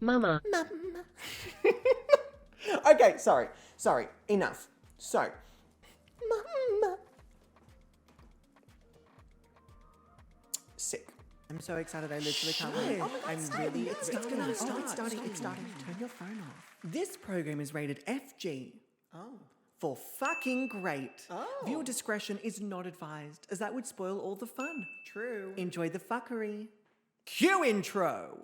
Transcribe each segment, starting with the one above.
Mama. Mama. Okay, sorry, enough. So, Mama. Sick. I'm so excited, I literally can't wait. It's starting. Turn your phone off. This program is rated FG. Oh. For fucking great. Oh. Viewer discretion is not advised, as that would spoil all the fun. True. Enjoy the fuckery. Cue intro!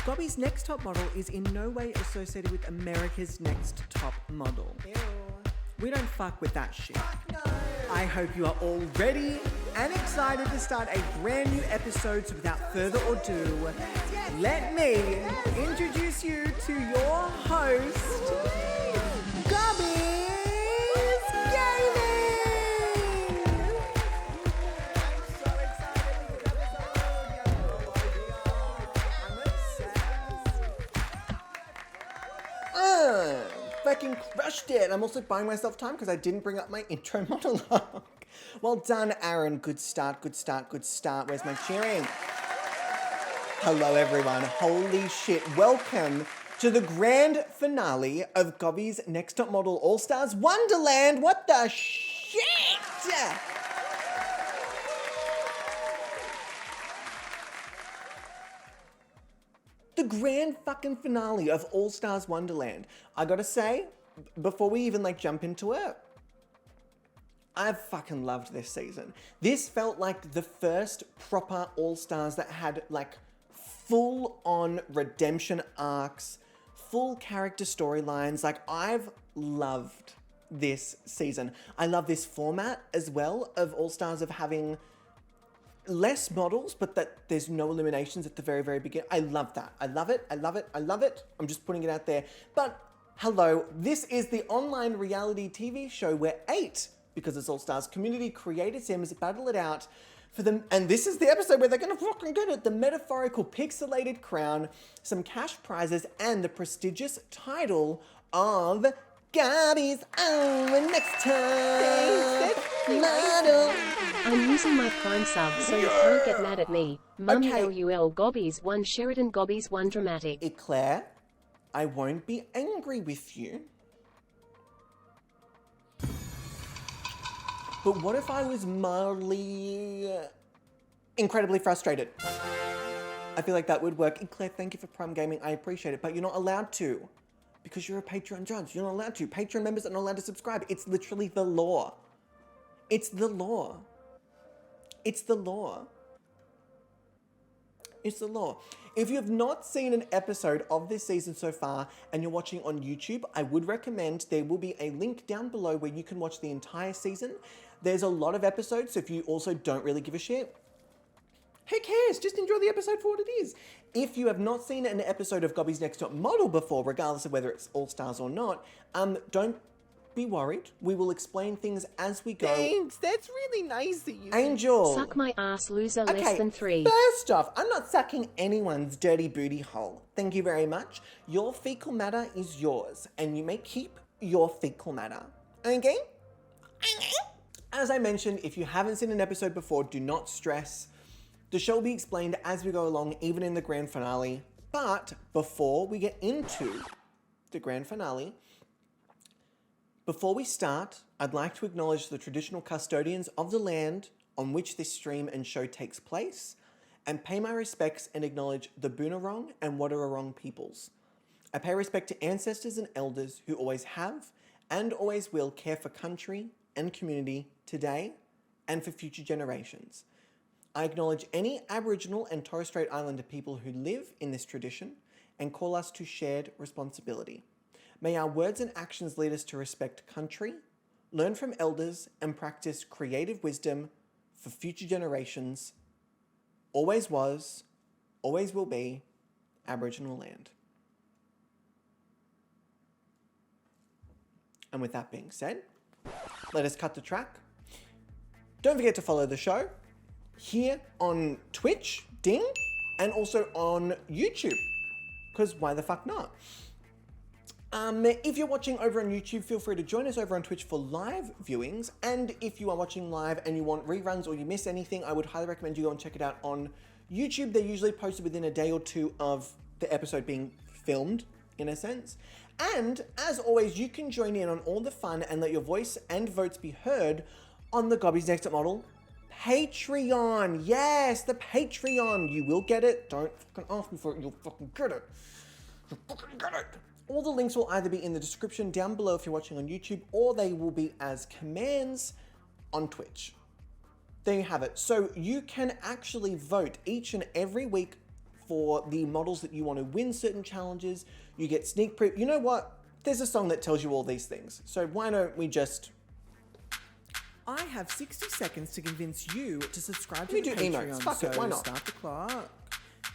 Gobby's Next Top Model is in no way associated with America's Next Top Model. Ew. We don't fuck with that shit. Fuck no. I hope you are all ready and excited to start a brand new episode, so without further ado, let me introduce you to your host, GobbysGayming! I'm so excited for this episode. I'm obsessed. Fucking crushed it. I'm also buying myself time because I didn't bring up my intro monologue. Well done, Aaron. Good start. Where's my cheering? Hello, everyone. Holy shit. Welcome to the grand finale of Gobby's Next Top Model All-Stars Wonderland. What the shit? The grand fucking finale of All-Stars Wonderland. I gotta say, before we even jump into it, I've fucking loved this season. This felt like the first proper All-Stars that had full-on redemption arcs, full character storylines. I've loved this season. I love this format as well of All-Stars, of having less models, but that there's no eliminations at the very, very beginning. I love that. I love it. I'm just putting it out there. But hello, this is the online reality TV show where 8, because it's All-Stars community creator Sims, battle it out for them. And this is the episode where they're gonna fucking get it. The metaphorical pixelated crown, some cash prizes, and the prestigious title of Gobby's own next time model. I'm using my Prime sub, so you can't get mad at me. Mum Okay. LUL Gobby's 1 Sheridan Gobby's 1 Dramatic. Eclair, I won't be angry with you. But what if I was mildly, incredibly frustrated? I feel like that would work. Eclair, thank you for Prime Gaming. I appreciate it, but you're not allowed to. Because you're a Patreon judge. You're not allowed to. Patreon members are not allowed to subscribe. It's literally the law. It's the law. It's the law. It's the law. If you have not seen an episode of this season so far and you're watching on YouTube, I would recommend there will be a link down below where you can watch the entire season. There's a lot of episodes, so if you also don't really give a shit, who cares? Just enjoy the episode for what it is. If you have not seen an episode of Gobby's Next Top Model before, regardless of whether it's All-Stars or not, don't be worried. We will explain things as we go. Thanks, that's really nice that you... Angel. Suck my ass, loser, Okay, less than 3. first off, I'm not sucking anyone's dirty booty hole. Thank you very much. Your fecal matter is yours, and you may keep your fecal matter. Okay? As I mentioned, if you haven't seen an episode before, do not stress. The show will be explained as we go along, even in the grand finale. But before we get into the grand finale, before we start, I'd like to acknowledge the traditional custodians of the land on which this stream and show takes place, and pay my respects and acknowledge the Boonwurrung and Wadawurrung peoples. I pay respect to ancestors and elders who always have and always will care for country and community today and for future generations. I acknowledge any Aboriginal and Torres Strait Islander people who live in this tradition and call us to shared responsibility. May our words and actions lead us to respect country, learn from elders, and practice creative wisdom for future generations. Always was, always will be, Aboriginal land. And with that being said, let us cut the track. Don't forget to follow the show here on Twitch, ding, and also on YouTube, because why the fuck not? If you're watching over on YouTube, feel free to join us over on Twitch for live viewings, and if you are watching live and you want reruns or you miss anything, I would highly recommend you go and check it out on YouTube. They're usually posted within a day or two of the episode being filmed in a sense. And as always, you can join in on all the fun and let your voice and votes be heard on the Gobby's Next Top Model Patreon. Yes, the Patreon. You will get it. Don't fucking ask me for it. You'll fucking get it. You'll fucking get it. All the links will either be in the description down below if you're watching on YouTube, or they will be as commands on Twitch. There you have it. So you can actually vote each and every week for the models that you want to win certain challenges. You get sneak preview. You know what? There's a song that tells you all these things. So why don't we just... I have 60 seconds to convince you to subscribe to We the do Patreon. emotes. Fuck it, why not? Start the clock.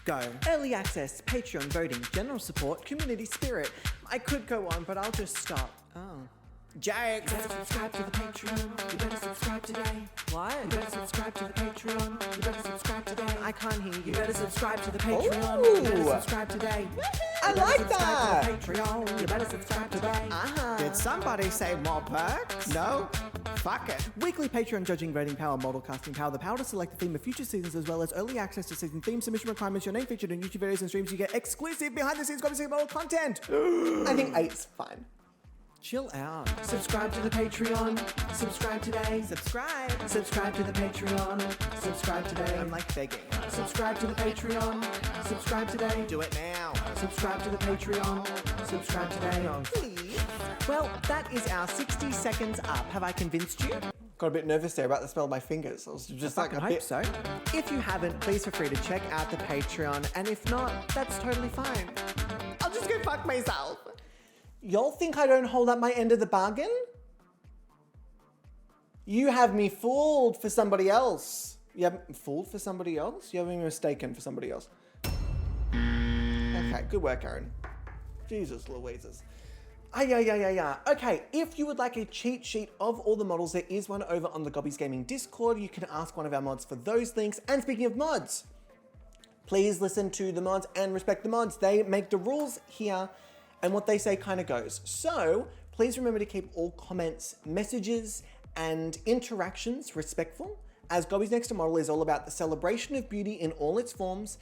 Go. Early access, Patreon voting, general support, community spirit. I could go on, but I'll just stop. Oh. Jake! You better subscribe to the Patreon. You better subscribe today. What? You better subscribe to the Patreon. You better subscribe today. I can't hear you. You better subscribe to the Patreon. Ooh. You better subscribe today. I You better like subscribe that. to the Patreon. You better subscribe today. Did somebody say more perks? No? Fuck it. Weekly Patreon judging, voting power, model casting power, the power to select the theme of future seasons, as well as early access to season theme submission requirements, your name featured in YouTube videos and streams. You get exclusive behind the scenes GobbysGayming model content. I think 8's fine. Chill out. Subscribe to the Patreon. Subscribe today. Subscribe. Subscribe to the Patreon. Subscribe today. I'm like begging. Subscribe to the Patreon. Subscribe today. Do it now. Subscribe to the Patreon. Subscribe today. Please. Well, that is our 60 seconds up. Have I convinced you? Got a bit nervous there about the smell of my fingers. I was just like I a hope bit... so. If you haven't, please feel free to check out the Patreon, and if not, that's totally fine. I'll just go fuck myself. Y'all think I don't hold up my end of the bargain? You have me fooled for somebody else. You have me fooled for somebody else? You have me mistaken for somebody else. Okay, good work, Aaron. Jesus Louises. Okay, if you would like a cheat sheet of all the models, there is one over on the GobbysGayming Discord. You can ask one of our mods for those links. And speaking of mods, please listen to the mods and respect the mods. They make the rules here, and what they say kind of goes. So please remember to keep all comments, messages, and interactions respectful, as Gobby's Next to Model is all about the celebration of beauty in all its forms.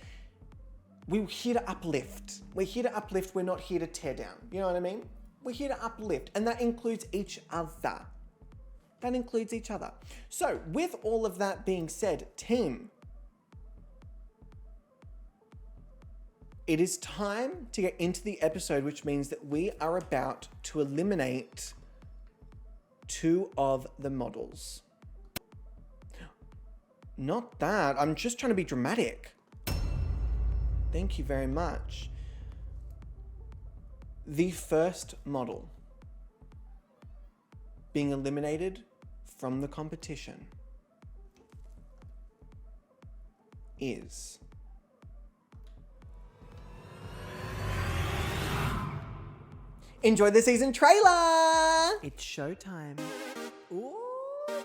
We're here to uplift. We're here to uplift. We're not here to tear down. You know what I mean? We're here to uplift, and that includes each other. That includes each other. So with all of that being said, team, it is time to get into the episode, which means that we are about to eliminate 2 of the models. Not that. I'm just trying to be dramatic. Thank you very much. The first model being eliminated from the competition is... Enjoy the season trailer! It's showtime. Ooh, girl.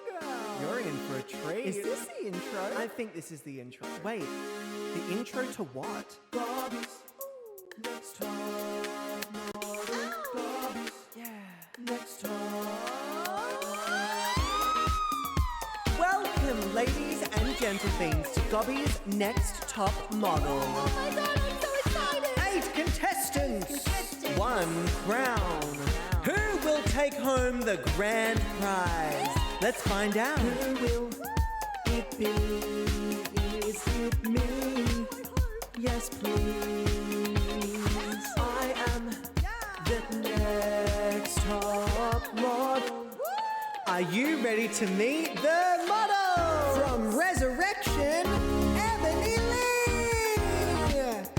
You're in for a treat. Is this the intro? I think this is the intro. Wait, the intro to what? Gobby's Next Top Model. Gobby's Yeah. Next Top. Welcome, ladies and gentlefiends, to Gobby's Next Top Model. Oh my god, I'm so excited! 8 contestants, 1 crown. Who will take home the grand prize? Let's find out. Who will it be? Is it me? Yes, please. I am the next top model. Are you ready to meet the model? From Resurrection, Ebony Lee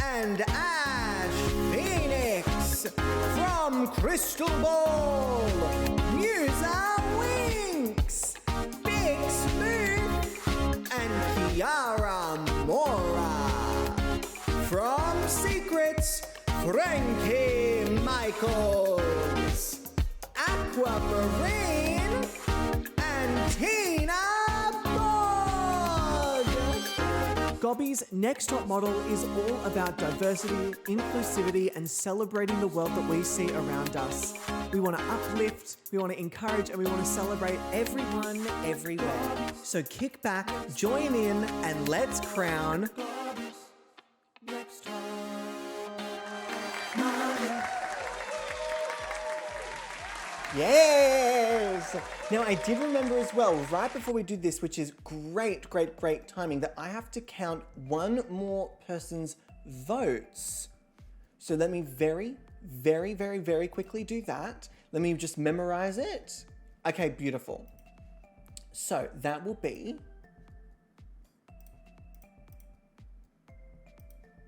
and Ash Phoenix. From Crystal Ball, Musa Winks, Big Smooth, and Kiara Mora. From Secrets, Frankie Michaels, Aquamarine, and Tina Bog. Gobby's Next Top Model is all about diversity, inclusivity, and celebrating the world that we see around us. We want to uplift, we want to encourage, and we want to celebrate everyone, everywhere. So kick back, join in, and let's crown Gobby's Next Top Model. Yes! Now, I did remember as well, right before we do this, which is great, great, great timing, that I have to count one more person's votes. So let me very, very, very, very quickly do that. Let me just memorize it. Okay, beautiful. So that will be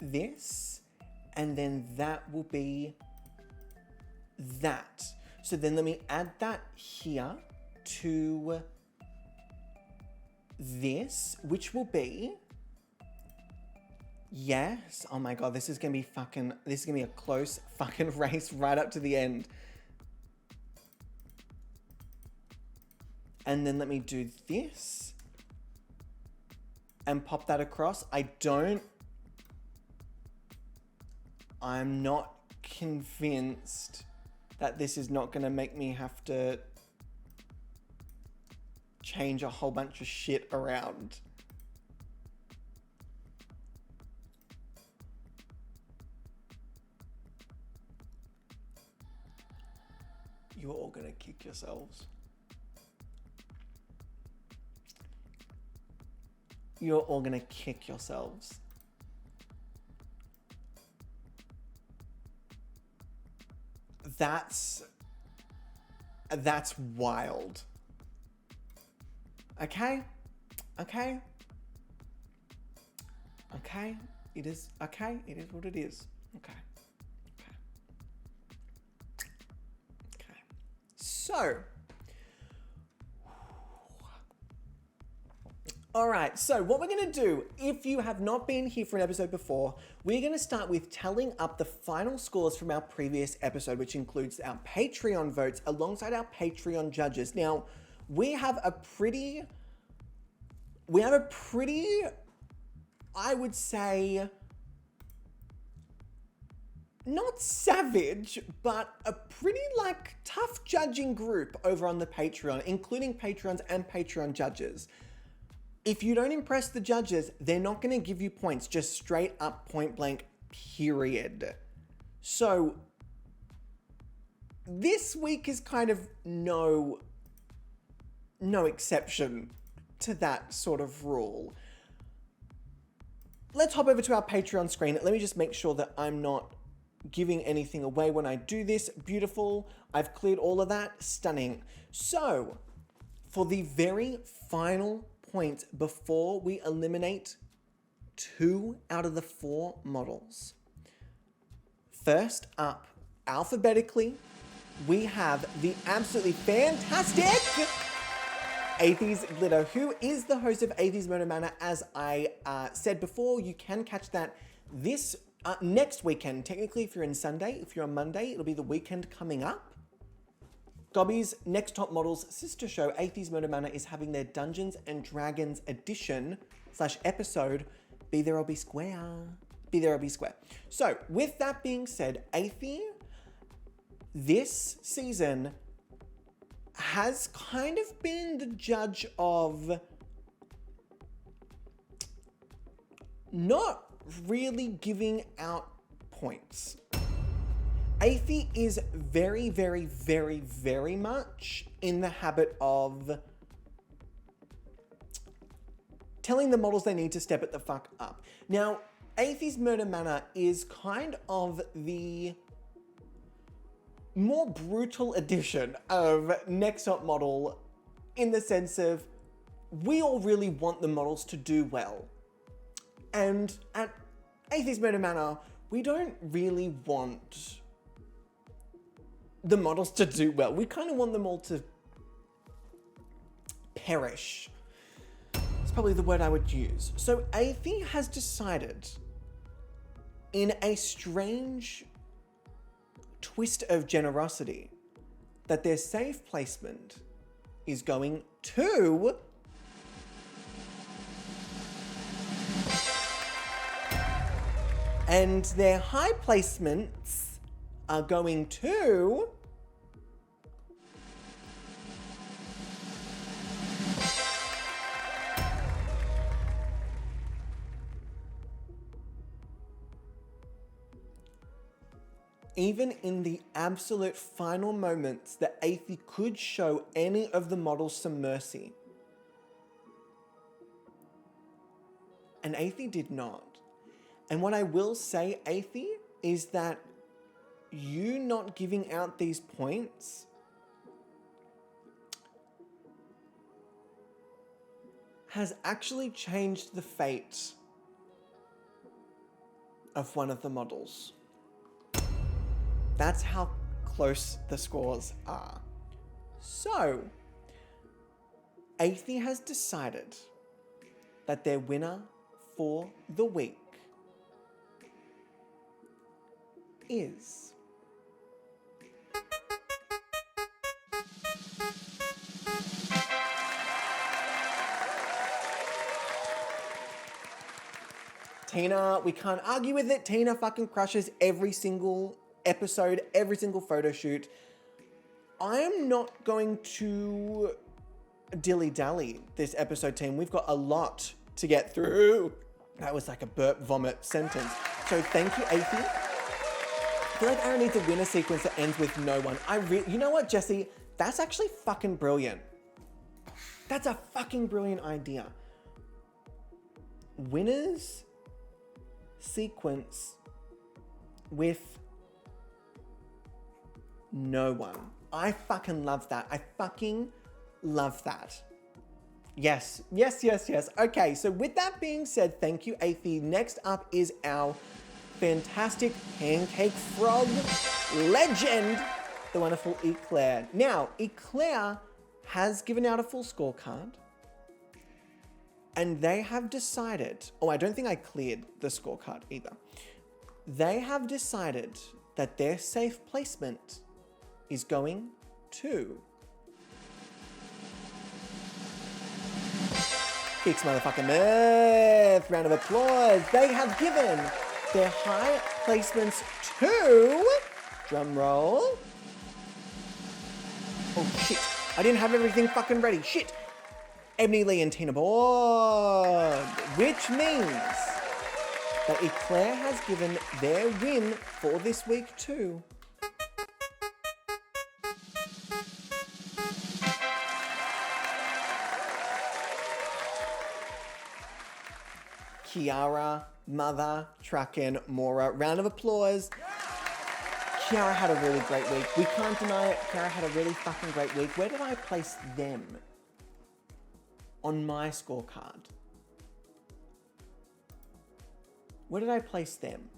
this, and then that will be that. So then let me add that here to this, which will be, yes, oh my God, this is gonna be a close fucking race right up to the end. And then let me do this and pop that across. I'm not convinced that this is not going to make me have to change a whole bunch of shit around. You're all going to kick yourselves. You're all going to kick yourselves. That's wild. Okay? Okay? Okay? It is okay. It is what it is. Okay. Okay. Okay. So, all right, so what we're going to do, if you have not been here for an episode before, we're going to start with tallying up the final scores from our previous episode, which includes our Patreon votes alongside our Patreon judges. Now, we have a pretty, I would say, not savage, but a pretty tough judging group over on the Patreon, including Patrons and Patreon judges. If you don't impress the judges, they're not going to give you points, just straight up point blank, period. So this week is kind of no exception to that sort of rule. Let's hop over to our Patreon screen. Let me just make sure that I'm not giving anything away when I do this. Beautiful. I've cleared all of that. Stunning. So for the very final point before we eliminate 2 out of the 4 models. First up, alphabetically, we have the absolutely fantastic Aethes Glitter, who is the host of Aethes Murder Manor. As I said before, you can catch that this next weekend. Technically, if you're in Sunday, if you're on Monday, it'll be the weekend coming up. Gobby's Next Top Models sister show, Aethes Murder Manor, is having their Dungeons and Dragons edition / episode. Be there or be square. Be there or be square. So, with that being said, Aethes, this season, has kind of been the judge of not really giving out points. Aethes is very, very, very, very much in the habit of telling the models they need to step it the fuck up. Now, Aethes Murder Manor is kind of the more brutal edition of Next Top Model, in the sense of we all really want the models to do well. And at Aethes Murder Manor, we don't really want the models to do well. We kind of want them all to perish. It's probably the word I would use. So Aethes has decided, in a strange twist of generosity, that their safe placement is going to and their high placements are going to even in the absolute final moments that Athie could show any of the models some mercy. And Athie did not. And what I will say, Athie, is that you not giving out these points has actually changed the fate of one of the models. That's how close the scores are. So, Athie has decided that their winner for the week is Tina. We can't argue with it. Tina fucking crushes every single episode, every single photo shoot. I'm not going to dilly-dally this episode, team. We've got a lot to get through. That was like a burp vomit sentence. So thank you, Athie. I feel like Aaron needs a winner sequence that ends with no one. You know what, Jesse? That's actually fucking brilliant. That's a fucking brilliant idea. Winners sequence with no one. I fucking love that. I fucking love that. Yes, yes, yes, yes. Okay, so with that being said, thank you, Athie. Next up is our fantastic pancake frog legend, the wonderful Eclair. Now, Eclair has given out a full scorecard, and they have decided, I don't think I cleared the scorecard either. They have decided that their safe placement is going to Kicks motherfucking Myth. Round of applause. They have given their high placements to, drum roll. Oh shit, I didn't have everything fucking ready. Shit. Ebony Lee and Tina Borg, which means that Eclair has given their win for this week to Kiara, Mother, Truckin', Mora. Round of applause. Kiara had a really great week. We can't deny it. Kiara had a really fucking great week. Where did I place them on my scorecard? Where did I place them?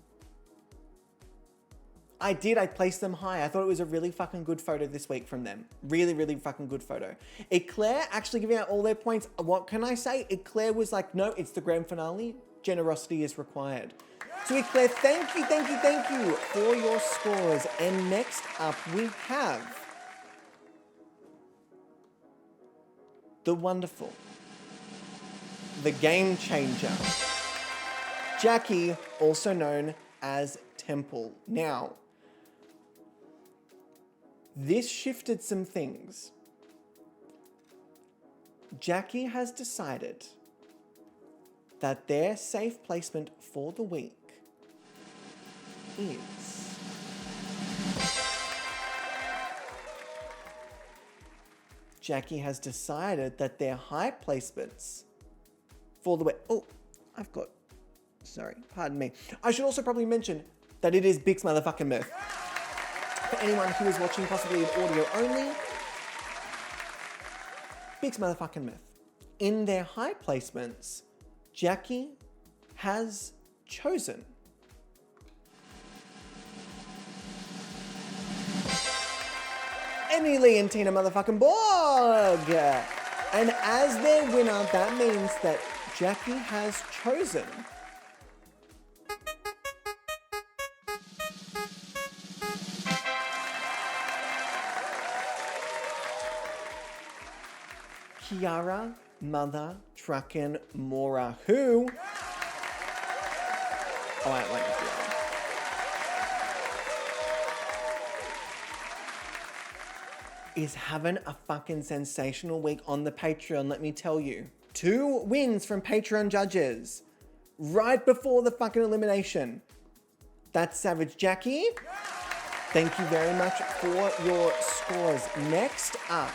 I did. I placed them high. I thought it was a really fucking good photo this week from them. Really, really fucking good photo. Eclair actually giving out all their points. What can I say? Eclair was like, no, it's the grand finale. Generosity is required. So Eclair, thank you, thank you, thank you for your scores. And next up we have the wonderful, the game changer, Jackie, also known as Temple. Now, this shifted some things. Jackie has decided that their safe placement for the week is Jackie has decided that their high placements for the week. Oh, sorry, pardon me. I should also probably mention that it is Bix motherfucking Myth. For anyone who is watching possibly in audio only, Bix motherfucking Myth. In their high placements, Jackie has chosen Emily and Tina motherfucking Borg. And as their winner, that means that Jackie has chosen Kiara, Mother, Truckin', Mora, who... Oh, I wait. Is having a fucking sensational week on the Patreon, let me tell you. 2 wins from Patreon judges right before the fucking elimination. That's savage. Jackie, Thank you very much for your scores. Next up,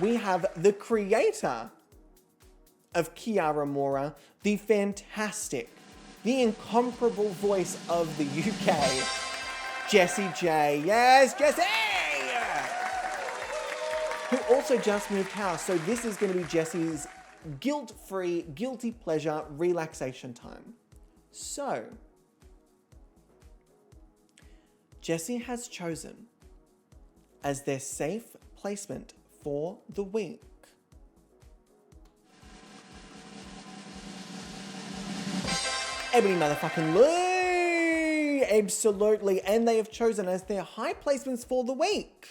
we have the creator of Kiara Mora, the fantastic, the incomparable voice of the UK, Jessie J. Yes, Jessie! Who also just moved house. So this is going to be Jessie's guilt-free, guilty pleasure relaxation time. So, Jessie has chosen as their safe placement for the week Ebony motherfucking Lee! Absolutely. And they have chosen as their high placements for the week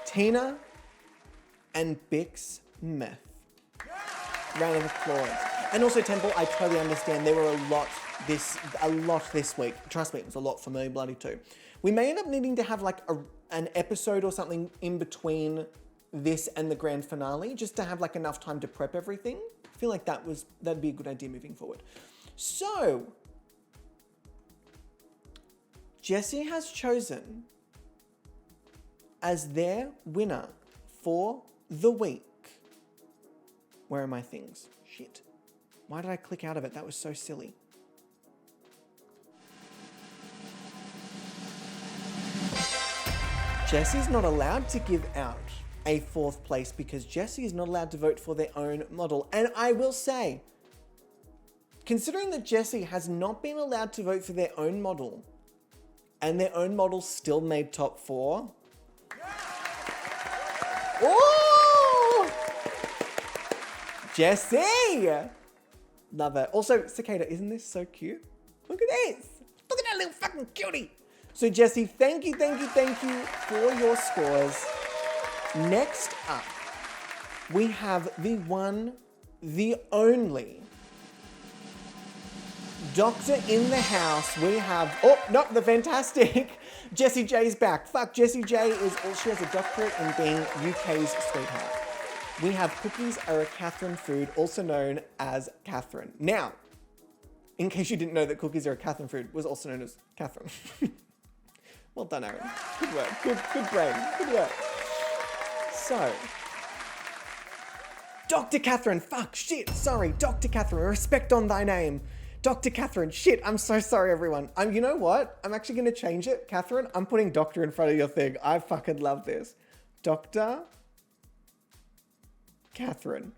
Tina and Bix Smith. Round of applause. And also Temple, I totally understand. There were a lot this week. Trust me, it was a lot for me, bloody too. We may end up needing to have like an episode or something in between this and the grand finale, just to have like enough time to prep everything. I feel like that'd be a good idea moving forward. So, Jessie has chosen as their winner for the week. Where are my things? Shit. Why did I click out of it? That was so silly. Jessie's not allowed to give out a 4th place because Jessie is not allowed to vote for their own model. And I will say, considering that Jessie has not been allowed to vote for their own model and their own model still made top 4. Ooh! Jessie! Love it. Also, Cicada, isn't this so cute? Look at this. Look at that little fucking cutie. So Jessie, thank you for your scores. Next up, we have the one, the only doctor in the house. We have, oh, not the fantastic Jessie J's back. Fuck, Jessie J she has a doctorate in being UK's sweetheart. We have Cookies Are a Catherine food, also known as Catherine. Now, in case you didn't know that Cookies Are a Catherine food was also known as Catherine. Well done, Aaron. Good work. Good brain. Good work. So, Dr. Catherine, fuck, shit, sorry, Dr. Catherine, respect on thy name. Dr. Catherine, shit, I'm so sorry, everyone. You know what? I'm actually going to change it. Catherine, I'm putting doctor in front of your thing. I fucking love this. Dr. Catherine.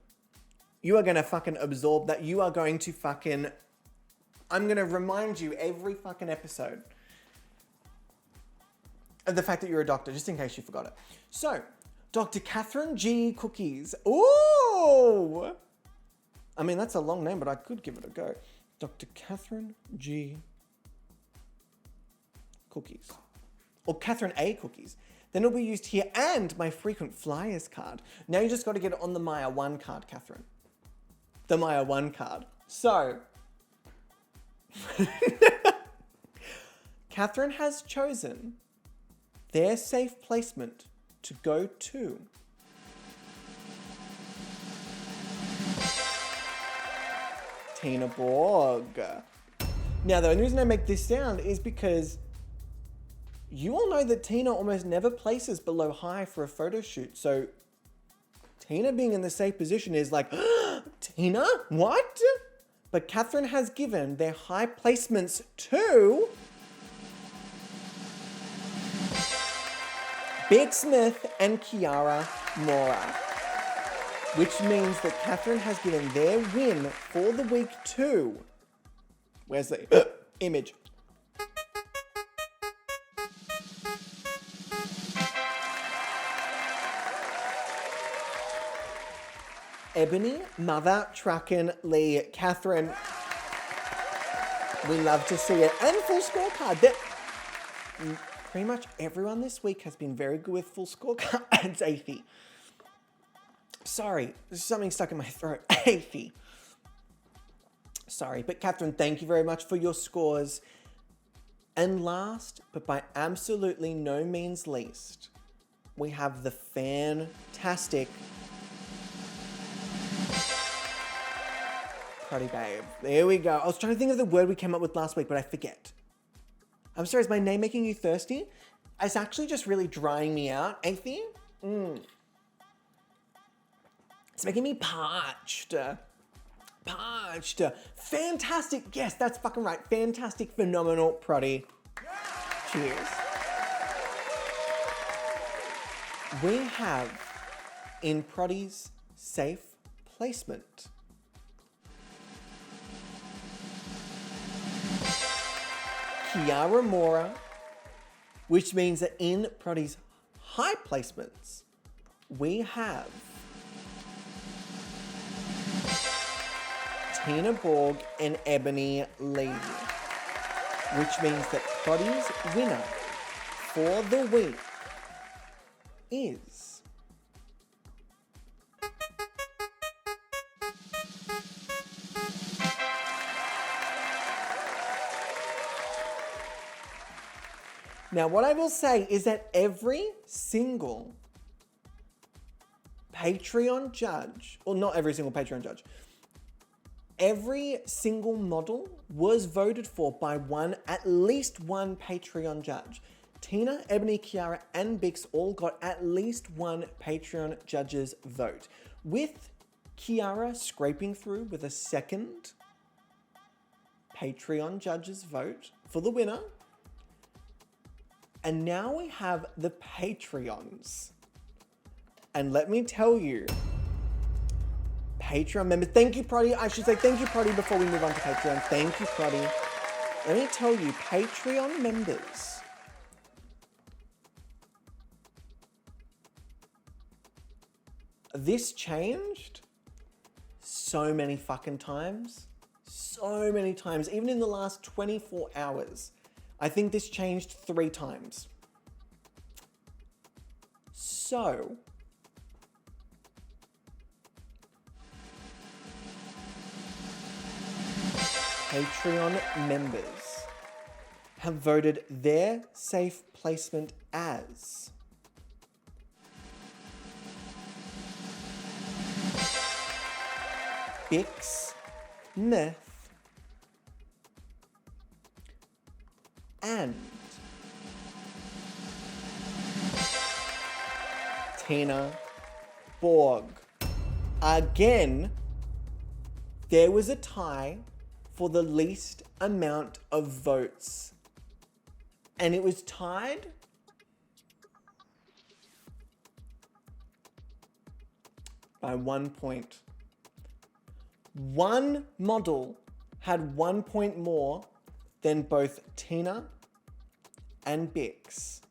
You are going to fucking absorb that. You are going to fucking... I'm going to remind you every fucking episode of the fact that you're a doctor, just in case you forgot it. So, Dr. Catherine G. Cookies. Ooh! I mean, that's a long name, but I could give it a go. Dr. Catherine G. Cookies. Or Catherine A. Cookies. Then it'll be used here, and my frequent flyers card. Now you just got to get it on the Maya 1 card, Catherine. The Maya 1 card. So, Catherine has chosen their safe placement to go to Tina Borg. Now, the only reason I make this sound is because you all know that Tina almost never places below high for a photo shoot. So Tina being in the safe position is like, Tina? What? But Catherine has given their high placements to Big Smith and Kiara Mora. Which means that Catherine has given their win for the week to... Where's the image? Ebony Mother Truckin' Lee. Catherine, we love to see it. And full scorecard. Pretty much everyone this week has been very good with full scorecards. Athie. Sorry, there's something stuck in my throat. Athie. Sorry, but Catherine, thank you very much for your scores. And last, but by absolutely no means least, we have the fantastic Proddy babe. There we go. I was trying to think of the word we came up with last week, but I forget. I'm sorry, is my name making you thirsty? It's actually just really drying me out, Athie. It's making me parched. Parched. Fantastic. Yes, that's fucking right. Fantastic, phenomenal, Proddy. Cheers. We have in Proddy's safe placement Kiara Mora, which means that in Proddy's high placements, we have Tina Borg and Ebony Lee, which means that Proddy's winner for the week is Now, what I will say is that every single Patreon judge, or not every single Patreon judge, every single model was voted for by at least one Patreon judge. Tina, Ebony, Kiara, and Bix all got at least one Patreon judge's vote, with Kiara scraping through with a second Patreon judge's vote for the winner. And now we have the Patreons. And let me tell you, Patreon members, thank you, Proddy. I should say thank you, Proddy, before we move on to Patreon. Thank you, Proddy. Let me tell you, Patreon members, this changed so many fucking times. So many times. Even in the last 24 hours. I think this changed 3 times. So, Patreon members have voted their safe placement as Bix, Myth, and Tina Borg. Again, there was a tie for the least amount of votes. And it was tied by 1 point. One model had 1 point more than both Tina and Bix.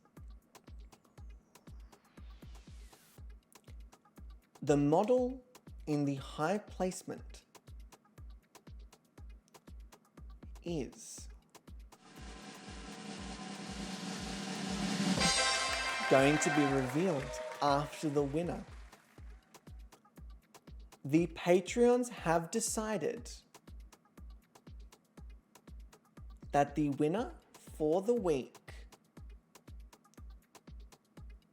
The model in the high placement is going to be revealed after the winner. The Patreons have decided that the winner for the week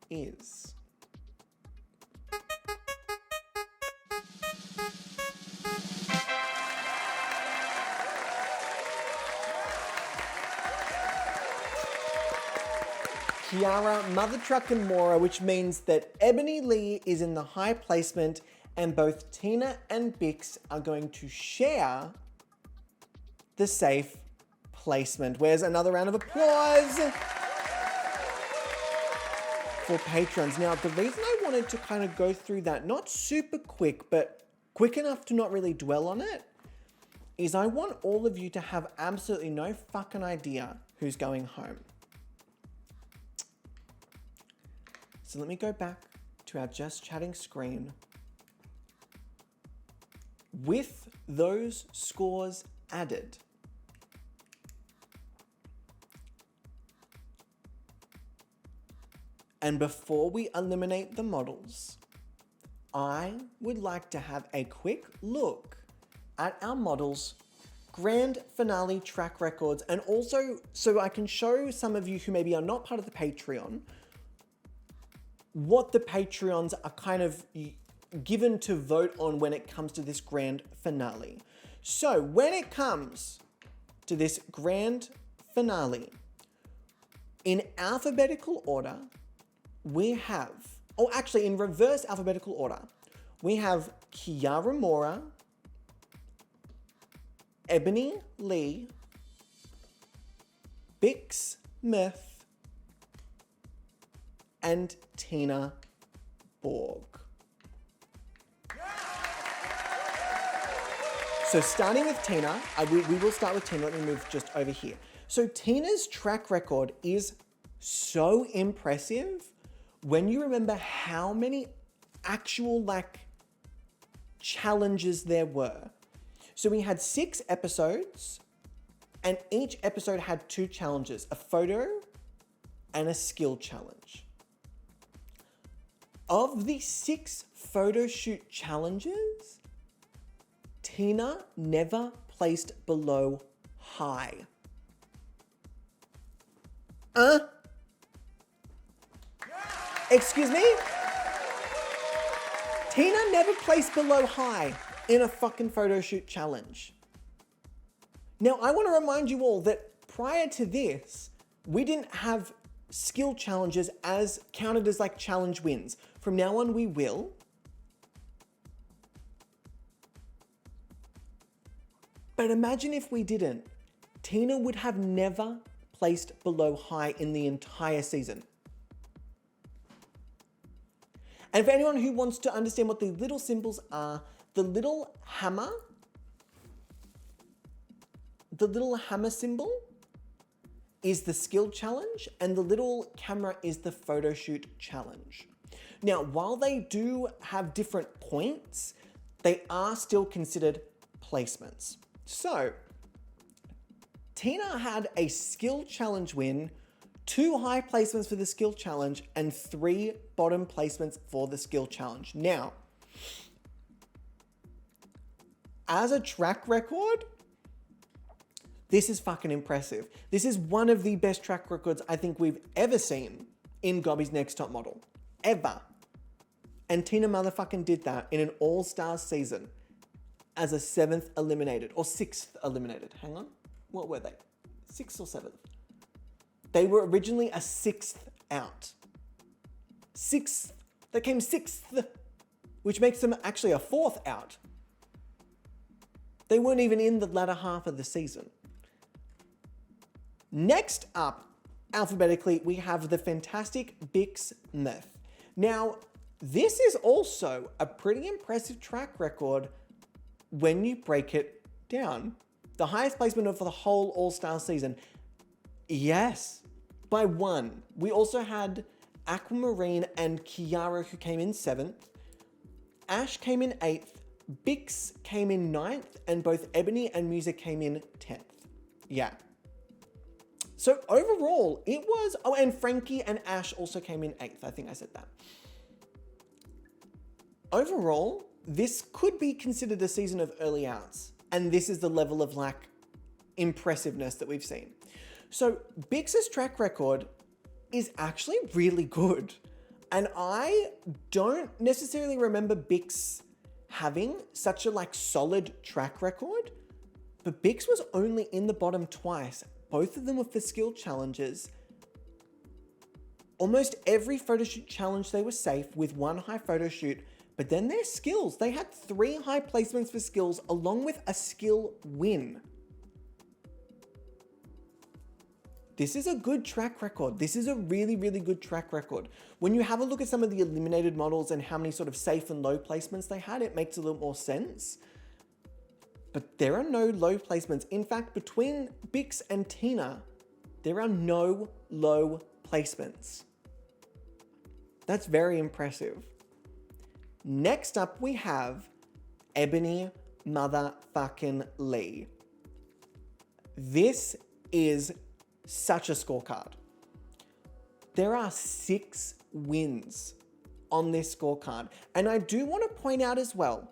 is Kiara, Mother Truck and Mora, which means that Ebony Lee is in the high placement and both Tina and Bix are going to share the safe placement. Where's another round of applause for patrons? Now, the reason I wanted to kind of go through that, not super quick, but quick enough to not really dwell on it, is I want all of you to have absolutely no fucking idea who's going home. So let me go back to our Just Chatting screen. With those scores added, and before we eliminate the models, I would like to have a quick look at our models' grand finale track records, and also so I can show some of you who maybe are not part of the Patreon what the Patreons are kind of given to vote on when it comes to this grand finale. So when it comes to this grand finale, in alphabetical order, we have, oh, actually in reverse alphabetical order, we have Kiara Mora, Ebony Lee, Bix Myth, and Tina Borg. So starting with Tina, we will start with Tina. Let me move just over here. So Tina's track record is so impressive when you remember how many actual challenges there were. So we had 6 episodes and each episode had 2 challenges, a photo and a skill challenge. Of the 6 photo shoot challenges, Tina never placed below high. Excuse me? Tina never placed below high in a fucking photo shoot challenge. Now, I want to remind you all that prior to this, we didn't have skill challenges as counted as challenge wins. From now on, we will. But imagine if we didn't. Tina would have never placed below high in the entire season. And for anyone who wants to understand what the little symbols are, the little hammer symbol is the skill challenge and the little camera is the photo shoot challenge. Now, while they do have different points, they are still considered placements. So, Tina had a skill challenge win, 2 high placements for the skill challenge, and 3 bottom placements for the skill challenge. Now, as a track record, this is fucking impressive. This is one of the best track records I think we've ever seen in Gobby's Next Top Model. Ever. And Tina motherfucking did that in an all-star season as a 7th eliminated, or 6th eliminated. Hang on. What were they? 6th or 7th? They were originally a 6th out. 6th. They came 6th, which makes them actually a 4th out. They weren't even in the latter half of the season. Next up, alphabetically, we have the fantastic Bix Myth. Now, this is also a pretty impressive track record when you break it down. The highest placement for the whole All-Star season. Yes, by 1. We also had Aquamarine and Kiara who came in 7th. Ash came in 8th. Bix came in 9th. And both Ebony and Music came in 10th. Yeah. So overall, it was... Oh, and Frankie and Ash also came in 8th. I think I said that. Overall, this could be considered a season of early outs. And this is the level of impressiveness that we've seen. So Bix's track record is actually really good. And I don't necessarily remember Bix having such a solid track record, but Bix was only in the bottom twice. Both of them were for skill challenges. Almost every photo shoot challenge they were safe with 1 high photo shoot, but then their skills, they had 3 high placements for skills along with a skill win. This is a good track record. This is a really, really good track record. When you have a look at some of the eliminated models and how many sort of safe and low placements they had, it makes a little more sense. But there are no low placements. In fact, between Bix and Tina, there are no low placements. That's very impressive. Next up, we have Ebony motherfucking Lee. This is such a scorecard. There are 6 wins on this scorecard. And I do want to point out as well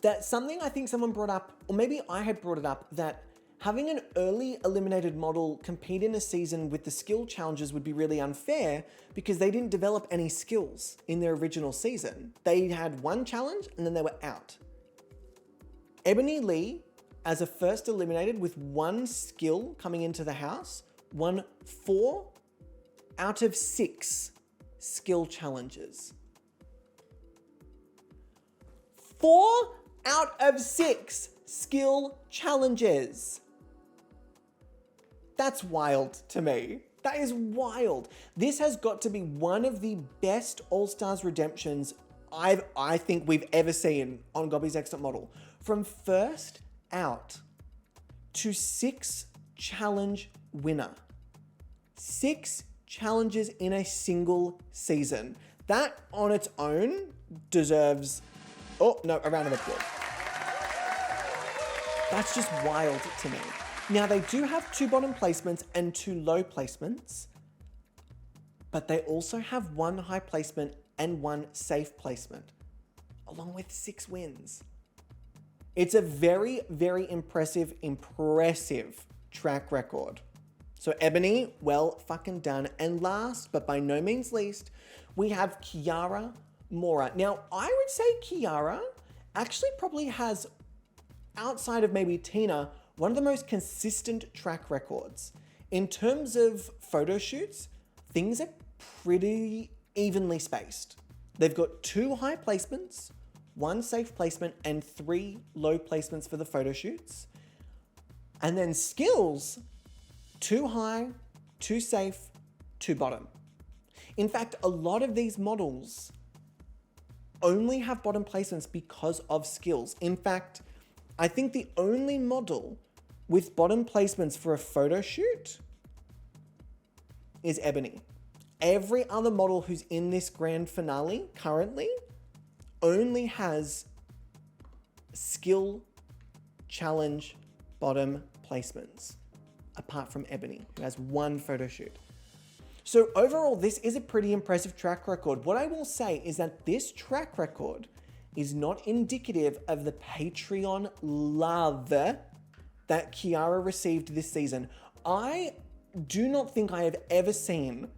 that something I think someone brought up, or maybe I had brought it up, that having an early eliminated model compete in a season with the skill challenges would be really unfair because they didn't develop any skills in their original season. They had 1 challenge and then they were out. Ebony Lee, as a first eliminated with 1 skill coming into the house, won 4 out of 6 skill challenges. 4 out of 6 skill challenges. That's wild to me. That is wild. This has got to be one of the best All-Stars redemptions I think we've ever seen on Gobby's Next Top Model. From first out to 6 challenge winner. 6 challenges in a single season. That on its own deserves, a round of applause. That's just wild to me. Now they do have 2 bottom placements and 2 low placements, but they also have 1 high placement and 1 safe placement, along with 6 wins. It's a very, very impressive track record. So Ebony, well fucking done. And last, but by no means least, we have Kiara Mora. Now, I would say Kiara actually probably has, outside of maybe Tina, one of the most consistent track records. In terms of photo shoots, things are pretty evenly spaced. They've got 2 high placements, 1 safe placement, and 3 low placements for the photo shoots. And then skills, 2 high, 2 safe, 2 bottom. In fact, a lot of these models only have bottom placements because of skills. In fact, I think the only model with bottom placements for a photo shoot is Ebony. Every other model who's in this grand finale currently only has skill challenge bottom placements, apart from Ebony, who has 1 photo shoot. So overall, this is a pretty impressive track record. What I will say is that this track record is not indicative of the Patreon love that Kiara received this season. I do not think I have ever seen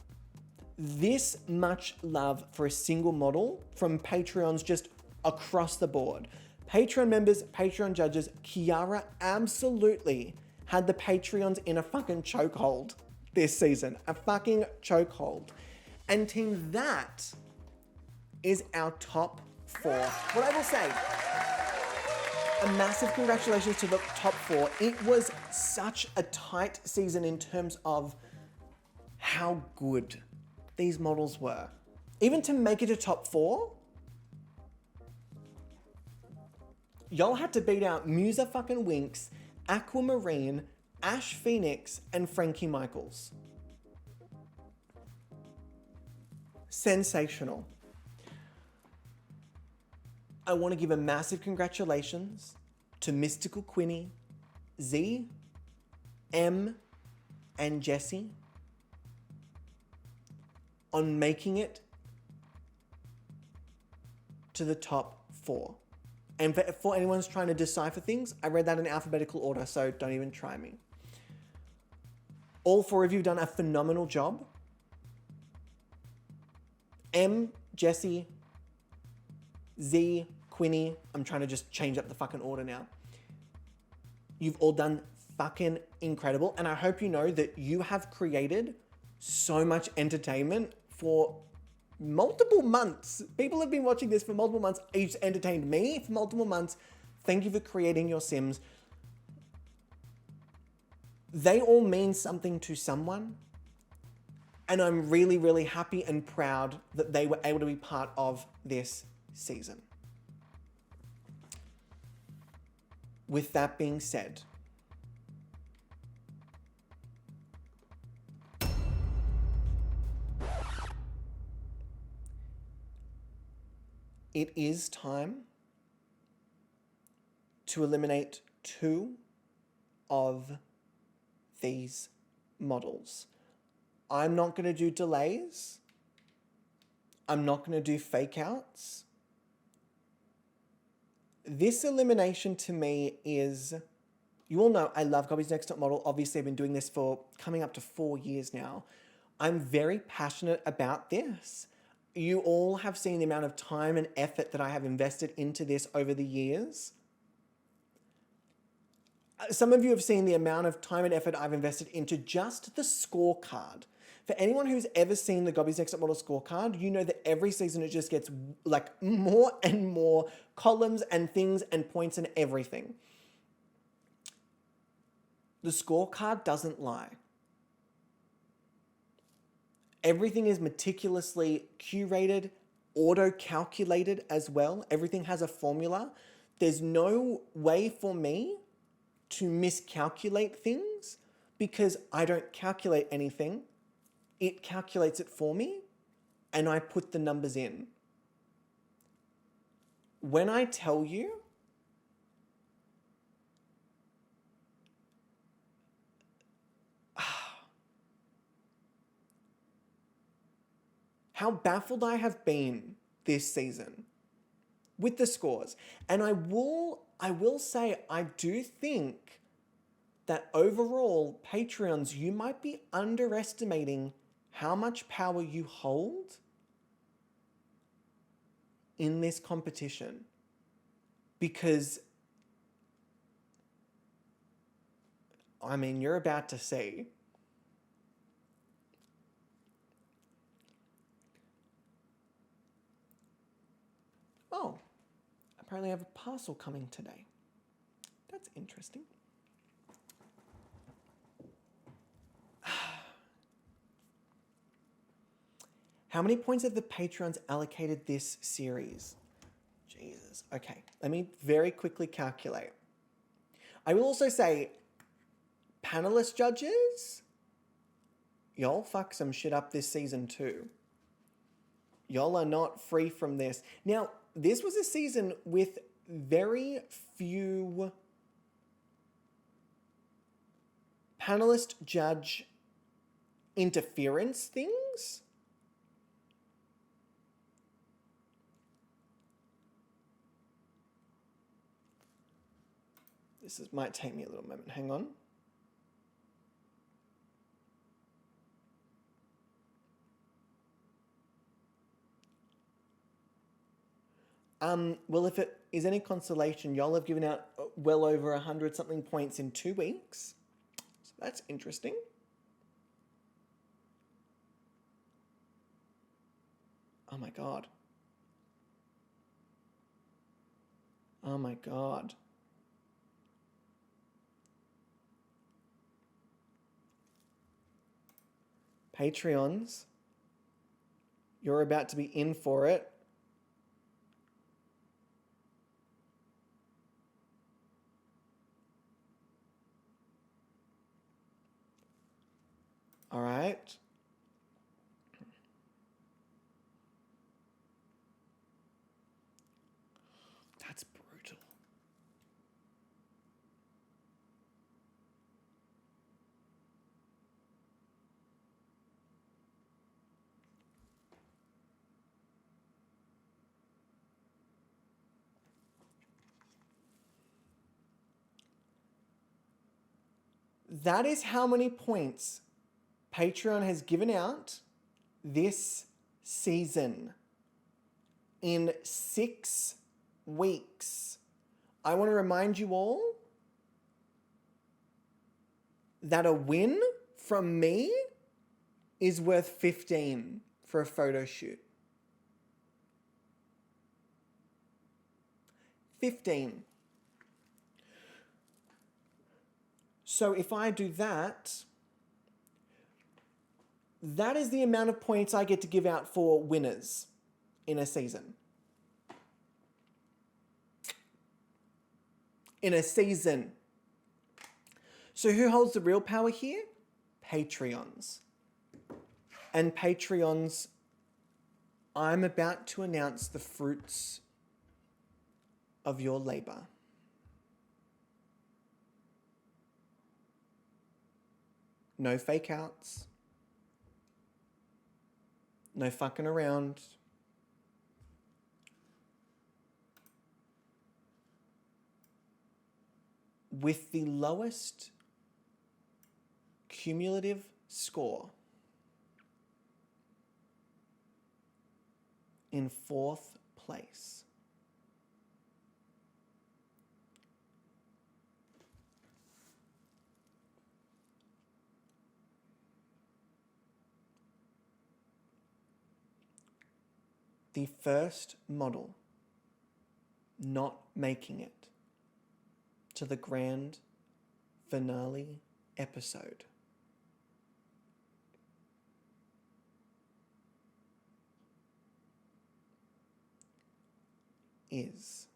this much love for a single model from Patreons just across the board. Patreon members, Patreon judges, Kiara absolutely had the Patreons in a fucking chokehold this season. A fucking chokehold. And team, that is our top 4. What I will say, a massive congratulations to the top 4. It was such a tight season in terms of how good these models were. Even to make it a top 4, y'all had to beat out Musa fucking Winks, Aquamarine, Ash Phoenix, and Frankie Michaels. Sensational. I want to give a massive congratulations to Mystical Quinny, Z, M, and Jessie on making it to the top 4. And for anyone who's trying to decipher things, I read that in alphabetical order, so don't even try me. All 4 of you have done a phenomenal job. M, Jessie, Z, Quinny, I'm trying to just change up the fucking order now. You've all done fucking incredible, and I hope you know that you have created so much entertainment for multiple months. People have been watching this for multiple months. It's entertained me for multiple months. Thank you for creating your Sims. They all mean something to someone. And I'm really, really happy and proud that they were able to be part of this season. With that being said, it is time to eliminate 2 of these models. I'm not going to do delays. I'm not going to do fake outs. This elimination to me is, you all know I love Gobby's Next Top Model. Obviously, I've been doing this for coming up to 4 years now. I'm very passionate about this. You all have seen the amount of time and effort that I have invested into this over the years. some of you have seen the amount of time and effort I've invested into just the scorecard. For anyone who's ever seen the Gobby's Next Top Model scorecard, you know that every season it just gets like more and more columns and things and points and everything. The scorecard doesn't lie. Everything is meticulously curated, auto-calculated as well. Everything has a formula. There's no way for me to miscalculate things because I don't calculate anything. It calculates it for me and I put the numbers in. When I tell you how baffled I have been this season with the scores. And I will say, I do think that overall, Patreons, you might be underestimating how much power you hold in this competition. Because, I mean, you're about to see. Oh, apparently I have a parcel coming today. That's interesting. How many points have the Patreons allocated this series? Jesus. Okay, let me very quickly calculate. I will also say, panelist judges, y'all fuck some shit up this season too. Y'all are not free from this. Now, this was a season with very few panelist judge interference things. Might take me a little moment. Hang on. Well, if it is any consolation, y'all have given out well over 100 something points in 2 weeks. So that's interesting. Oh my God. Oh my God. Patreons, you're about to be in for it. All right. That's brutal. That is how many points Patreon has given out this season in 6 weeks. I want to remind you all that a win from me is worth 15 for a photo shoot. 15. So if I do that, that is the amount of points I get to give out for winners in a season. In a season. So who holds the real power here? Patreons. And Patreons, I'm about to announce the fruits of your labor. No fake outs. No fucking around. With the lowest cumulative score in 4th place. the first model not making it to the grand finale episode is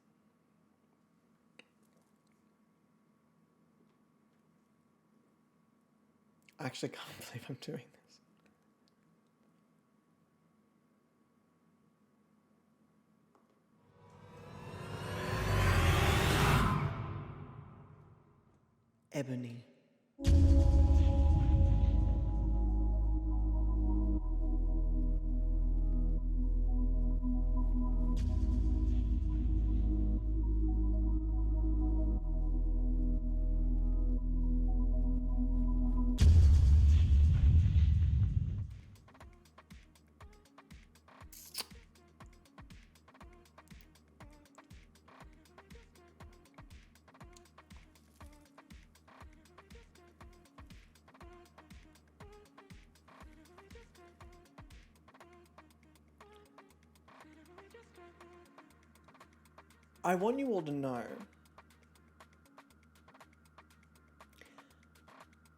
I actually can't believe I'm doing this. Ebony. I want you all to know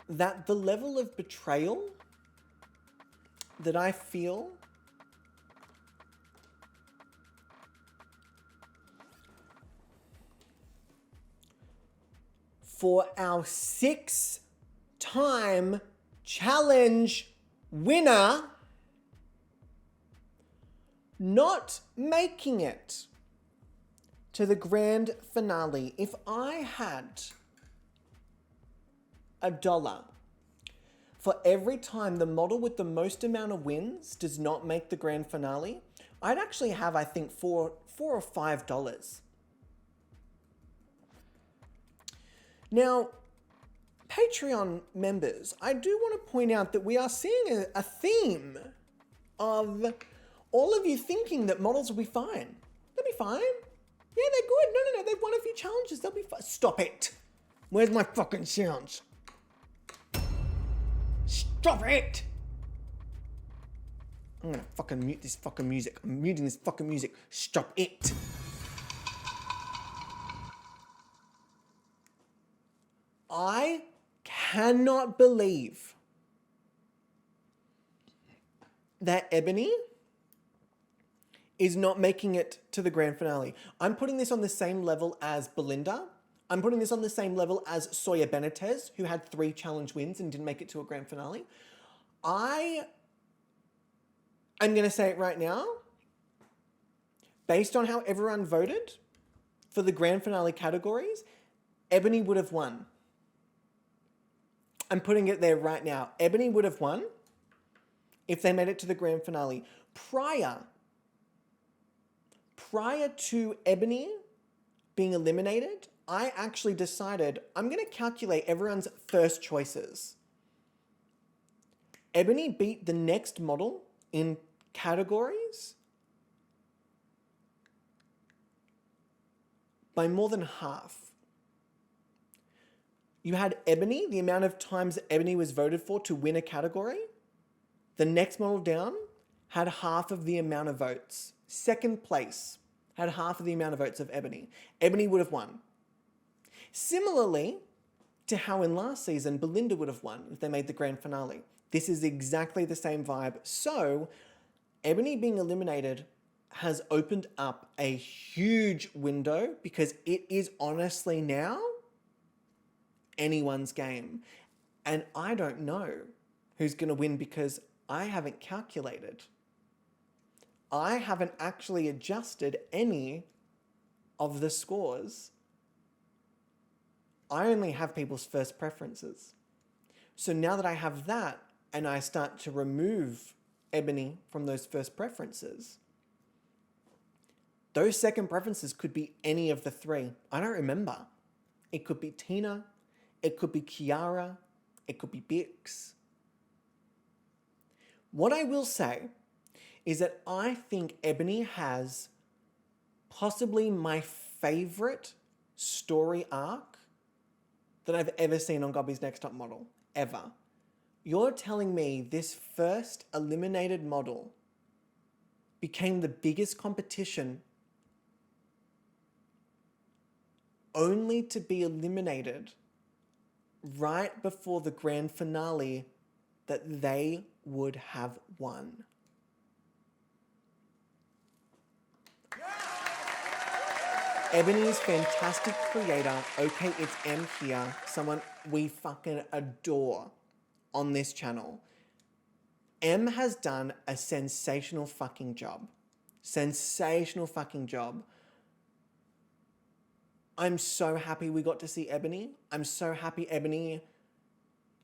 that the level of betrayal that I feel for our 6-time challenge winner not making it to the grand finale. If I had $1 for every time the model with the most amount of wins does not make the grand finale, I'd actually have, I think, $4 or $5. Now, Patreon members, I do want to point out that we are seeing a theme of all of you thinking that models will be fine. They'll be fine. Yeah, they're good. No, they've won a few challenges. They'll be fine. Stop it. Where's my fucking sounds? Stop it. I'm gonna fucking mute this fucking music. I'm muting this fucking music. Stop it. I cannot believe that Ebony is not making it to the grand finale. I'm putting this on the same level as Belinda. I'm putting this on the same level as Sawyer Benitez, who had 3 challenge wins and didn't make it to a grand finale. I'm going to say it right now. Based on how everyone voted for the grand finale categories, Ebony would have won. I'm putting it there right now. Ebony would have won if they made it to the grand finale. Prior to Ebony being eliminated, I actually decided I'm going to calculate everyone's first choices. Ebony beat the next model in categories by more than half. You had Ebony, the amount of times that Ebony was voted for to win a category. The next model down had half of the amount of votes. Second place had half of the amount of votes of Ebony. Ebony would have won. Similarly to how in last season, Belinda would have won if they made the grand finale. This is exactly the same vibe. So Ebony being eliminated has opened up a huge window because it is honestly now anyone's game. And I don't know who's going to win because I haven't calculated. I haven't actually adjusted any of the scores. I only have people's first preferences. So now that I have that and I start to remove Ebony from those first preferences, those second preferences could be any of the 3. I don't remember. It could be Tina. It could be Kiara. It could be Bix. What I will say is that I think Ebony has possibly my favorite story arc that I've ever seen on Gobby's Next Top Model, ever. You're telling me this first eliminated model became the biggest competition only to be eliminated right before the grand finale that they would have won. Ebony's fantastic creator, okay, it's M here, someone we fucking adore on this channel. M has done a sensational fucking job. Sensational fucking job. I'm so happy we got to see Ebony. I'm so happy Ebony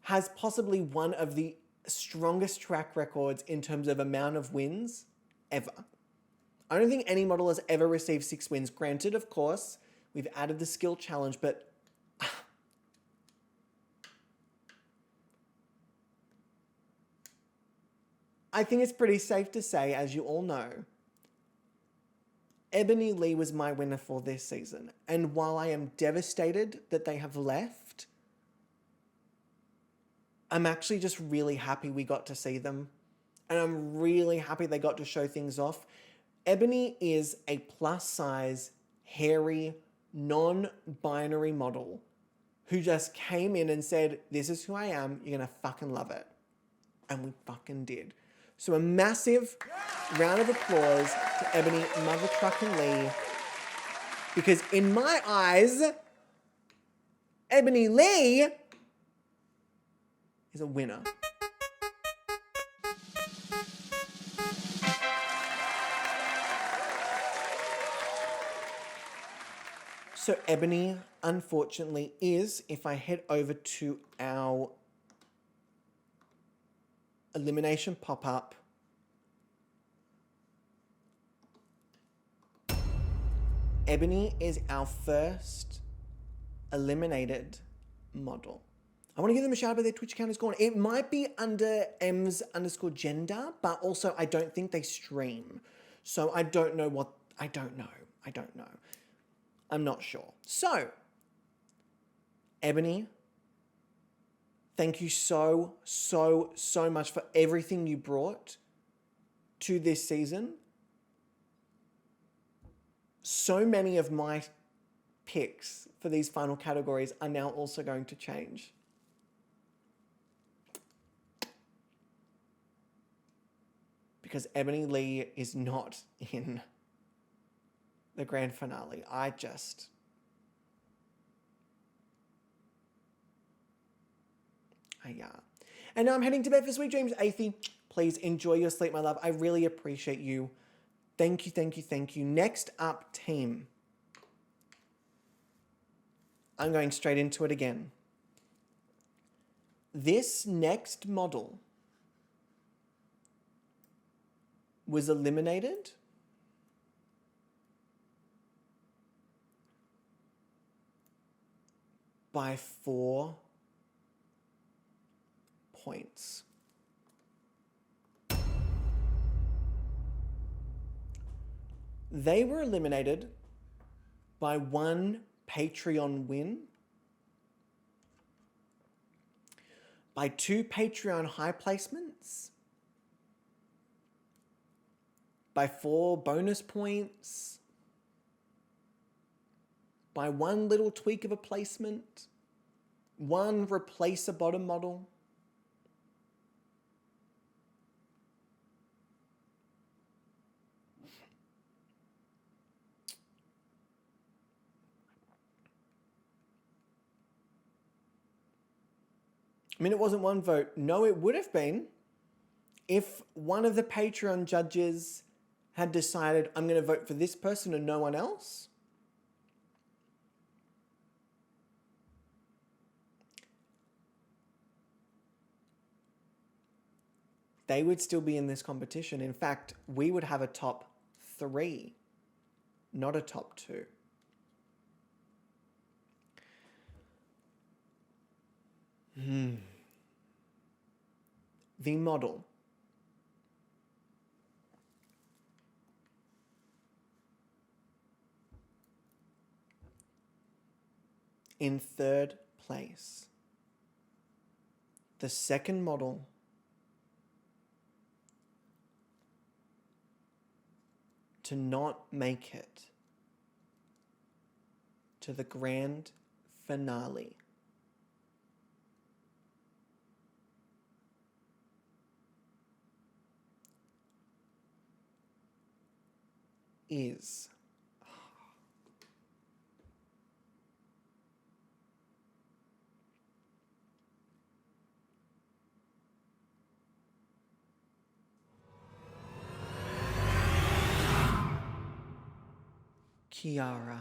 has possibly one of the strongest track records in terms of amount of wins ever. I don't think any model has ever received 6 wins. Granted, of course, we've added the skill challenge, but I think it's pretty safe to say, as you all know, Ebony Lee was my winner for this season. And while I am devastated that they have left, I'm actually just really happy we got to see them. And I'm really happy they got to show things off. Ebony is a plus size, hairy, non-binary model who just came in and said, this is who I am, you're gonna fucking love it. And we fucking did. So a massive round of applause to Ebony Mother Truckin' Lee. Because in my eyes, Ebony Lee is a winner. So Ebony, unfortunately, is, if I head over to our elimination pop-up, Ebony is our first eliminated model. I want to give them a shout out, but their Twitch account is gone. It might be under Ems_gender, but also I don't think they stream. So I don't know what, I don't know. I'm not sure. So, Ebony, thank you so much for everything you brought to this season. So many of my picks for these final categories are now also going to change. Because Ebony Lee is not in the grand finale. Yeah. And now I'm heading to bed for sweet dreams. Athie, please enjoy your sleep, my love. I really appreciate you. Thank you. Next up, team. I'm going straight into it again. This next model was eliminated by 4 points. They were eliminated by 1 Patreon win, by 2 Patreon high placements, by 4 bonus points, by 1 little tweak of a placement, 1 replace a bottom model, I mean, it wasn't 1 vote. No, it would have been if one of the Patreon judges had decided, I'm going to vote for this person and no one else. They would still be in this competition. In fact, we would have a top 3, not a top 2. The model in 3rd place, the second model to not make it to the grand finale is Kiara.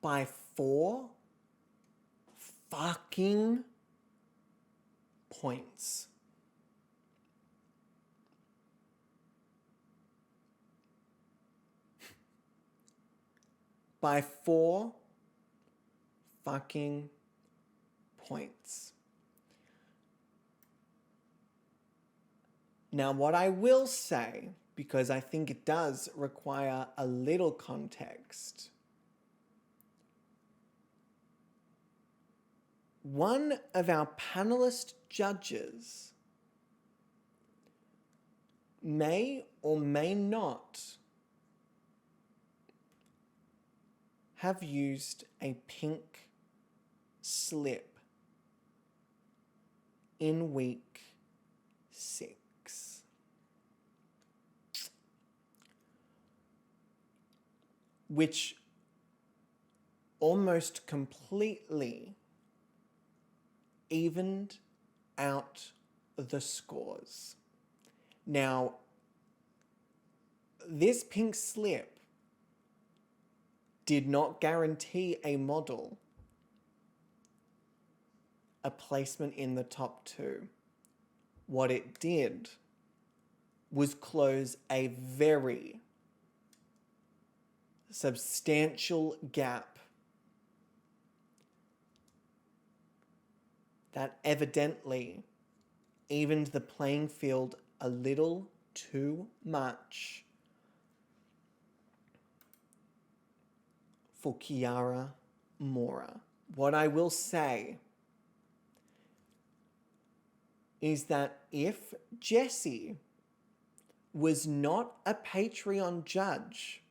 By 4 fucking points. By 4 fucking points. Now, what I will say, because I think it does require a little context, one of our panelist judges may or may not have used a pink slip in week 6. Which almost completely evened out the scores. Now, this pink slip did not guarantee a model a placement in the top 2. What it did was close a very substantial gap that evidently evened the playing field a little too much for Kiara Mora. What I will say is that if Jessie was not a Patreon judge,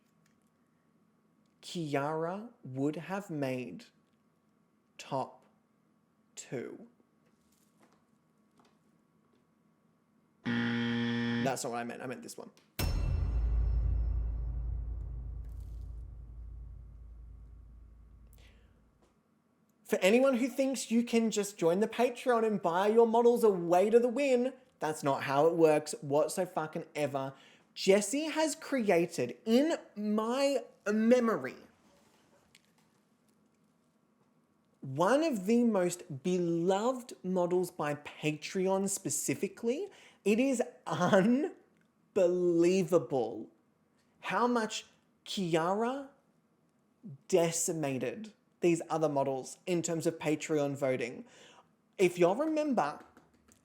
Kiara would have made top 2. That's not what I meant. I meant this one. For anyone who thinks you can just join the Patreon and buy your models away to the win, that's not how it works whatsoever. Jessie has created, in my memory, one of the most beloved models by Patreon specifically. It is unbelievable how much Kiara decimated these other models in terms of Patreon voting. If y'all remember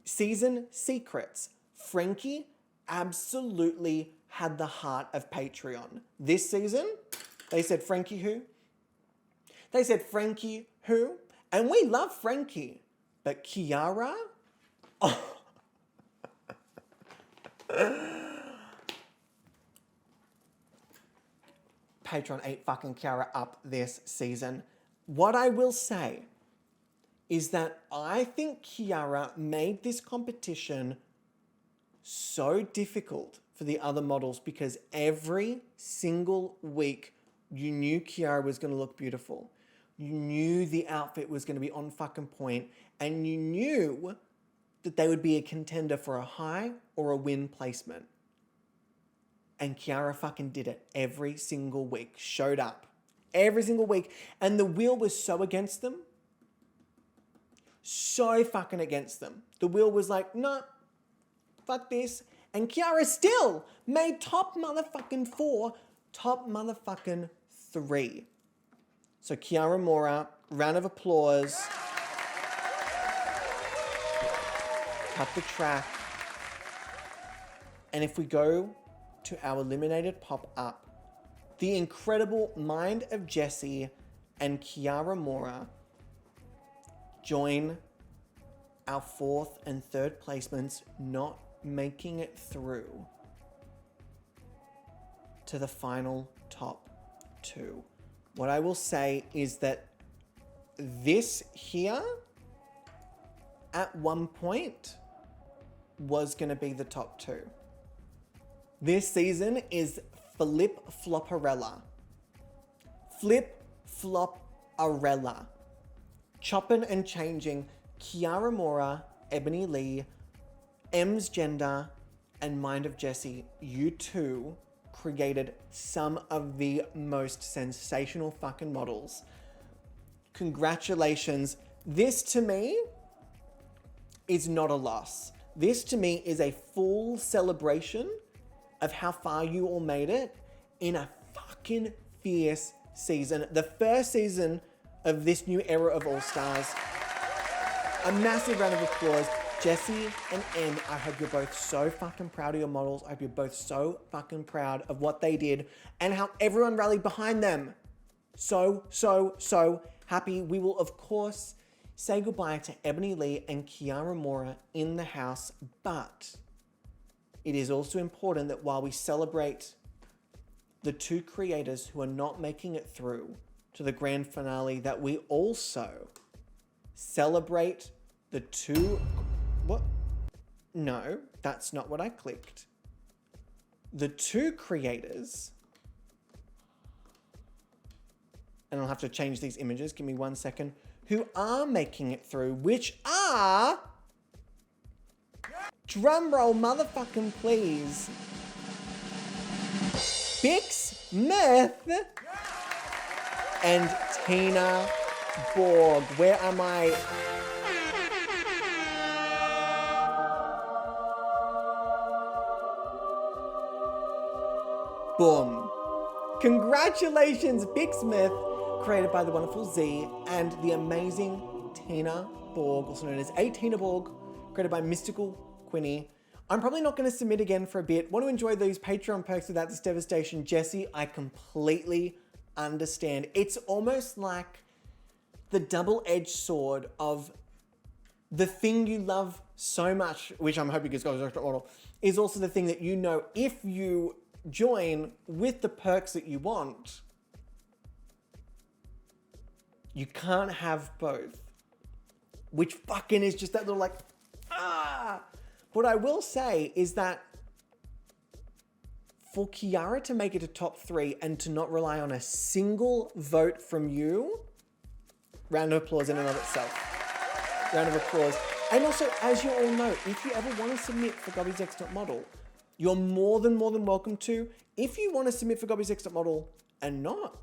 season secrets, Frankie absolutely had the heart of Patreon. This season, they said Frankie who? They said Frankie who? And we love Frankie, but Kiara? Oh. Patreon ate fucking Kiara up this season. What I will say is that I think Kiara made this competition so difficult for the other models because every single week you knew Kiara was going to look beautiful. You knew the outfit was going to be on fucking point, and you knew that they would be a contender for a high or a win placement. And Kiara fucking did it every single week. Showed up every single week. And the wheel was so against them. So fucking against them. The wheel was like, no, fuck this. And Kiara still made top motherfucking 4, top motherfucking 3. So Kiara Mora, round of applause. cut the track. And if we go to our eliminated pop-up, the incredible Mind of Jessie and Kiara Mora join our 4th and 3rd placements, not making it through to the final top 2. What I will say is that this here, at one point, was going to be the top 2. This season is Flip Flopperella. Flip Flop-arella. Chopping and changing Kiara Mora, Ebony Lee, M's Gender, and Mind of Jessie. You two created some of the most sensational fucking models. Congratulations. This to me is not a loss. This to me is a full celebration of how far you all made it in a fucking fierce season. The first season of this new era of All Stars. A massive round of applause. Jessie and Em, I hope you're both so fucking proud of your models. I hope you're both so fucking proud of what they did and how everyone rallied behind them. So happy. We will, of course, say goodbye to Ebony Lee and Kiara Mora in the house, but it is also important that while we celebrate the 2 creators who are not making it through to the grand finale, that we also celebrate the 2... What? No, that's not what I clicked. The 2 creators... And I'll have to change these images. Give me 1 second. Who are making it through, which are... Drum roll, motherfucking please. Bix Myth and Tina Borg. Where am I? Boom. Congratulations, Bix Myth, created by the wonderful Z, and the amazing Tina Borg, also known as A Tina Borg, created by Mystical Quinny. I'm probably not going to submit again for a bit. Want to enjoy these Patreon perks without this devastation. Jessie, I completely understand. It's almost like the double-edged sword of the thing you love so much, which I'm hoping is GobbysGayming model, is also the thing that you know if you join with the perks that you want, you can't have both. Which fucking is just that little like, ah! What I will say is that for Kiara to make it to top 3 and to not rely on a single vote from you, round of applause in and of itself. Round of applause. And also, as you all know, if you ever want to submit for GobbysGayming model, you're more than welcome to. If you want to submit for GobbysGayming model and not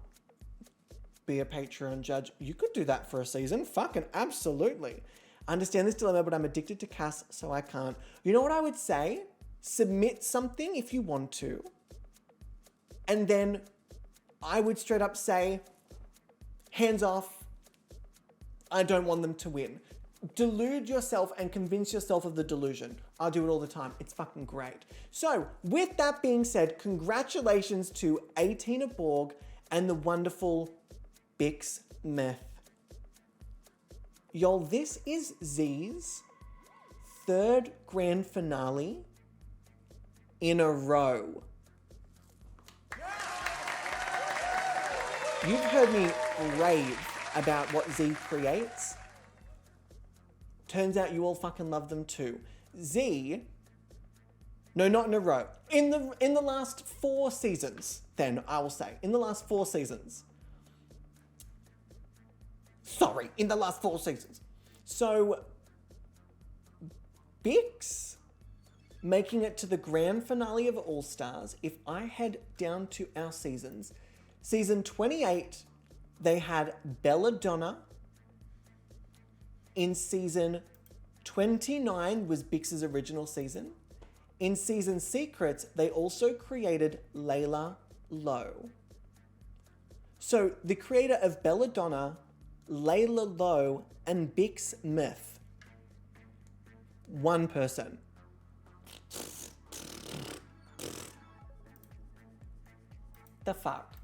be a Patreon judge, you could do that for a season. Fucking absolutely. I understand this dilemma, but I'm addicted to Cass, so I can't. You know what I would say? Submit something if you want to. And then I would straight up say, hands off. I don't want them to win. Delude yourself and convince yourself of the delusion. I do it all the time. It's fucking great. So, with that being said, congratulations to A Tina Borg and the wonderful Bix Myth. Y'all, this is Z's 3rd grand finale in a row. You've heard me rave about what Z creates. Turns out you all fucking love them too. Z, no, not in a row. In the last 4 seasons, then I will say, in the last 4 seasons. Sorry, in the last 4 seasons. So, Bix making it to the grand finale of All Stars. If I head down to our seasons, season 28, they had Belladonna. In season 29 was Bix's original season. In season Secrets, they also created Layla Lowe. So the creator of Belladonna, Layla Lowe, and Bix Myth One person. The fuck?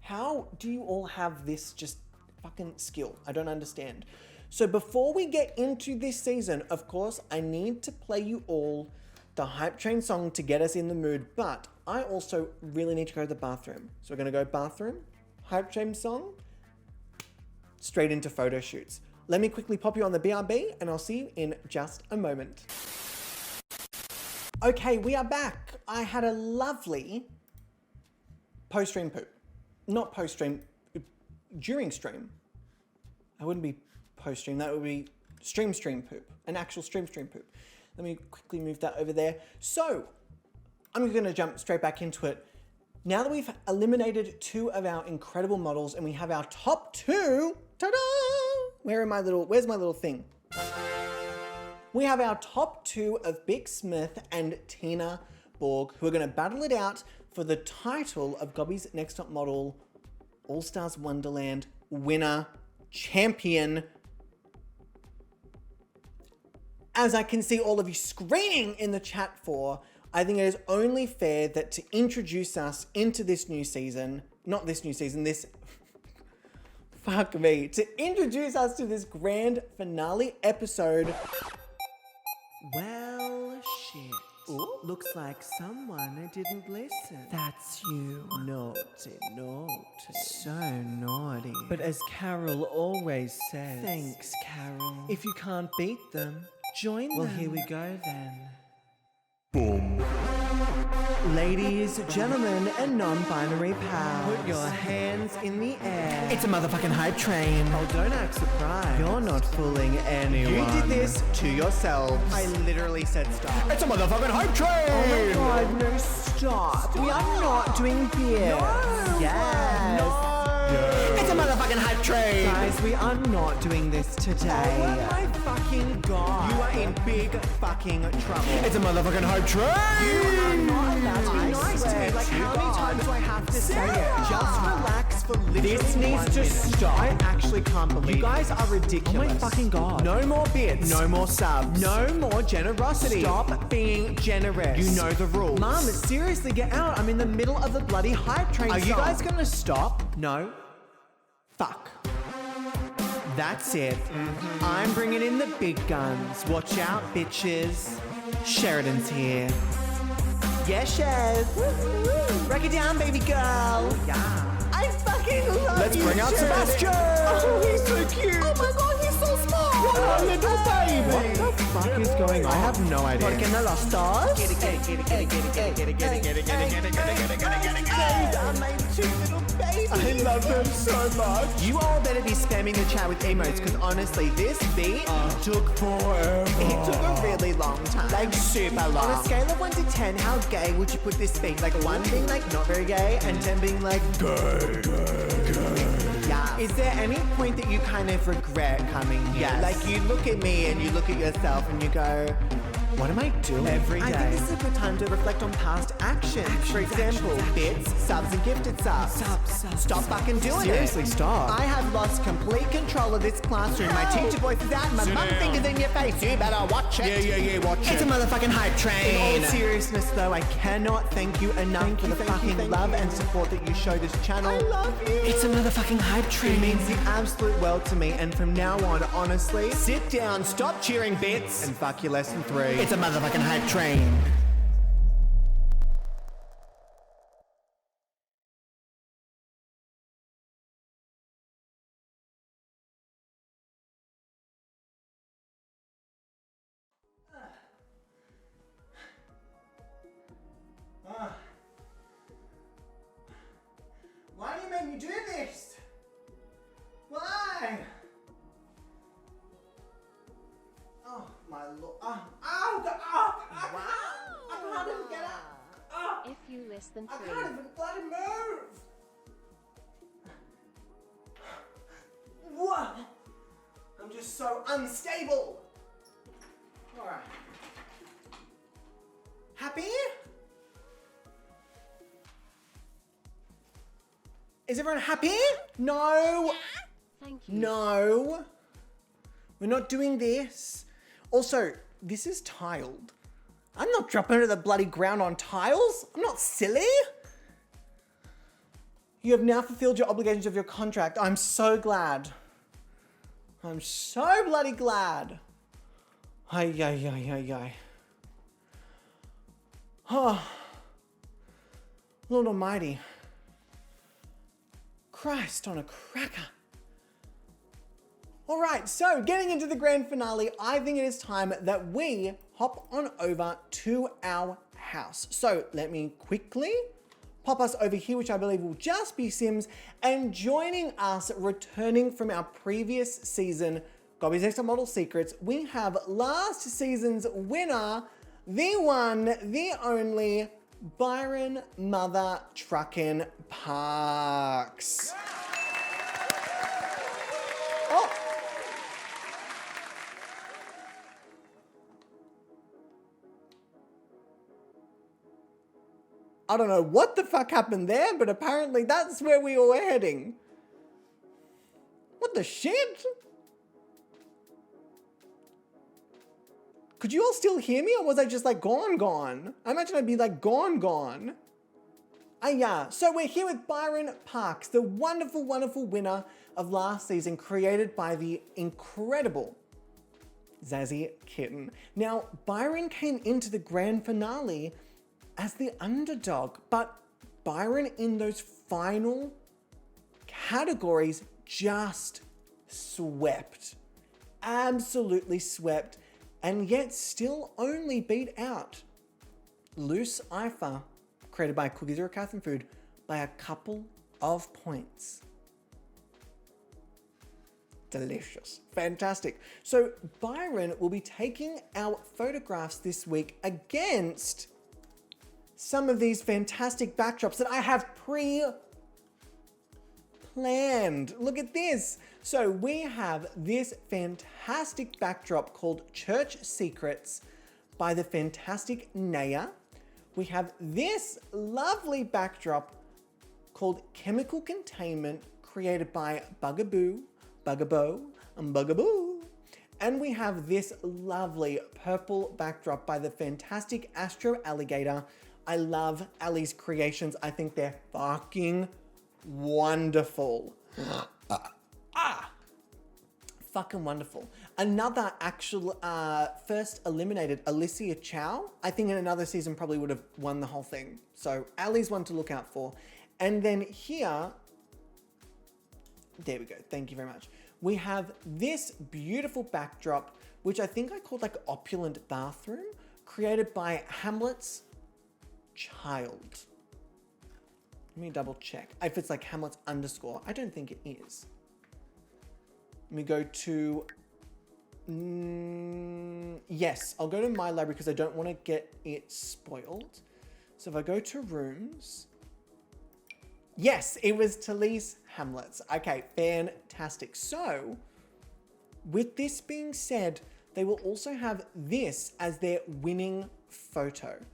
How do you all have this just fucking skill? I don't understand. So before we get into this season, of course, I need to play you all the Hype Train song to get us in the mood, but I also really need to go to the bathroom. So we're gonna go bathroom, Hype Train song, straight into photo shoots. Let me quickly pop you on the BRB and I'll see you in just a moment. Okay, we are back. I had a lovely post-stream poop. Not post-stream, during stream. I wouldn't be post-stream, that would be stream poop. An actual stream poop. Let me quickly move that over there. So, I'm gonna jump straight back into it. Now that we've eliminated 2 of our incredible models and we have our top 2, ta-da! Where's my little thing? We have our top 2 of Big Smith and Tina Borg, who are gonna battle it out for the title of Gobby's Next Top Model All-Stars Wonderland winner, champion. As I can see all of you screaming in the chat for, I think it is only fair that to introduce us into this new season, not this new season, this, fuck me, to introduce us to this grand finale episode. Well, shit. Ooh. Looks like someone didn't listen. That's you. Naughty, naughty. So naughty. But as Carol always says, Thanks, Carol. if you can't beat them, Join well, them. here we go then. Ladies, gentlemen, and non-binary pals. Put your hands in the air. It's a motherfucking hype train. Oh, don't act surprised. You're not fooling anyone. You did this to yourselves. I literally said stop. It's a motherfucking hype train! Oh my god, no, stop. We are not doing this. No. Yes. No. It's a motherfucking hype train. Guys, we are not doing this today. Oh my fucking god. You are in big fucking trouble. It's a motherfucking hype train! You are not allowed to be I nice to swear me. Like, to how many God. times do I have to say it? Sarah. Just relax for literally This needs 1 to minute. stop. I actually can't believe You guys it. are ridiculous. Oh my fucking god. No more bits. No more subs. No more generosity. Stop being generous. You know the rules. Mum, seriously, get out. I'm in the middle of the bloody hype train Are you song. guys gonna stop? No. Fuck. That's it. I'm bringing in the big guns. Watch out, bitches. Sheridan's here. Yes, Shez. Break it down, baby girl. Yeah. I fucking love Let's you, bring out Shez. Sebastian! Oh, he's so cute. Oh my god, he's so small. What a little baby! What the fuck is going on? I have no idea. Porque no los dos? Those are my 2 little babies. I love them so much. You all better be spamming the chat with emotes, because honestly, this beat Took forever. it took a really long time. Like super long. On a scale of 1 to 10, how gay would you put this being? Like 1 being like not very gay, and 10 being like Gay. yeah. Is there any point that you kind of regret coming here? Yes. Like you look at me and you look at yourself and you go, what am I doing every day? I think this is a good time to reflect on past actions. For example, bits, subs, and gifted subs. Stop fucking doing Seriously, it. stop. I have lost complete control of this classroom. My teacher voice is out and my Sit mum down. fingers in your face. You better watch it. Yeah, watch It's a motherfucking hype train. In all seriousness though, I cannot thank you enough for the fucking love and support that you show this channel. I love you. It's a motherfucking hype train. It means the absolute world to me, and from now on, honestly, Sit down, stop cheering, bits. and fuck your lesson 3. It's a motherfucking hype train. Why do you make me do this? Why? Oh my lord! I can't even get up! If you less than I 3. can't even bloody move! What? I'm just so unstable. All right. Happy? Is everyone happy? No. Thank you. No. We're not doing this. Also, This is tiled. I'm not dropping it to the bloody ground on tiles. I'm not silly. You have now fulfilled your obligations of your contract. I'm so glad. I'm so bloody glad. Ay, ay, ay, ay, ay. Oh, Lord Almighty. Christ on a cracker. All right, so getting into the grand finale, I think it is time that we hop on over to our house. So let me quickly pop us over here, which I believe will just be Sims, and joining us, returning from our previous season, Gobby's Next Top Model Secrets, we have last season's winner, the one, the only, Byron Mother Truckin' Parks. Oh. I don't know what the fuck happened there, but apparently that's where we were heading. What the shit? Could you all still hear me, or was I just like gone? I imagine I'd be like gone. Ah yeah, so we're here with Byron Parks, the wonderful, wonderful winner of last season, created by the incredible Zazzy Kitten. Now, Byron came into the grand finale as the underdog, but Byron in those final categories just swept. Absolutely swept, and yet still only beat out Loose Ifa, created by Cookies or Cat and Food, by a couple of points. Delicious. Fantastic. So Byron will be taking our photographs this week against some of these fantastic backdrops that I have pre-planned. Look at this. So we have this fantastic backdrop called Church Secrets by the fantastic Naya. We have this lovely backdrop called Chemical Containment, created by Bugaboo, and Bugaboo. And we have this lovely purple backdrop by the fantastic Astro Alligator. I love Ali's creations. I think they're fucking wonderful. Fucking wonderful. Another actual first eliminated, Alicia Chow. I think in another season probably would have won the whole thing. So Ali's one to look out for. And then here, there we go. Thank you very much. We have this beautiful backdrop, which I think I called like Opulent Bathroom, created by Hamlet's Child. Let me double check if it's like Hamlet's underscore. I don't think it is. Let me go to, yes, I'll go to my library because I don't want to get it spoiled. So if I go to rooms, yes, it was Talise Hamlet's. Okay, fantastic. So with this being said, they will also have this as their winning photo.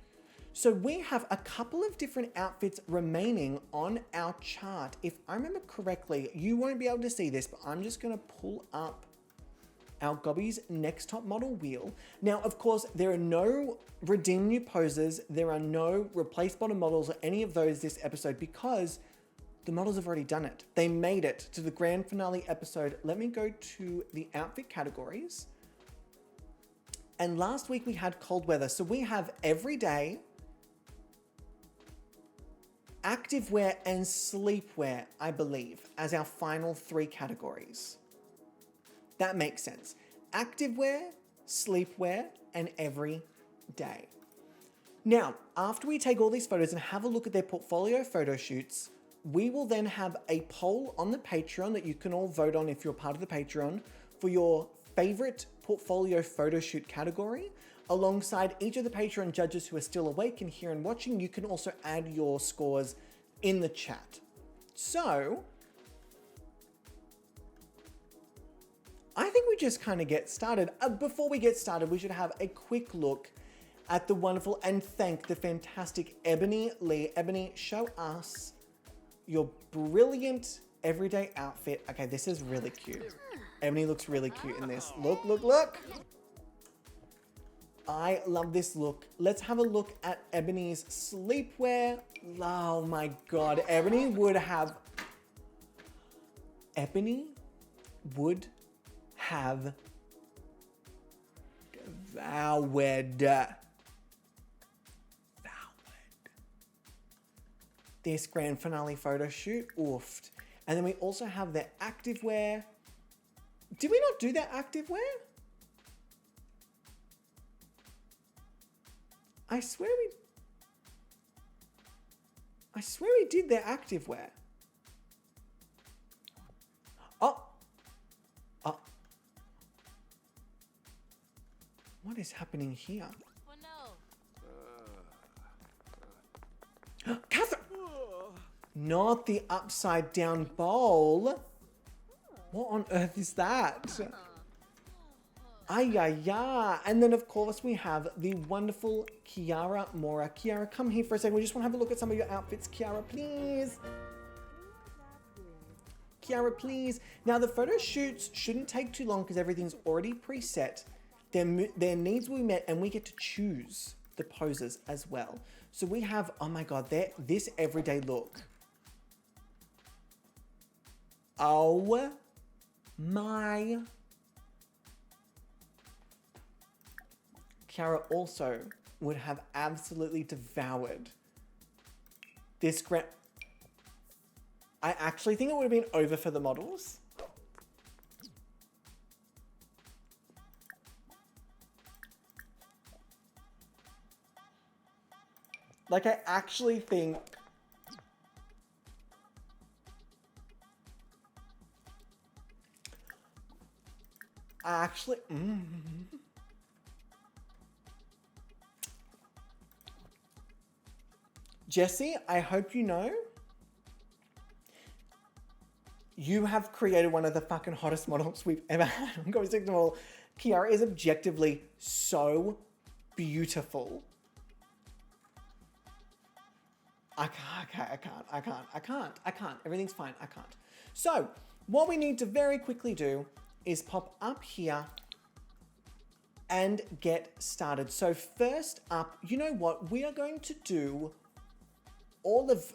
So we have a couple of different outfits remaining on our chart. If I remember correctly, you won't be able to see this, but I'm just gonna pull up our Gobby's Next Top Model wheel. Now, of course, there are no redeem new poses. There are no replace bottom models or any of those this episode because the models have already done it. They made it to the grand finale episode. Let me go to the outfit categories. And last week we had cold weather. So we have everyday, activewear, and sleepwear, I believe, as our final three categories. That makes sense. Activewear, sleepwear, and everyday. Now, after we take all these photos and have a look at their portfolio photo shoots, we will then have a poll on the Patreon that you can all vote on if you're part of the Patreon for your favorite portfolio photo shoot category. Alongside each of the Patreon judges who are still awake and here and watching, you can also add your scores in the chat. So, I think we just kind of get started. Before we get started, we should have a quick look at the wonderful and thank the fantastic Ebony Lee. Ebony, show us your brilliant everyday outfit. Okay, this is really cute. Ebony looks really cute in this. Look, look, look. I love this look. Let's have a look at Ebony's sleepwear. Oh my God, Ebony would have devoured this grand finale photo shoot. Oofed. And then we also have their activewear. Did we not do their activewear? I swear we did their activewear. Oh. What is happening here? Catherine! Not the upside down bowl. What on earth is that? Ay, ay, ay. And then, of course, we have the wonderful Kiara Mora. Kiara, come here for a second. We just want to have a look at some of your outfits. Kiara, please. Kiara, please. Now, the photo shoots shouldn't take too long because everything's already preset. Their needs will be met, and we get to choose the poses as well. So we have, oh my God, this everyday look. Oh my. Kiara also would have absolutely devoured this grand. I actually think it would have been over for the models. Like, I actually think Jessie, I hope you know you have created one of the fucking hottest models we've ever had on GobbysGayming. Kiara is objectively so beautiful. I can't. Everything's fine. I can't. So, what we need to very quickly do is pop up here and get started. So first up, you know what? We are going to do all of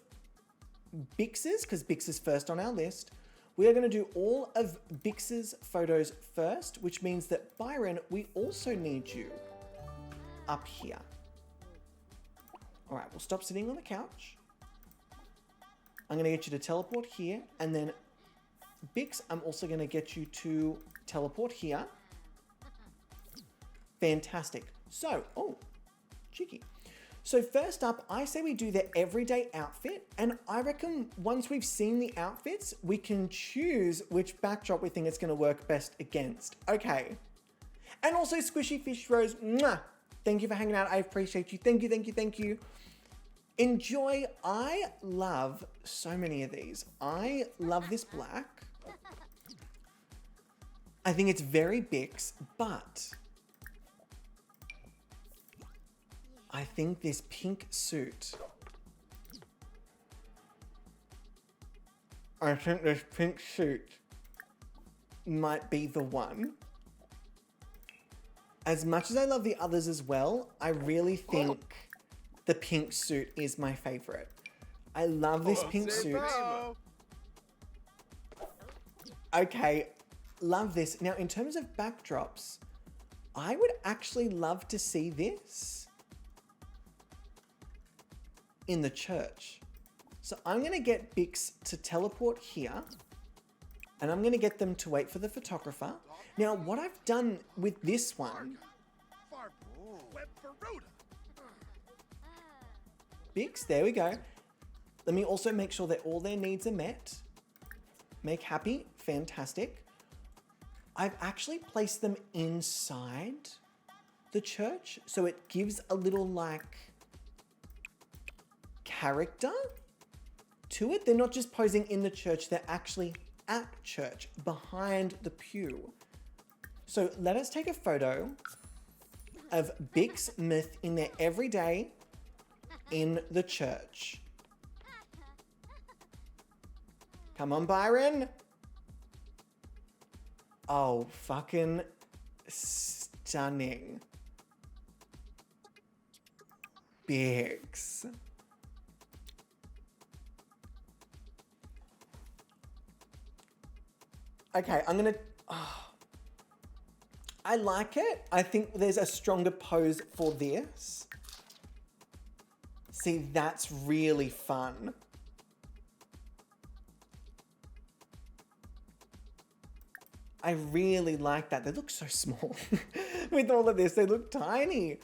Bix's, because Bix is first on our list. We are going to do all of Bix's photos first, which means that Byron, we also need you up here. All right, we'll stop sitting on the couch. I'm going to get you to teleport here, and then Bix, I'm also going to get you to teleport here. Fantastic. So, oh, cheeky. So first up, I say we do their everyday outfit, and I reckon once we've seen the outfits, we can choose which backdrop we think it's going to work best against. Okay. And also Squishy Fish Rose, mwah! Thank you for hanging out. I appreciate you. Thank you, thank you, thank you. Enjoy. I love so many of these. I love this black. I think it's very Bix, but I think this pink suit. Might be the one. As much as I love the others as well, I really think the pink suit is my favorite. I love this pink suit. Okay, love this. Now, in terms of backdrops, I would actually love to see this in the church. So I'm going to get Bix to teleport here, and I'm going to get them to wait for the photographer. Now, what I've done with this one, Bix, there we go. Let me also make sure that all their needs are met. Make happy, fantastic. I've actually placed them inside the church, so it gives a little like character to it. They're not just posing in the church, they're actually at church, behind the pew. So let us take a photo of Bix Myth in their everyday in the church. Come on, Byron. Oh, fucking stunning. Bix. Okay, I'm gonna... I like it. I think there's a stronger pose for this. See, that's really fun. I really like that. They look so small. With all of this, they look tiny.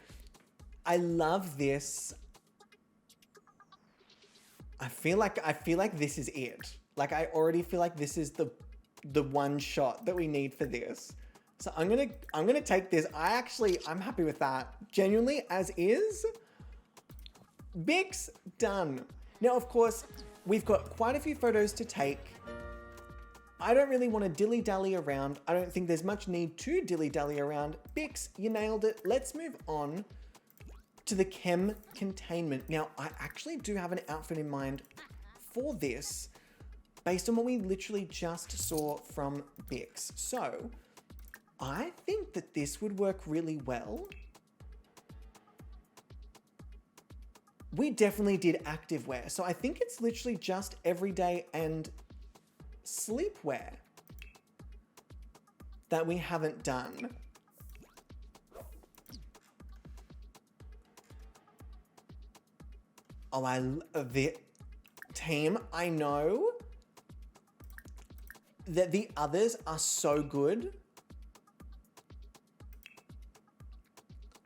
I love this. I feel like this is it. Like, I already feel like this is the one shot that we need for this. So I'm gonna take this. I'm happy with that. Genuinely, as is. Bix, done. Now, of course, we've got quite a few photos to take. I don't really want to dilly-dally around. I don't think there's much need to dilly-dally around. Bix, you nailed it. Let's move on to the chem containment. Now, I actually do have an outfit in mind for this based on what we literally just saw from Bix. So, I think that this would work really well. We definitely did activewear, so I think it's literally just everyday and sleepwear that we haven't done. Oh, I love it. Team, I know that the others are so good.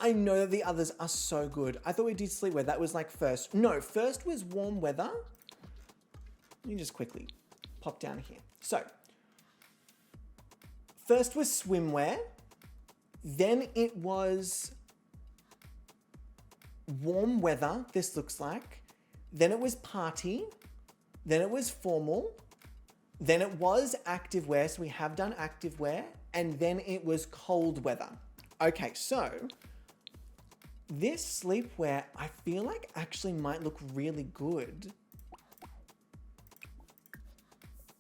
I know that the others are so good. I thought we did sleepwear. That was like first. No, first was warm weather. Let me just quickly pop down here. So, first was swimwear. Then it was warm weather, this looks like. Then it was party. Then it was formal. Then it was activewear, so we have done activewear. And then it was cold weather. Okay, so this sleepwear, I feel like actually might look really good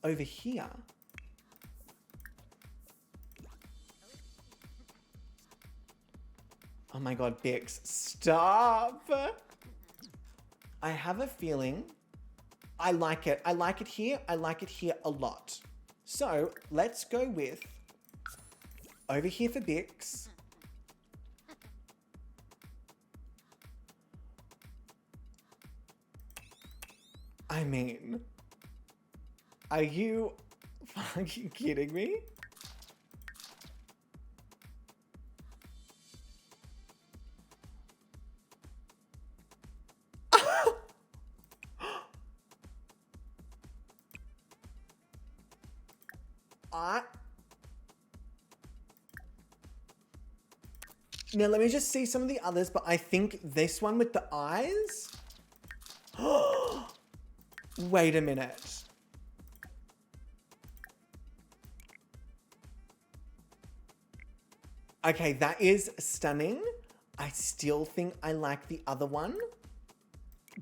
over here. Oh my God, Bix, stop. I have a feeling I like it. I like it here. I like it here a lot. So let's go with over here for Bix. I mean, are you fucking kidding me? Now let me just see some of the others, but I think this one with the eyes. Wait a minute. Okay, that is stunning. I still think I like the other one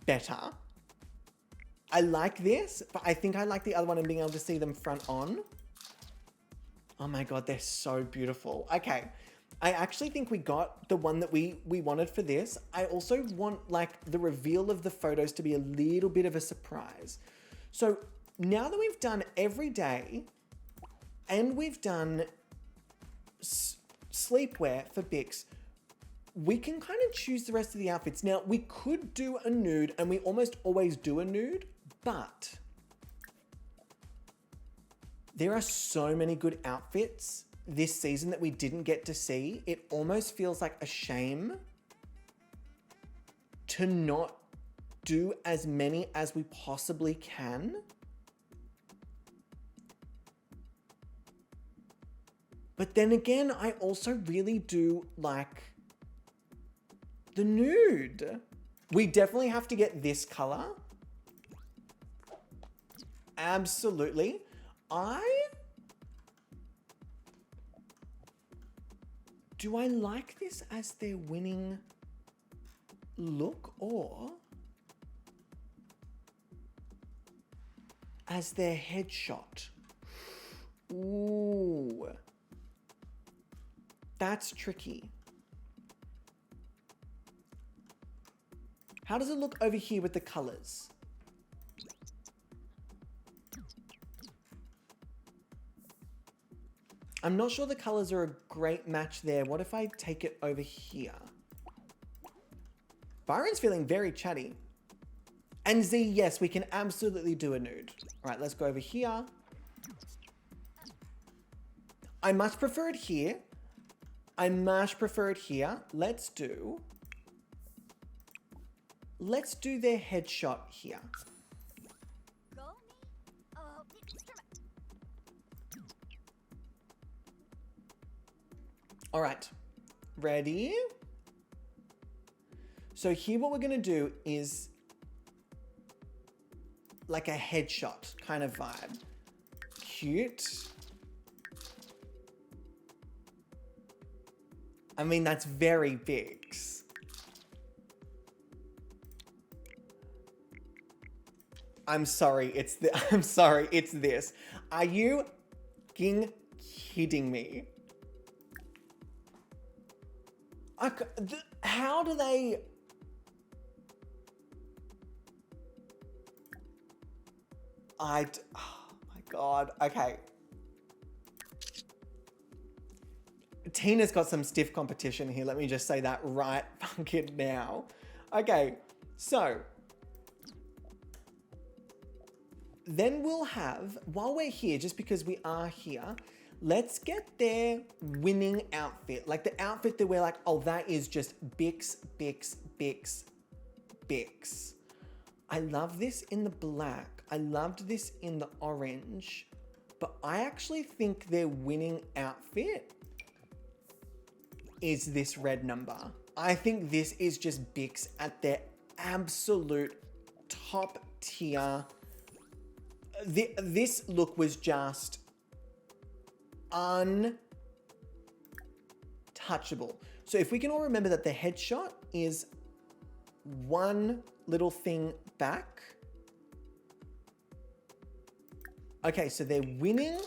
better. I like this, but I think I like the other one and being able to see them front on. Oh my God, they're so beautiful. Okay, I actually think we got the one that we wanted for this. I also want like the reveal of the photos to be a little bit of a surprise. So now that we've done every day and we've done sleepwear for Bix, we can kind of choose the rest of the outfits. Now we could do a nude, and we almost always do a nude, but there are so many good outfits this season that we didn't get to see. It almost feels like a shame to not do as many as we possibly can. But then again, I also really do like the nude. We definitely have to get this color. Absolutely. Do I like this as their winning look or as their headshot? Ooh. That's tricky. How does it look over here with the colors? I'm not sure the colors are a great match there. What if I take it over here? Byron's feeling very chatty. And Z, yes, we can absolutely do a nude. All right, let's go over here. I much prefer it here. I much prefer it here. Let's do their headshot here. All right, ready? So here what we're gonna do is like a headshot kind of vibe. Cute. I mean, that's very big. I'm sorry, it's this. Are you kidding me? How do they... oh my God, okay. Tina's got some stiff competition here. Let me just say that right fucking now. Okay, so then we'll have, while we're here, just because we are here, let's get their winning outfit. Like the outfit that we're like, oh, that is just Bix, Bix, Bix, Bix. I love this in the black. I loved this in the orange, but I actually think their winning outfit is this red number. I think this is just Bix at their absolute top tier. This look was just untouchable. So if we can all remember that the headshot is one little thing back. Okay, so their winning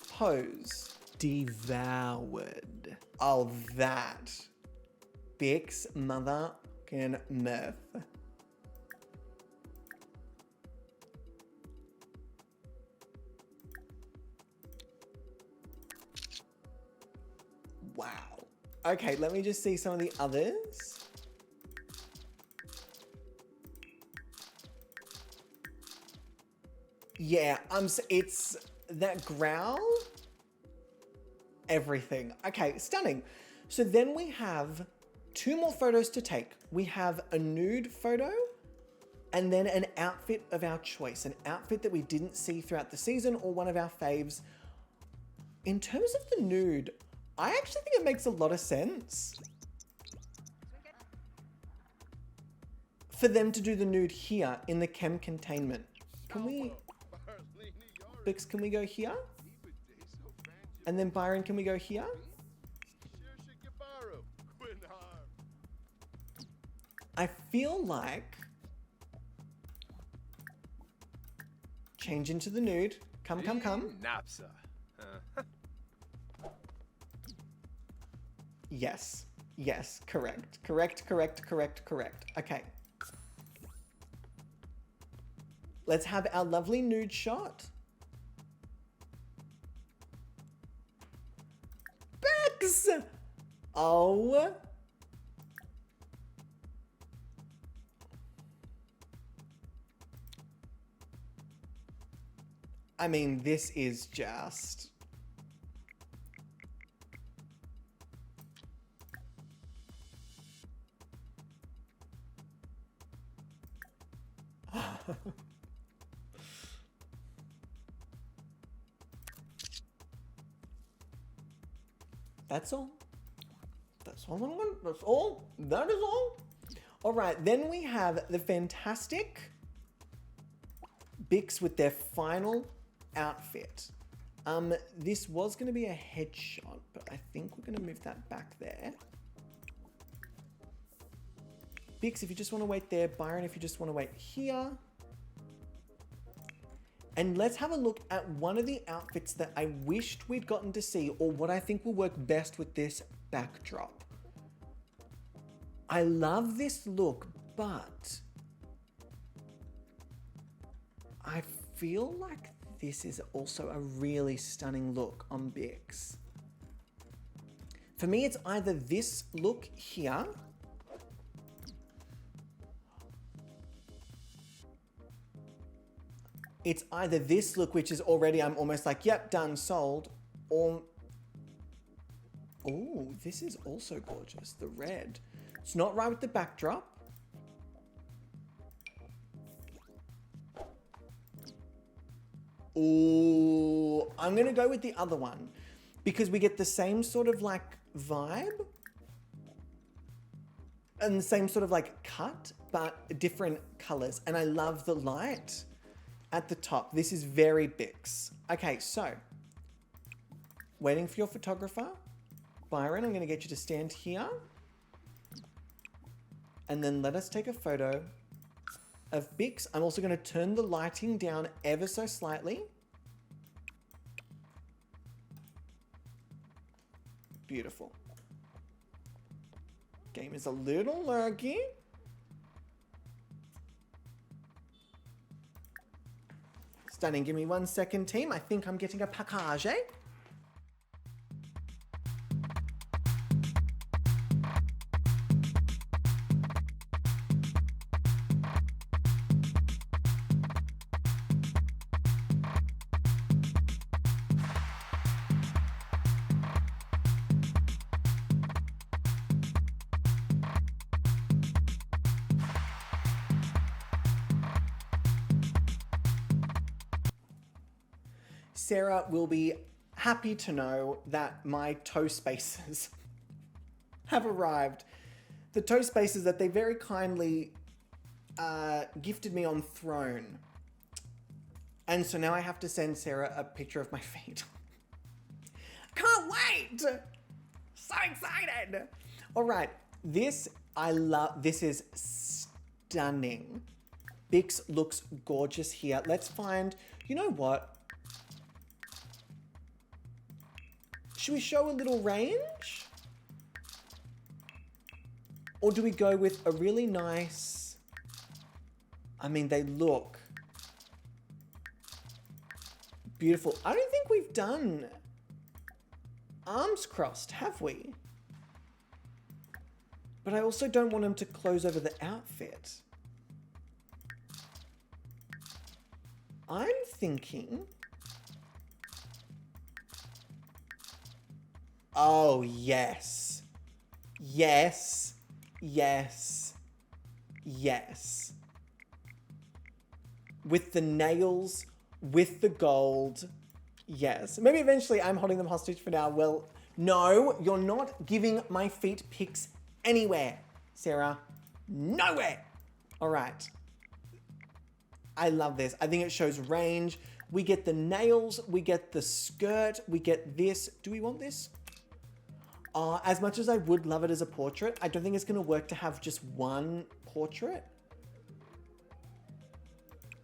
pose. Devoured. Oh, that. Bix motherfucking Murph. Wow. Okay, let me just see some of the others. Yeah, it's that growl. Everything. Okay, stunning. So then we have two more photos to take. We have a nude photo and then an outfit of our choice, an outfit that we didn't see throughout the season or one of our faves. In terms of the nude, I actually think it makes a lot of sense for them to do the nude here in the chem containment. Can we, Bix, can we go here? And then Byron, can we go here? I feel like change into the nude. Come, come, come. Yes. Yes, correct. Correct, correct, correct, correct. Okay. Let's have our lovely nude shot. Bex! Oh. I mean, this is just... That's all. That's all I'm gonna, that's all. That is all. All right, then we have the fantastic Bix with their final outfit. This was gonna be a headshot, but I think we're gonna move that back there. Bix, if you just wanna wait there. Byron, if you just wanna wait here. And let's have a look at one of the outfits that I wished we'd gotten to see, or what I think will work best with this backdrop. I love this look, but I feel like this is also a really stunning look on Bix. For me, it's either this look here. It's either this look, which is already, I'm almost like, yep, done, sold. Or, oh, this is also gorgeous, the red. It's not right with the backdrop. Oh, I'm gonna go with the other one because we get the same sort of like vibe and the same sort of like cut, but different colors. And I love the light at the top. This is very Bix. Okay, so waiting for your photographer. Byron, I'm gonna get you to stand here and then let us take a photo of Bix. I'm also going to turn the lighting down ever so slightly. Beautiful. Game is a little lurky. Stunning. Give me 1 second, team. I think I'm getting a package. Sarah will be happy to know that my toe spaces have arrived. The toe spaces that they very kindly gifted me on Throne. And so now I have to send Sarah a picture of my feet. Can't wait! So excited! All right, this I love. This is stunning. Bix looks gorgeous here. Let's find, you know what? Should we show a little range? Or do we go with a really nice, I mean, they look beautiful. I don't think we've done arms crossed, have we? But I also don't want them to close over the outfit. I'm thinking, oh, yes. Yes. Yes. Yes. With the nails, with the gold. Yes. Maybe eventually I'm holding them hostage for now. Well, no, you're not giving my feet pics anywhere, Sarah. Nowhere. All right. I love this. I think it shows range. We get the nails, we get the skirt, we get this. Do we want this? As much as I would love it as a portrait, I don't think it's going to work to have just one portrait.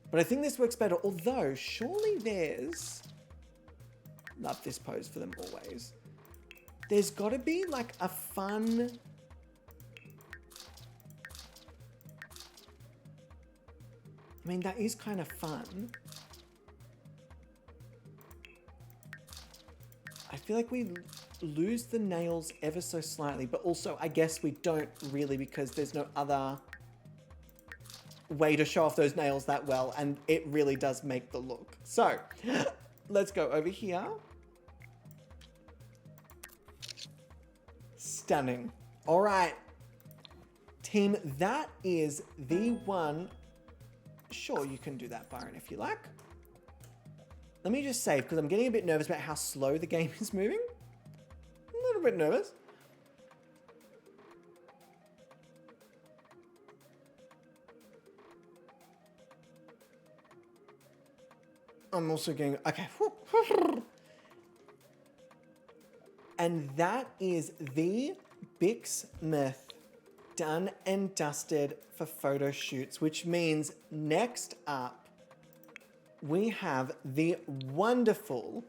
But I think this works better. Although, surely there's... Love this pose for them always. There's got to be like a fun... I mean, that is kind of fun. I feel like we lose the nails ever so slightly, but also I guess we don't really because there's no other way to show off those nails that well, and it really does make the look. So let's go over here. Stunning. All right, team, that is the one. Sure, you can do that, Byron, if you like. Let me just save, because I'm getting a bit nervous about how slow the game is moving. A little bit nervous. I'm also getting, okay. And that is the Bix Myth done and dusted for photo shoots, which means next up, we have the wonderful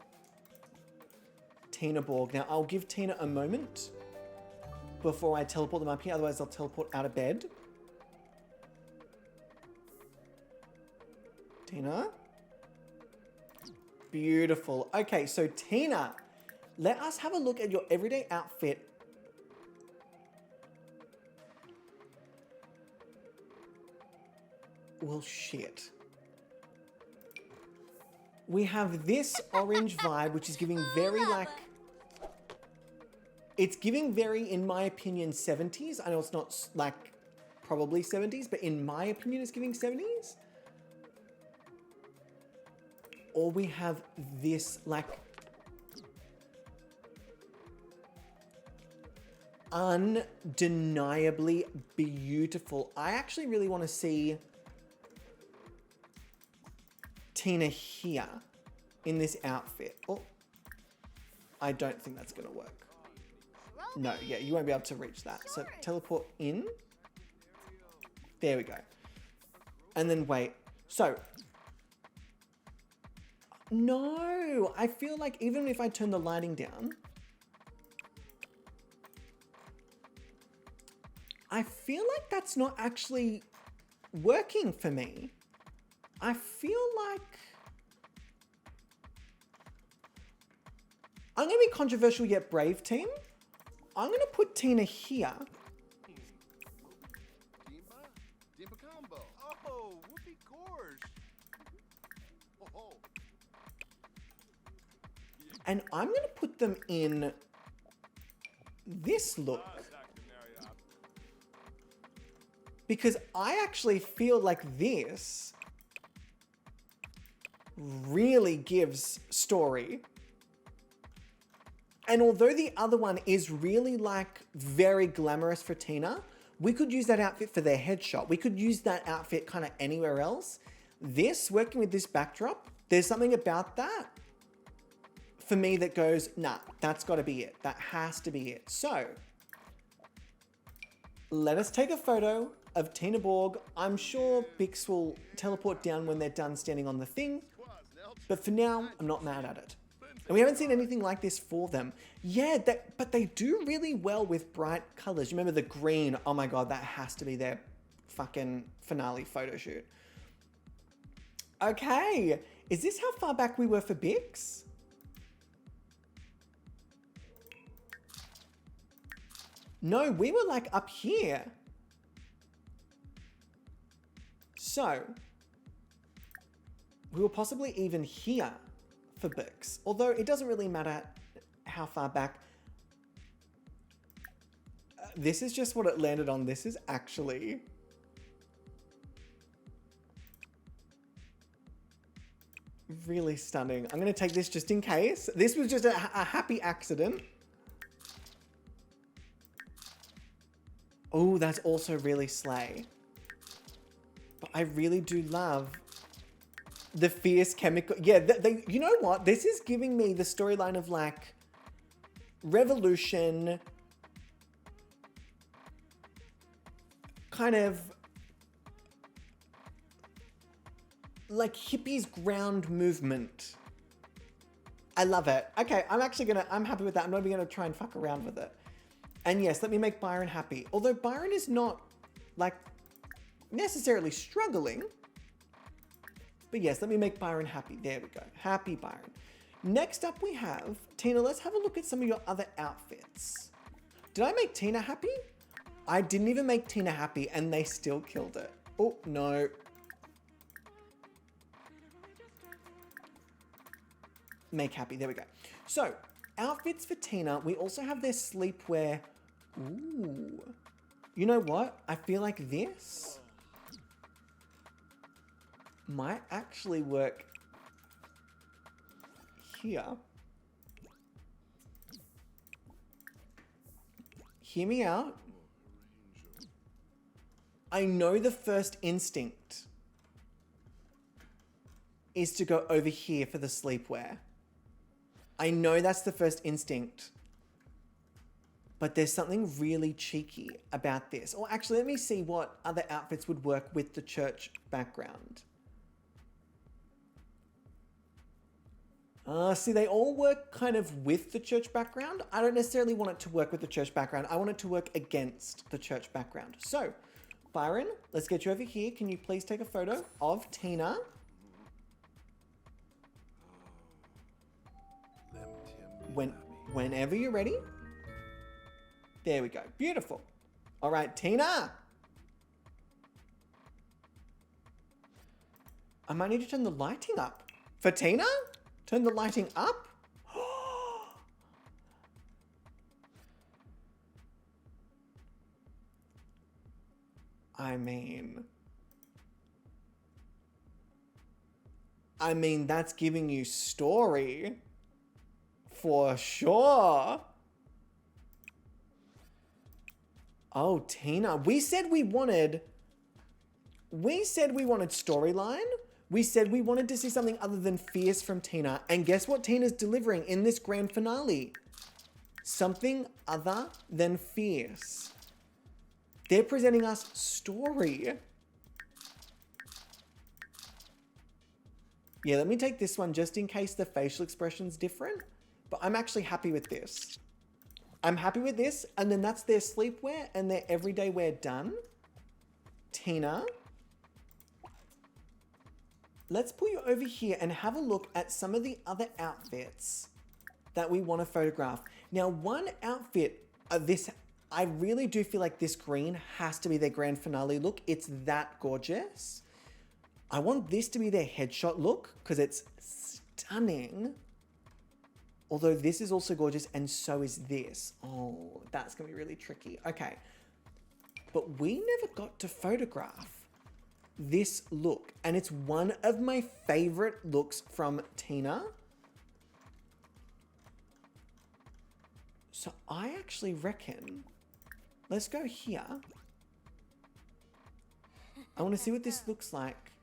Tina Borg. Now, I'll give Tina a moment before I teleport them up here, otherwise they'll teleport out of bed. Tina. Beautiful. Okay, so Tina, let us have a look at your everyday outfit. Well, shit. We have this orange vibe, which is giving very like... It's giving very, in my opinion, 70s. I know it's not like probably 70s, but in my opinion, it's giving 70s. Or we have this like undeniably beautiful. I actually really want to see Tina here in this outfit. Oh, I don't think that's going to work. No, yeah, you won't be able to reach that. So teleport in. There we go. And then wait. So, no, I feel like even if I turn the lighting down, I feel like that's not actually working for me. I feel like I'm going to be controversial yet brave, team. I'm going to put Tina here. Dimba combo. Oh, whoopee gorge. Oh. And I'm going to put them in this look. Because I actually feel like this really gives story. And although the other one is really like very glamorous for Tina, we could use that outfit for their headshot. We could use that outfit kind of anywhere else. This, working with this backdrop, there's something about that for me that goes, nah, that's got to be it. That has to be it. So let us take a photo of Tina Borg. I'm sure Bix will teleport down when they're done standing on the thing. But for now, I'm not mad at it. And we haven't seen anything like this for them. Yeah, but they do really well with bright colors. You remember the green? Oh my God, that has to be their fucking finale photo shoot. Okay, is this how far back we were for Bix? No, we were like up here. So, we were possibly even here for Bix. Although it doesn't really matter how far back. This is just what it landed on. This is actually... really stunning. I'm going to take this just in case. This was just a happy accident. Oh, that's also really slay. But I really do love the fierce chemical. Yeah, they, you know what? This is giving me the storyline of like revolution, kind of like hippies ground movement. I love it. Okay, I'm happy with that. I'm not even gonna try and fuck around with it. And yes, let me make Byron happy. Although Byron is not like necessarily struggling. But yes, let me make Byron happy. There we go. Happy Byron. Next up we have, Tina, let's have a look at some of your other outfits. Did I make Tina happy? I didn't even make Tina happy and they still killed it. Oh, no. Make happy. There we go. So, outfits for Tina. We also have their sleepwear. Ooh. You know what? I feel like this might actually work here. Hear me out. I know the first instinct is to go over here for the sleepwear. I know that's the first instinct. But there's something really cheeky about this. Or actually, let me see what other outfits would work with the church background. See, they all work kind of with the church background. I don't necessarily want it to work with the church background. I want it to work against the church background. So, Byron, let's get you over here. Can you please take a photo of Tina? Whenever you're ready. There we go. Beautiful. All right, Tina. I might need to turn the lighting up. For Tina? Turn the lighting up? I mean, that's giving you story. For sure. Oh, Tina. We said we wanted storyline. We said we wanted to see something other than fierce from Tina. And guess what Tina's delivering in this grand finale? Something other than fierce. They're presenting us story. Yeah, let me take this one just in case the facial expression's different. But I'm actually happy with this. I'm happy with this. And then that's their sleepwear and their everyday wear done. Tina. Let's pull you over here and have a look at some of the other outfits that we want to photograph. Now, one outfit of this, I really do feel like this green has to be their grand finale look. It's that gorgeous. I want this to be their headshot look because it's stunning. Although this is also gorgeous and so is this. Oh, that's going to be really tricky. Okay. But we never got to photograph this look. And it's one of my favorite looks from Tina. So I actually reckon, let's go here. I want to see what this looks like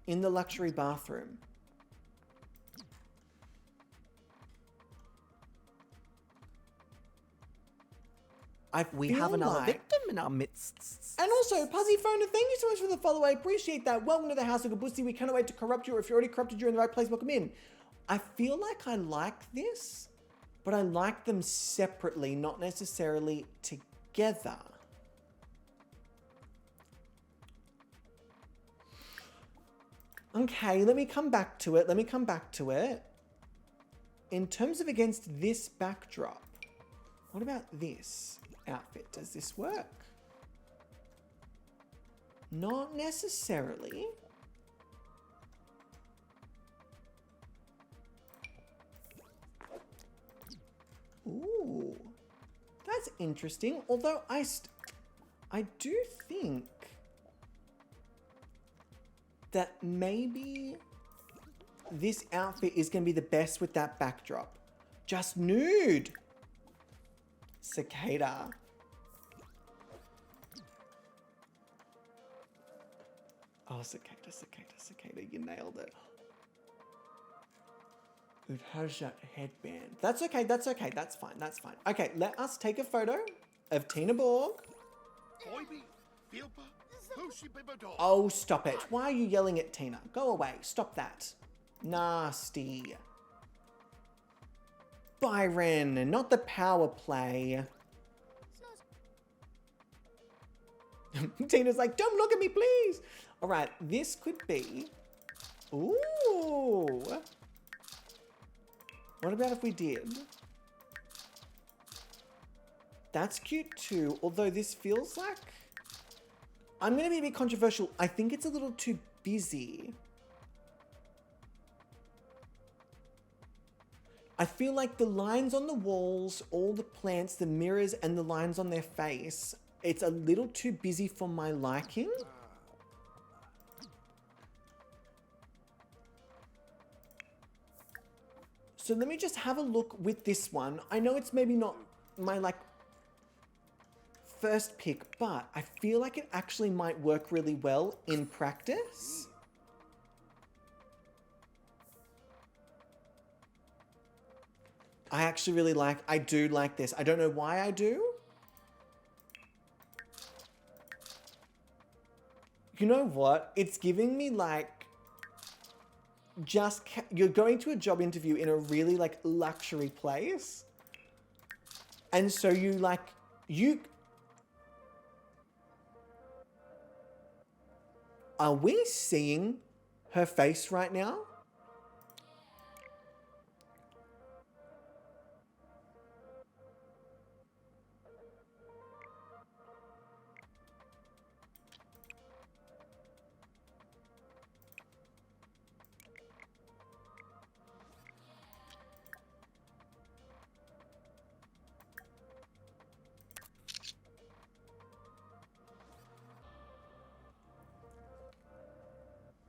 in the luxury bathroom. We have another victim in our midst. And also, Puzzy Phoner, thank you so much for the follow. I appreciate that. Welcome to the House of Gobussi. We cannot wait to corrupt you. Or if you're already corrupted, you're in the right place. Welcome in. I feel like I like this, but I like them separately, not necessarily together. Okay, let me come back to it. In terms of against this backdrop, what about this outfit? Does this work? Not necessarily. Ooh, that's interesting. Although I do think that maybe this outfit is going to be the best with that backdrop. Just nude. Cicada. Oh, cicada, you nailed it. It has that headband. That's okay, that's fine. Okay, let us take a photo of Tina Borg. Oh, stop it. Why are you yelling at Tina? Go away, stop that. Nasty. Byron, not the power play. Tina's like, don't look at me, please. All right, this could be... Ooh. What about if we did? That's cute too, although this feels like... I'm going to be a bit controversial. I think it's a little too busy. I feel like the lines on the walls, all the plants, the mirrors, and the lines on their face, it's a little too busy for my liking. So let me just have a look with this one. I know it's maybe not my first pick, but I feel like it actually might work really well in practice. I actually really I do like this. I don't know why I do. You know what? It's giving me you're going to a job interview in a really luxury place. And so are we seeing her face right now?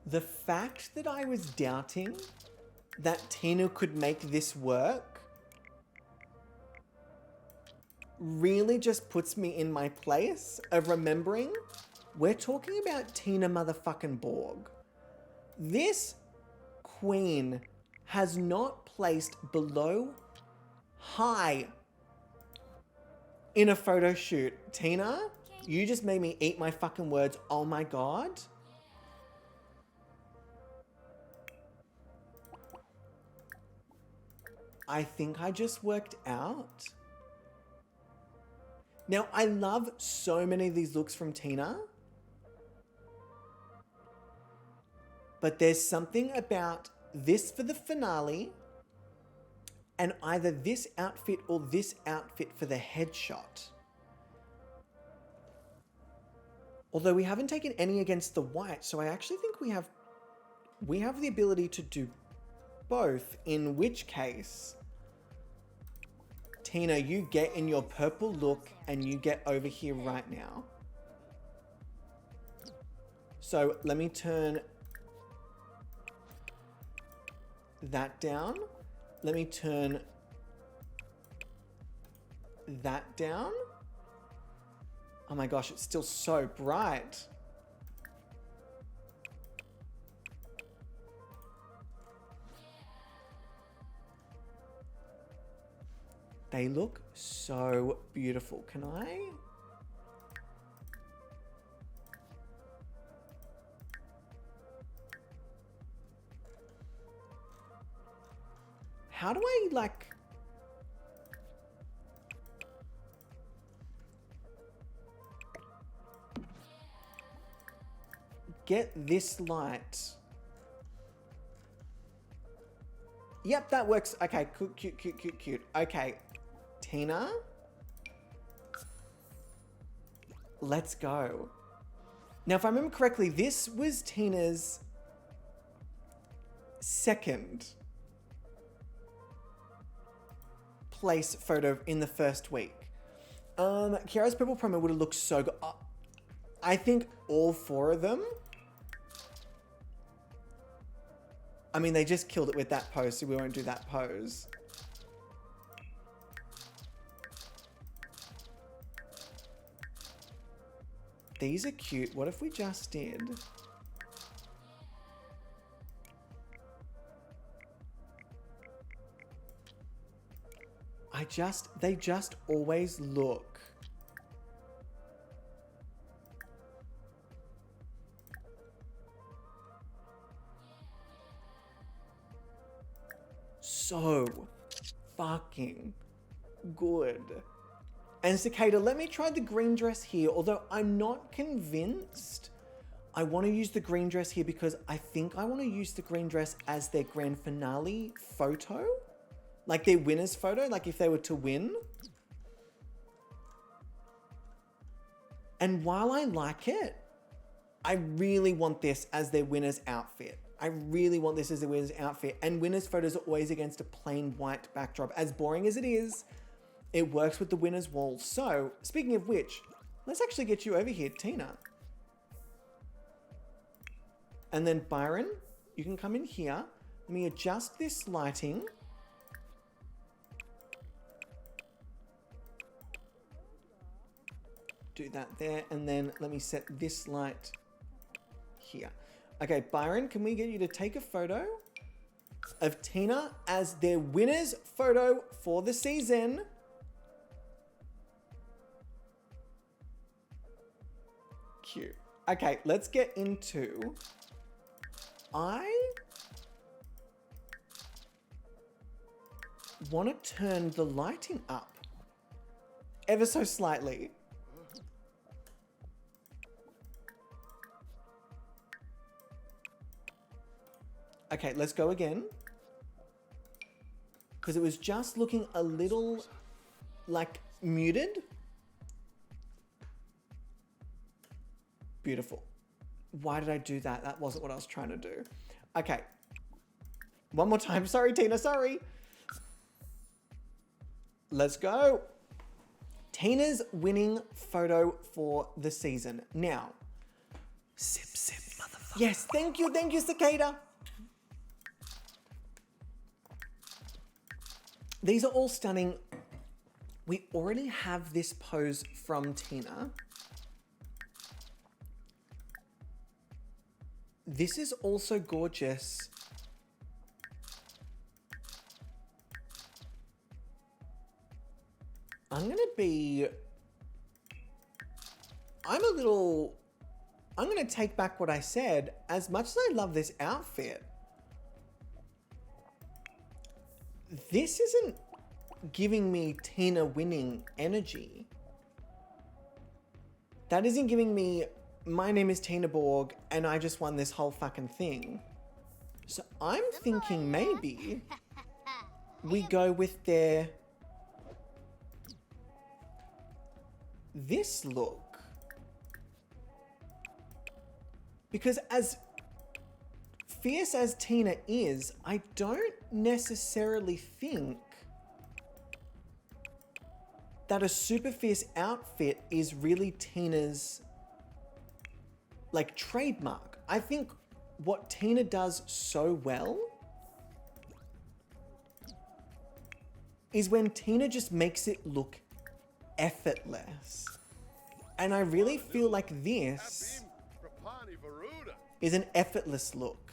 The fact that I was doubting that Tina could make this work really just puts me in my place of remembering we're talking about Tina motherfucking Borg. This queen has not placed below high in a photo shoot. Tina, you just made me eat my fucking words. Oh my God. I think I just worked out. Now, I love so many of these looks from Tina, but there's something about this for the finale and either this outfit or this outfit for the headshot. Although we haven't taken any against the white, so I actually think we have the ability to do both, in which case, Tina, you get in your purple look and you get over here right now. So let me turn that down. Let me turn that down. Oh my gosh, it's still so bright. They look so beautiful. Can I? How do I like... get this light? Yep, that works. Okay, cute, cute, cute, cute. Okay, Tina, let's go. Now, if I remember correctly, this was Tina's second place photo in the first week. Kiara's purple promo would have looked so good. I think all four of them. I mean, they just killed it with that pose, so we won't do that pose. These are cute. What if we just did? They just always look so fucking good. And Cicada, let me try the green dress here, although I'm not convinced I want to use the green dress here because I think I want to use the green dress as their grand finale photo. Like their winner's photo, like if they were to win. And while I like it, I really want this as their winner's outfit. I really want this as a winner's outfit. And winner's photos are always against a plain white backdrop. As boring as it is, it works with the winner's wall. So, speaking of which, let's actually get you over here, Tina. And then Byron, you can come in here. Let me adjust this lighting. Do that there, and then let me set this light here. Okay, Byron, can we get you to take a photo of Tina as their winner's photo for the season? Cute. Okay, let's get into... I want to turn the lighting up ever so slightly. Okay, let's go again. Because it was just looking a little, like, muted. Beautiful. Why did I do that? That wasn't what I was trying to do. Okay. One more time. Sorry, Tina. Sorry. Let's go. Tina's winning photo for the season. Now, sip, sip, motherfucker. Yes, thank you, Cicada. These are all stunning. We already have this pose from Tina. This is also gorgeous. I'm gonna take back what I said. As much as I love this outfit, this isn't giving me Tina winning energy. That isn't giving me, my name is Tina Borg and I just won this whole fucking thing. So I'm thinking maybe we go with this look. Because as fierce as Tina is, I don't necessarily think that a super fierce outfit is really Tina's like trademark. I think what Tina does so well is when Tina just makes it look effortless. And I really feel like this is an effortless look.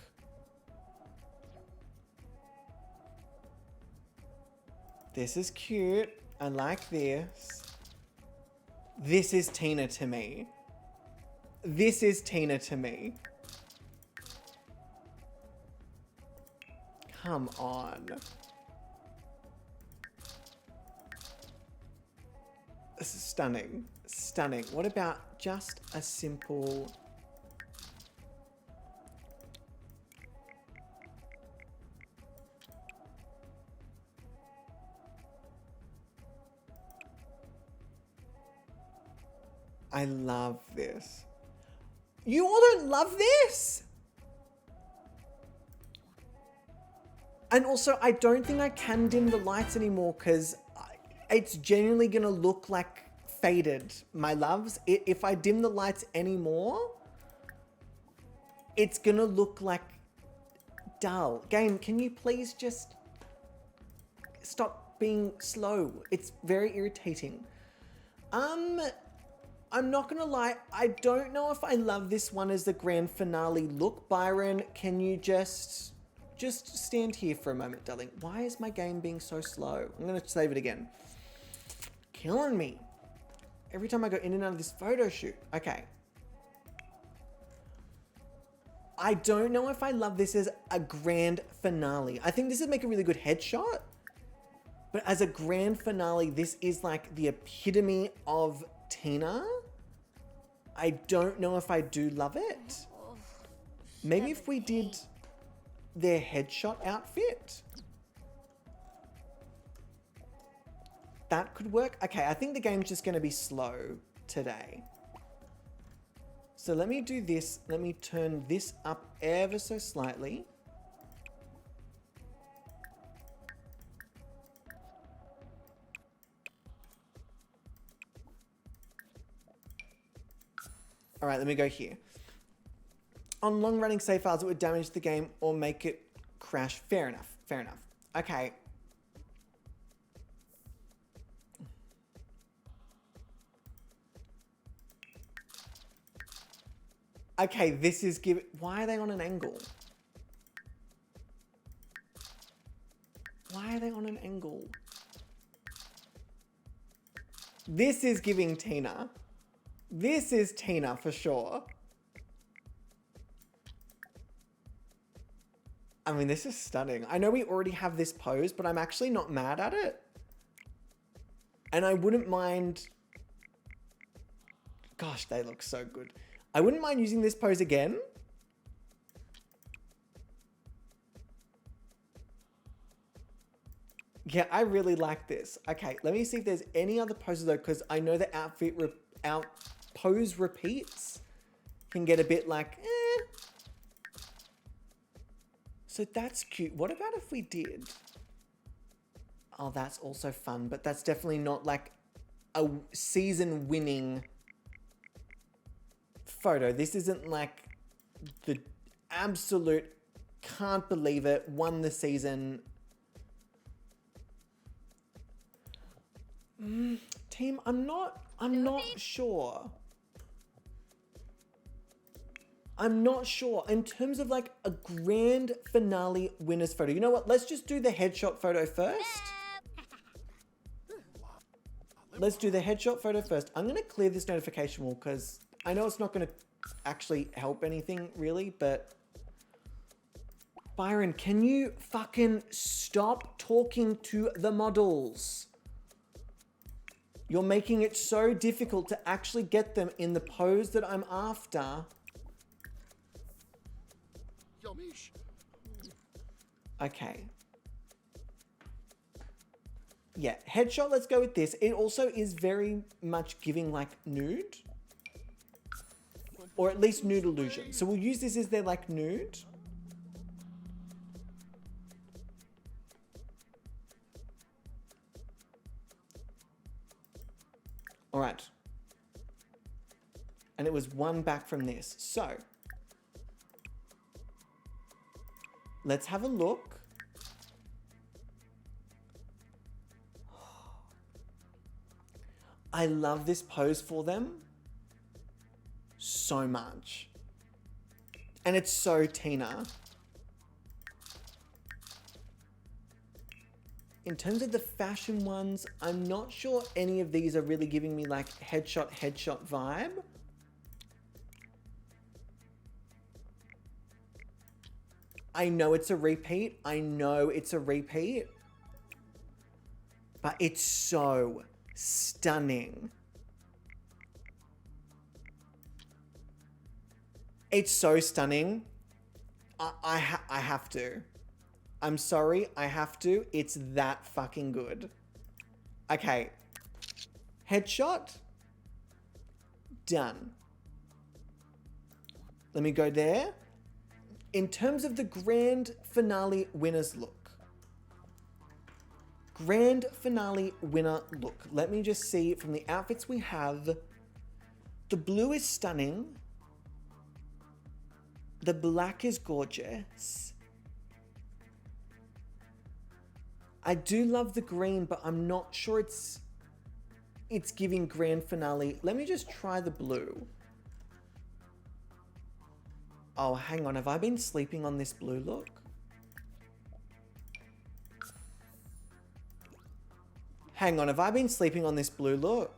This is cute. I like this. This is Tina to me. This is Tina to me. Come on. This is stunning. Stunning. What about just a simple... I love this. You all don't love this? And also, I don't think I can dim the lights anymore because it's genuinely going to look like faded, my loves. If I dim the lights anymore, it's going to look like dull. Game, can you please just stop being slow? It's very irritating. I'm not gonna lie, I don't know if I love this one as the grand finale look. Byron, can you just stand here for a moment, darling? Why is my game being so slow? I'm gonna save it again. Killing me. Every time I go in and out of this photo shoot. Okay. I don't know if I love this as a grand finale. I think this would make a really good headshot. But as a grand finale, this is like the epitome of Tina. I don't know if I do love it. Maybe if we did their headshot outfit. That could work. Okay, I think the game's just going to be slow today. So let me do this. Let me turn this up ever so slightly. All right, let me go here. On long-running save files, it would damage the game or make it crash. Fair enough, fair enough. Okay. Okay, this is giving... Why are they on an angle? Why are they on an angle? This is giving Tina. This is Tina for sure. I mean, this is stunning. I know we already have this pose, but I'm actually not mad at it. And I wouldn't mind... Gosh, they look so good. I wouldn't mind using this pose again. Yeah, I really like this. Okay, let me see if there's any other poses though, because I know the pose repeats can get a bit like, eh. So that's cute. What about if we did? Oh, that's also fun, but that's definitely not like a season winning photo. This isn't like the absolute, can't believe it, won the season. Team, I'm not sure. I'm not sure in terms of like a grand finale winners photo. You know what? Let's just do the headshot photo first. Let's do the headshot photo first. I'm going to clear this notification wall because I know it's not going to actually help anything really, but Byron, can you fucking stop talking to the models? You're making it so difficult to actually get them in the pose that I'm after. Yummish. Okay. Yeah, headshot, let's go with this. It also is very much giving like nude. Or at least nude illusion. So we'll use this as their like nude. All right. And it was one back from this. So let's have a look. I love this pose for them so much. And it's so Tina. In terms of the fashion ones, I'm not sure any of these are really giving me like headshot vibe. I know it's a repeat. But it's so stunning. It's so stunning. I have to. I'm sorry, I have to. It's that fucking good. Okay. Headshot. Done. Let me go there. In terms of the grand finale winners look. Grand finale winner look. Let me just see from the outfits we have. The blue is stunning. The black is gorgeous. I do love the green, but I'm not sure it's giving grand finale. Let me just try the blue. Oh, hang on. Have I been sleeping on this blue look? Hang on. Have I been sleeping on this blue look?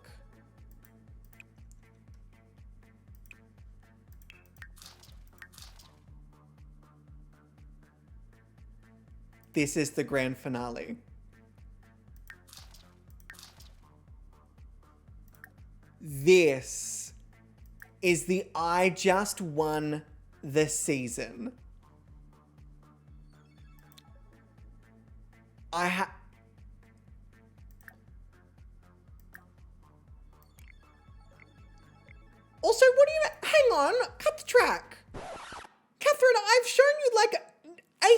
This is the grand finale. This is the I just won the season. Also, what do you... Hang on, cut the track. Catherine, I've shown you like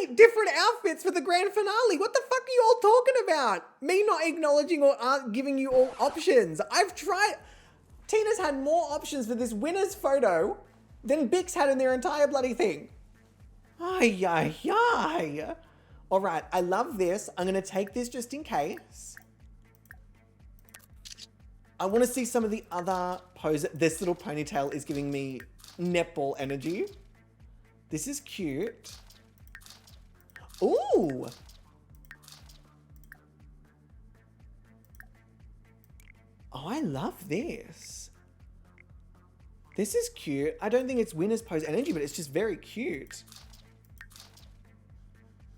8 different outfits for the grand finale. What the fuck are you all talking about? Me not acknowledging or giving you all options. I've tried... Tina's had more options for this winner's photo than Bix had in their entire bloody thing. Ay, ay, ay. All right, I love this. I'm going to take this just in case. I want to see some of the other poses. This little ponytail is giving me netball energy. This is cute. Ooh. Oh, I love this. This is cute. I don't think it's winner's pose energy, but it's just very cute.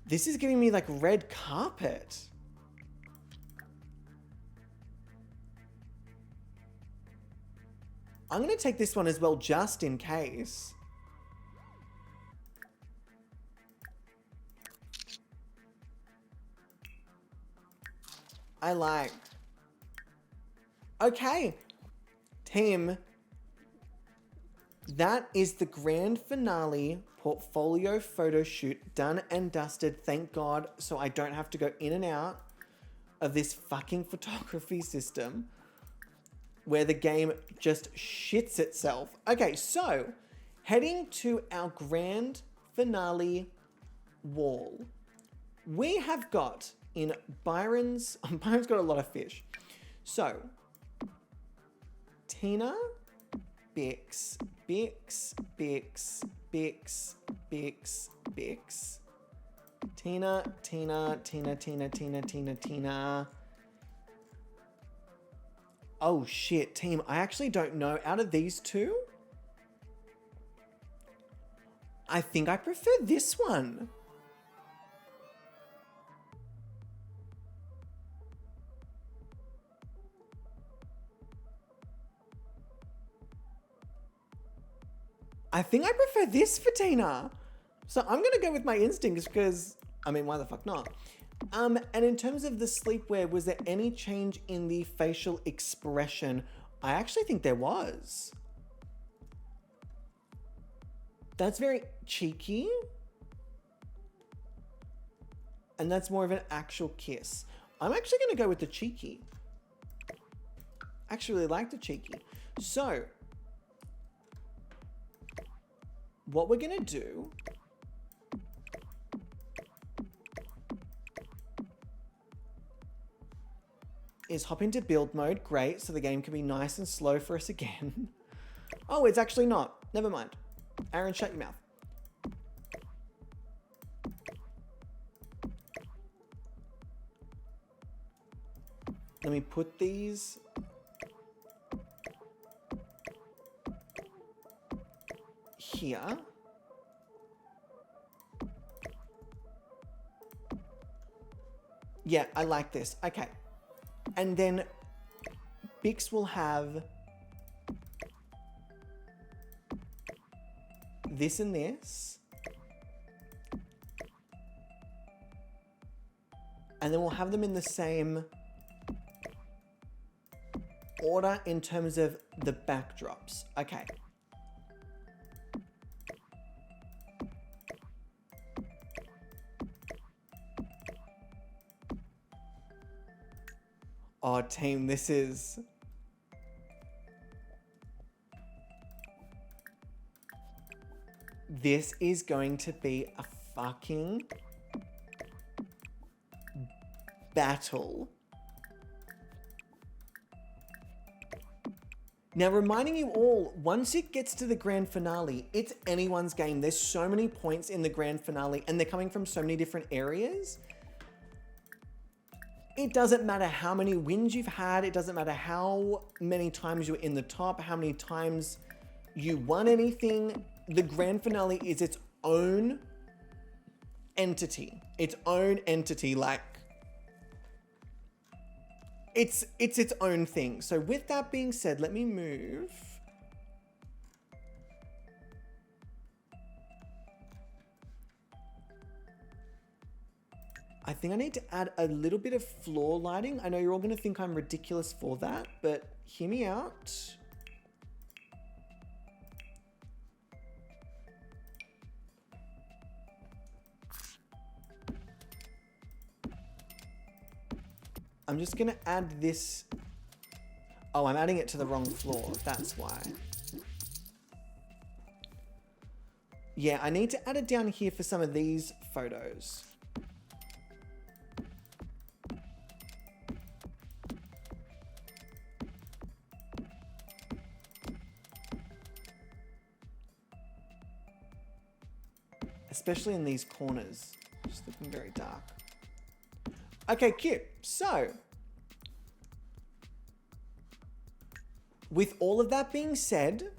This is giving me like red carpet. I'm going to take this one as well, just in case. I like. Okay. Team. That is the grand finale portfolio photo shoot done and dusted. Thank God. So I don't have to go in and out of this fucking photography system where the game just shits itself. Okay, so heading to our grand finale wall. We have got in Byron's got a lot of fish. So, Tina, Bix, Bix, Bix, Bix, Bix, Bix. Tina, Tina, Tina, Tina, Tina, Tina, Tina. Oh shit, team, I actually don't know. Out of these two, I think I prefer this one. I think I prefer this for Tina. So I'm going to go with my instincts because, I mean, why the fuck not? And in terms of the sleepwear, was there any change in the facial expression? I actually think there was. That's very cheeky. And that's more of an actual kiss. I'm actually going to go with the cheeky. I actually really like the cheeky. So, what we're going to do is hop into build mode. Great, so the game can be nice and slow for us again. Oh, it's actually not. Never mind. Aaron, shut your mouth. Let me put these here. Yeah, I like this. Okay. And then Bix will have this and this. And then we'll have them in the same order in terms of the backdrops. Okay. Oh, team, this is... This is going to be a fucking battle. Now, reminding you all, once it gets to the grand finale, it's anyone's game. There's so many points in the grand finale, and they're coming from so many different areas. It doesn't matter how many wins you've had. It doesn't matter how many times you're in the top, how many times you won anything. The grand finale is its own entity. Its own entity, like... It's its own thing. So with that being said, let me move. I think I need to add a little bit of floor lighting. I know you're all going to think I'm ridiculous for that, but hear me out. I'm just going to add this. Oh, I'm adding it to the wrong floor. That's why. Yeah, I need to add it down here for some of these photos. Especially in these corners. Just looking very dark. Okay, cute. So, with all of that being said,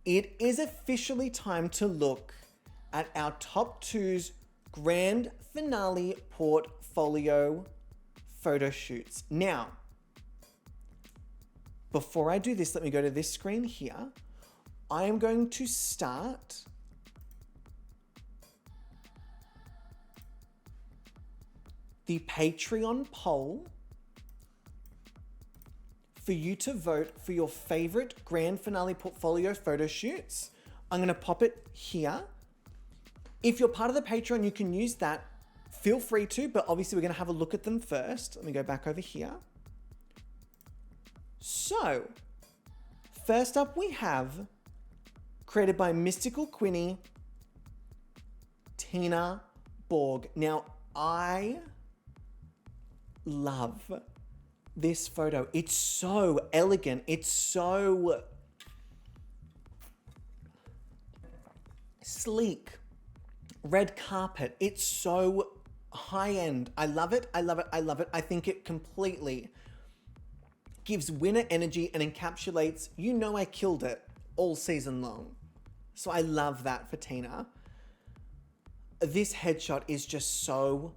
it is officially time to look at our top 2's grand finale portfolio photo shoots. Now, before I do this, let me go to this screen here. I am going to start the Patreon poll for you to vote for your favorite grand finale portfolio photo shoots. I'm going to pop it here. If you're part of the Patreon, you can use that. Feel free to, but obviously we're going to have a look at them first. Let me go back over here. So, first up we have created by Mystical Quinny, Tina Borg. Now, I love this photo. It's so elegant. It's so sleek. Red carpet. It's so high end. I love it. I love it. I love it. I think it completely gives winter energy and encapsulates, you know, I killed it all season long. So I love that for Tina. This headshot is just so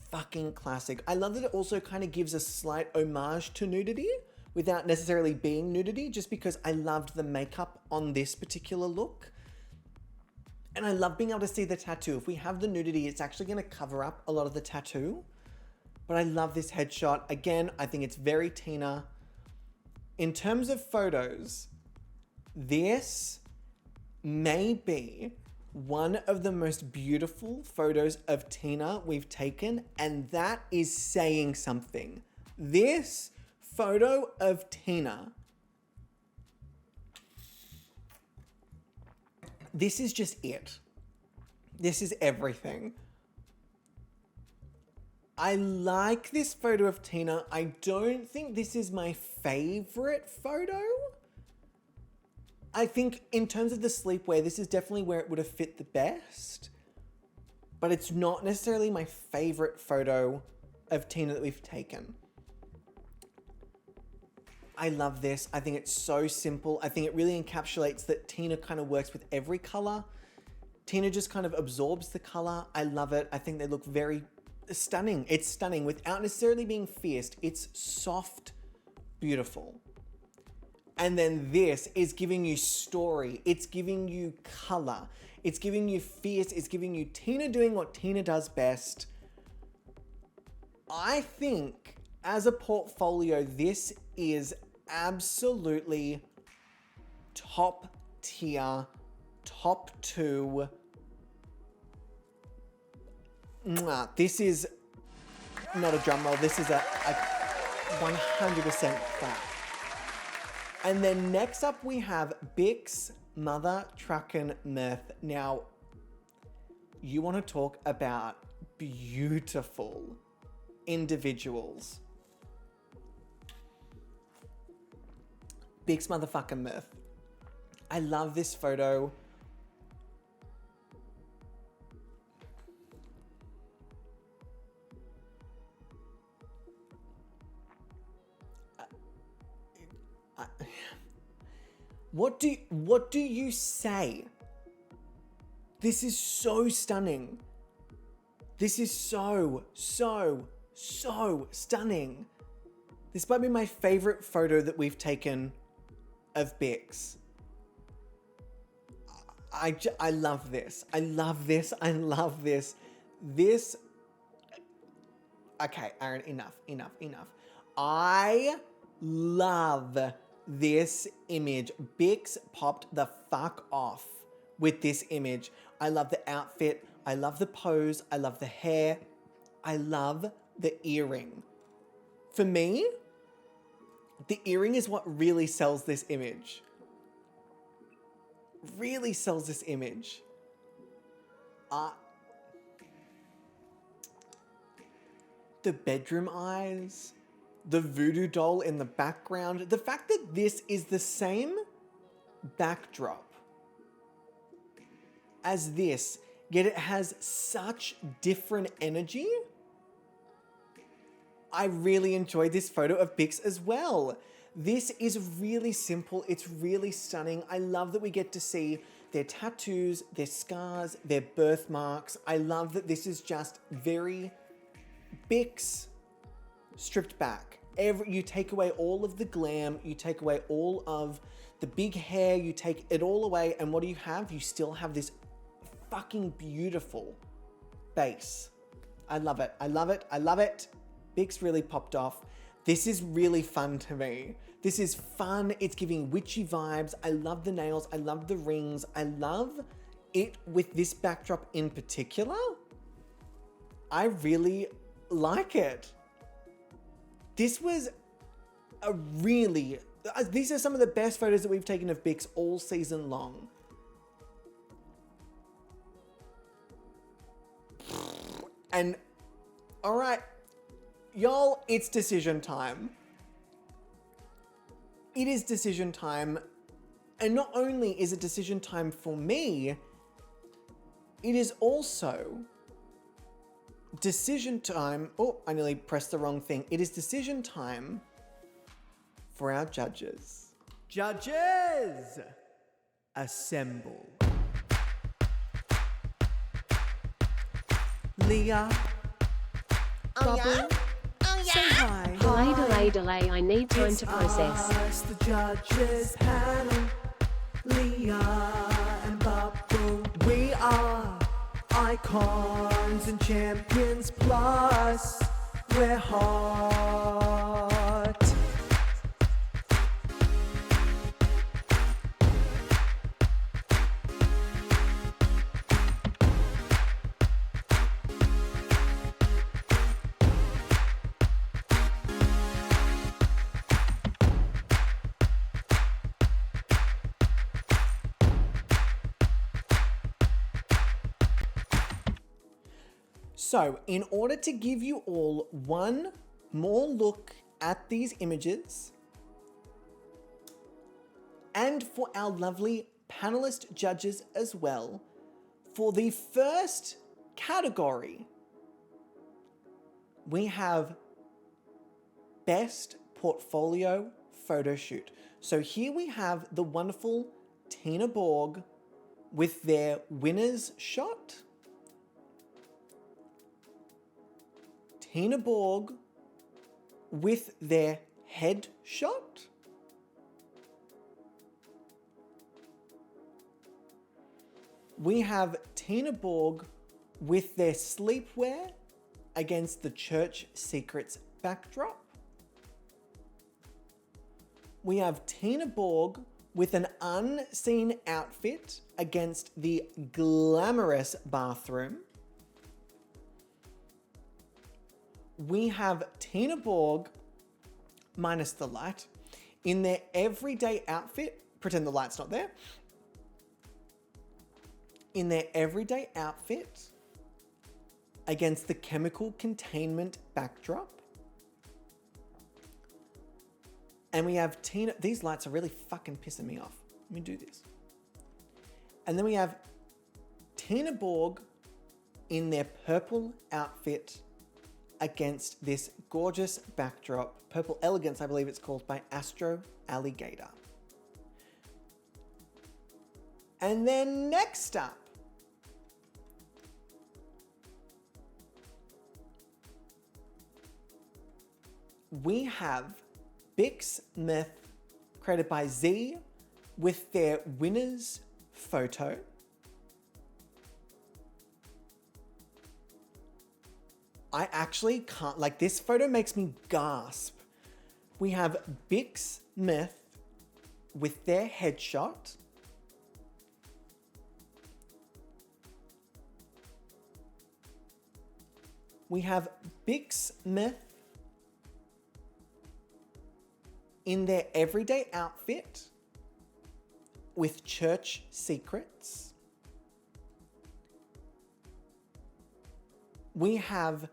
fucking classic. I love that it also kind of gives a slight homage to nudity without necessarily being nudity, just because I loved the makeup on this particular look. And I love being able to see the tattoo. If we have the nudity, it's actually going to cover up a lot of the tattoo. But I love this headshot. Again, I think it's very Tina. In terms of photos, this may be one of the most beautiful photos of Tina we've taken, and that is saying something. This photo of Tina, this is just it. This is everything. I like this photo of Tina. I don't think this is my favorite photo. I think in terms of the sleepwear, this is definitely where it would have fit the best. But it's not necessarily my favorite photo of Tina that we've taken. I love this. I think it's so simple. I think it really encapsulates that Tina kind of works with every color. Tina just kind of absorbs the color. I love it. I think they look very stunning. It's stunning without necessarily being fierce. It's soft, beautiful. And then this is giving you story. It's giving you color. It's giving you fierce. It's giving you Tina doing what Tina does best. I think as a portfolio, this is absolutely top tier, top two. This is not a drum roll. This is a 100% clap. And then next up we have Bix Mother Truckin' Mirth. Now, you want to talk about beautiful individuals. Bix Motherfucking Mirth. I love this photo. What do you say? This is so stunning. This is so stunning. This might be my favorite photo that we've taken of Bix. I love this. I love this. I love this. This. Okay, Aaron, enough. I love this image. Bix popped the fuck off with this image. I love the outfit. I love the pose. I love the hair. I love the earring. For me, the earring is what really sells this image. Really sells this image. The bedroom eyes, the voodoo doll in the background, the fact that this is the same backdrop as this, yet it has such different energy. I really enjoyed this photo of Bix as well. This is really simple. It's really stunning. I love that we get to see their tattoos, their scars, their birthmarks. I love that this is just very Bix stripped back. You take away all of the glam, you take away all of the big hair, you take it all away, and what do you have? You still have this fucking beautiful base. I love it. I love it. I love it. Bix really popped off. This is really fun to me. This is fun. It's giving witchy vibes. I love the nails. I love the rings. I love it with this backdrop in particular. I really like it. This was a really... These are some of the best photos that we've taken of Bix all season long. And all right, y'all, it's decision time. It is decision time. And not only is it decision time for me, it is also decision time. Oh, I nearly pressed the wrong thing. It is decision time for our judges. Judges, assemble. Leah, Gobby, say hi. Delay, I need time to process. Us, the judges panel. Leah and Bubble. We are icons and champions. Plus, we're hot. So, in order to give you all one more look at these images, and for our lovely panelist judges as well, for the first category, we have Best Portfolio Photo Shoot. So here we have the wonderful Tina Borg with their winner's shot. Tina Borg with their head shot. We have Tina Borg with their sleepwear against the church secrets backdrop. We have Tina Borg with an unseen outfit against the glamorous bathroom. We have Tina Borg, minus the light, in their everyday outfit. Pretend the light's not there. In their everyday outfit against the chemical containment backdrop. And we have Tina, these lights are really fucking pissing me off. Let me do this. And then we have Tina Borg in their purple outfit against this gorgeous backdrop, Purple Elegance, I believe it's called, by Astro Alligator. And then next up, we have Bix Myth, created by Z, with their winner's photo. I actually can't, like, this photo makes me gasp. We have Bix Myth with their headshot. We have Bix Myth in their everyday outfit with church secrets. We have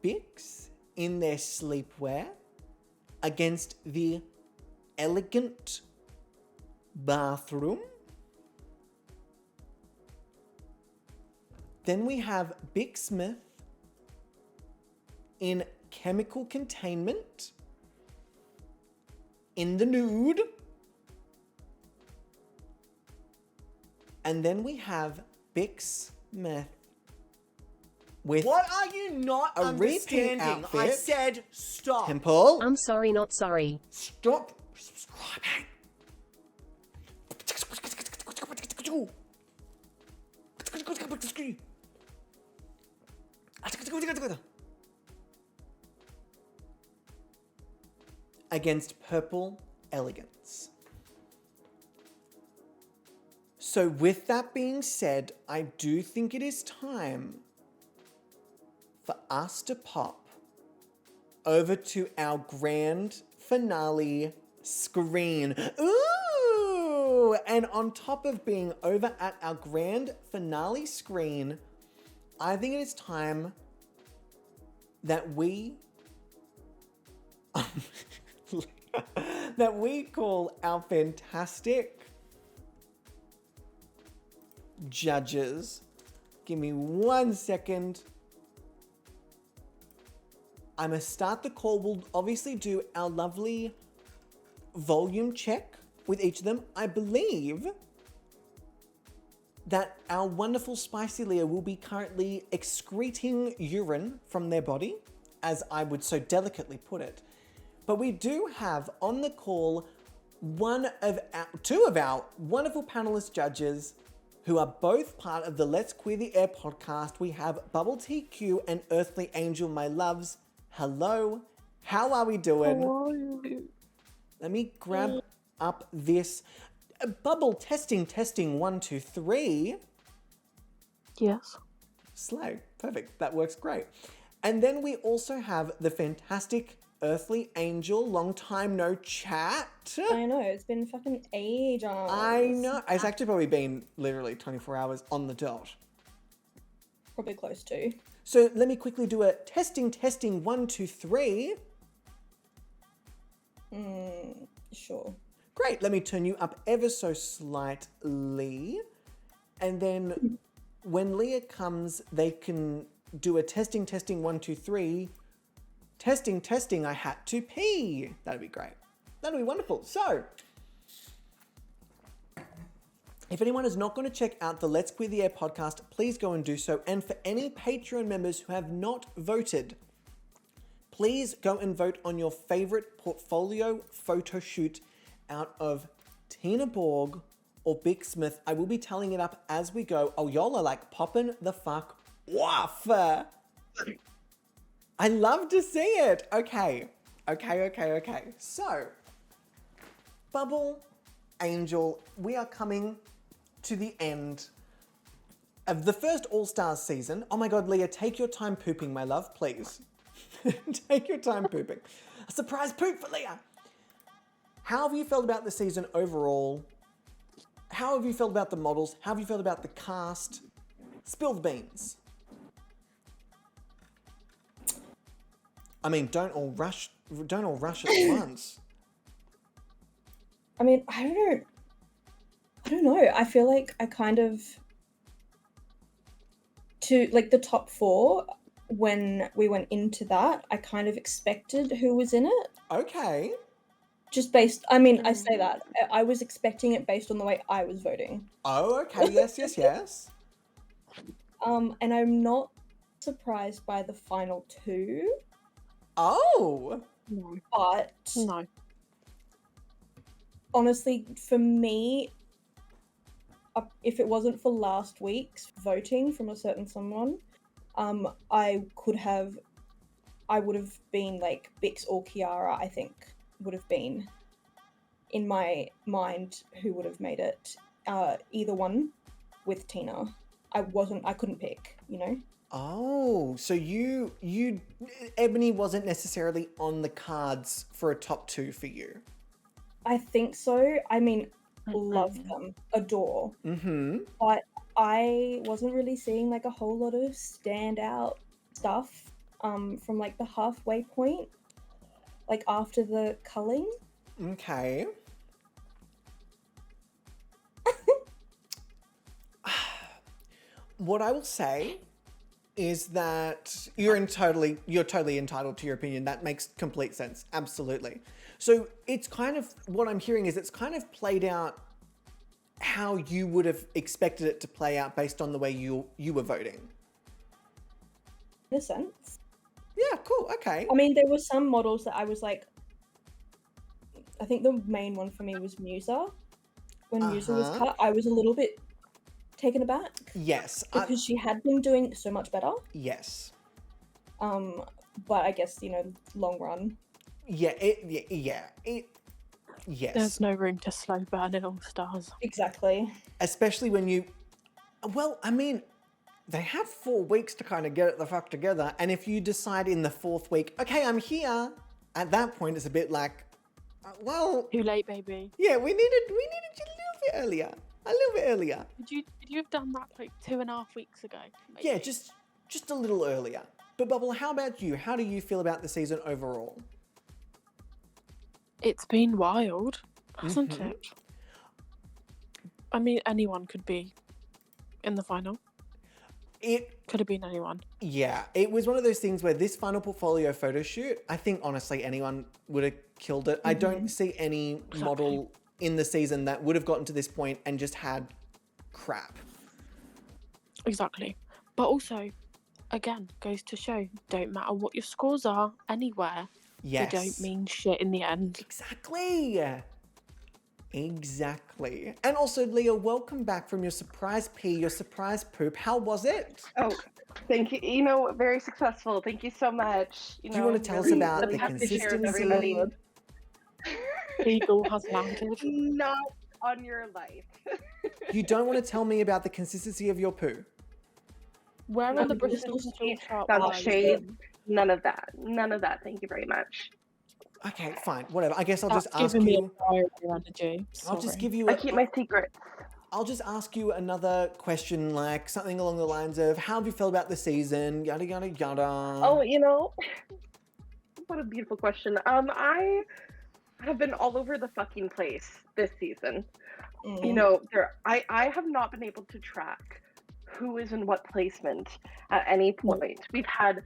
Bix in their sleepwear against the elegant bathroom. Then we have Bix Smith in chemical containment in the nude. And then we have Bix Smith with What are you not a repeat understanding? outfit. I said stop. Temple. I'm sorry, not sorry. Stop subscribing. Against Purple Elegance. So with that being said, I do think it is time for us to pop over to our grand finale screen. Ooh! And on top of being over at our grand finale screen, I think it is time that we call our fantastic judges. Give me 1 second. I'm going to start the call. We'll obviously do our lovely volume check with each of them. I believe that our wonderful Spicy Leah will be currently excreting urine from their body, as I would so delicately put it. But we do have on the call two of our wonderful panelist judges who are both part of the Let's Queer the Air podcast. We have Bubble TQ and Earthly Angel, my loves. Hello, how are we doing? Hello. Let me grab up this bubble testing 1 2 3. Yes. Slow, perfect. That works great. And then we also have the fantastic Earthly Angel. Long time no chat. I know, it's been fucking ages. I know. It's actually probably been literally 24 hours on the dot. Probably close to. So let me quickly do a testing 1 2 3. Sure. Great. Let me turn you up ever so slightly. And then when Leah comes, they can do a testing 1 2 3. Testing, I had to pee. That'd be great. That'd be wonderful. So, if anyone is not going to check out the Let's Queer the Air podcast, please go and do so. And for any Patreon members who have not voted, please go and vote on your favorite portfolio photo shoot out of Tina Borg or Big Smith. I will be tallying it up as we go. Oh, y'all are like popping the fuck off. I love to see it. Okay. So, Bubble, Angel, we are coming to the end of the first All-Stars season. Oh my God, Leah, take your time pooping, my love, please. Take your time pooping. A surprise poop for Leah. How have you felt about the season overall? How have you felt about the models? How have you felt about the cast? Spill the beans. I mean, don't all rush at once. I mean, I don't know. I feel like I kind of, to like the top 4, when we went into that, I kind of expected who was in it. Okay. Just based, I mean, I say that. I was expecting it based on the way I was voting. Oh, okay. Yes. And I'm not surprised by the final 2. Oh. No. But No. honestly, for me, if it wasn't for last week's voting from a certain someone, I would have been like Bix or Kiara, I think, would have been, in my mind, who would have made it. Either one with Tina. I couldn't pick, you know? Oh, so you Ebony wasn't necessarily on the cards for a top 2 for you. I think so. I mean, love them, adore. Mm-hmm. But I wasn't really seeing like a whole lot of standout stuff from like the halfway point, like after the culling. Okay. What I will say is that you're totally entitled to your opinion. That makes complete sense. Absolutely. So it's kind of, what I'm hearing is it's kind of played out how you would have expected it to play out based on the way you were voting. In a sense. Yeah, cool. Okay. I mean, there were some models that I was like, I think the main one for me was Musa. When Musa was cut, I was a little bit taken aback. Yes. Because she had been doing so much better. Yes. But I guess, you know, long run. Yes. There's no room to slow burn in All Stars. Exactly. Especially when you, well, I mean, they have 4 weeks to kind of get it the fuck together. And if you decide in the 4th week, okay, I'm here, at that point it's a bit like, well, Too late, baby. yeah, we needed you a little bit earlier. Did you have done that like 2.5 weeks ago? Maybe? Yeah, just a little earlier. But Bubble, how about you? How do you feel about the season overall? It's been wild, hasn't Mhm. it? I mean, anyone could be in the final. It Could have been anyone. Yeah, it was one of those things where this final portfolio photo shoot, I think honestly anyone would have killed it. I don't see any model in the season that would have gotten to this point and just had crap. Exactly. But also, again, goes to show, don't matter what your scores are anywhere, Yes. they don't mean shit in the end. Exactly. Exactly. And also, Leah, welcome back from your surprise pee, your surprise poop. How was it? Oh, thank you. You know, very successful. Thank you so much. Do you want to tell us about the happy to share with consistency? everybody. Eagle has landed. Not on your life. You don't want to tell me about the consistency of your poo? Where on Not the the Bristol consistency, chart not the are you? shade. None of that. None of that. Thank you very much. Okay, fine, whatever. I guess I'll just That's ask giving me you. a fire energy. I'll just Sorry. give you. I keep my secrets. I'll just ask you another question, like something along the lines of, "How have you felt about the season?" Yada yada yada. Oh, you know, what a beautiful question. I have been all over the fucking place this season. You know, I have not been able to track who is in what placement at any point. We've had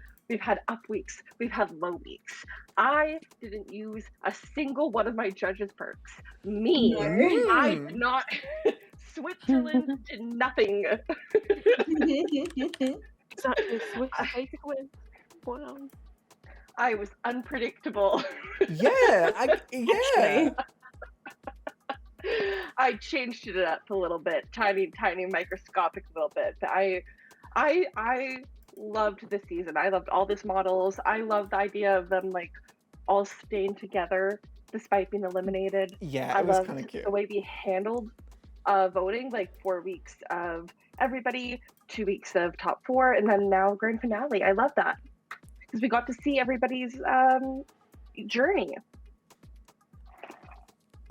up weeks, we've had low weeks. I didn't use a single one of my judges' perks. Me, I did not. Switzerland did nothing. Exactly. Swiss take away. Wow. I was unpredictable. Yeah, yeah. I changed it up a little bit, tiny microscopic little bit. But I loved this season. I loved all these models. I loved the idea of them like all staying together despite being eliminated. Yeah, I it was loved kind of cute. the way we handled voting, like 4 weeks of everybody, 2 weeks of top 4, and then now grand finale. I love that because we got to see everybody's journey.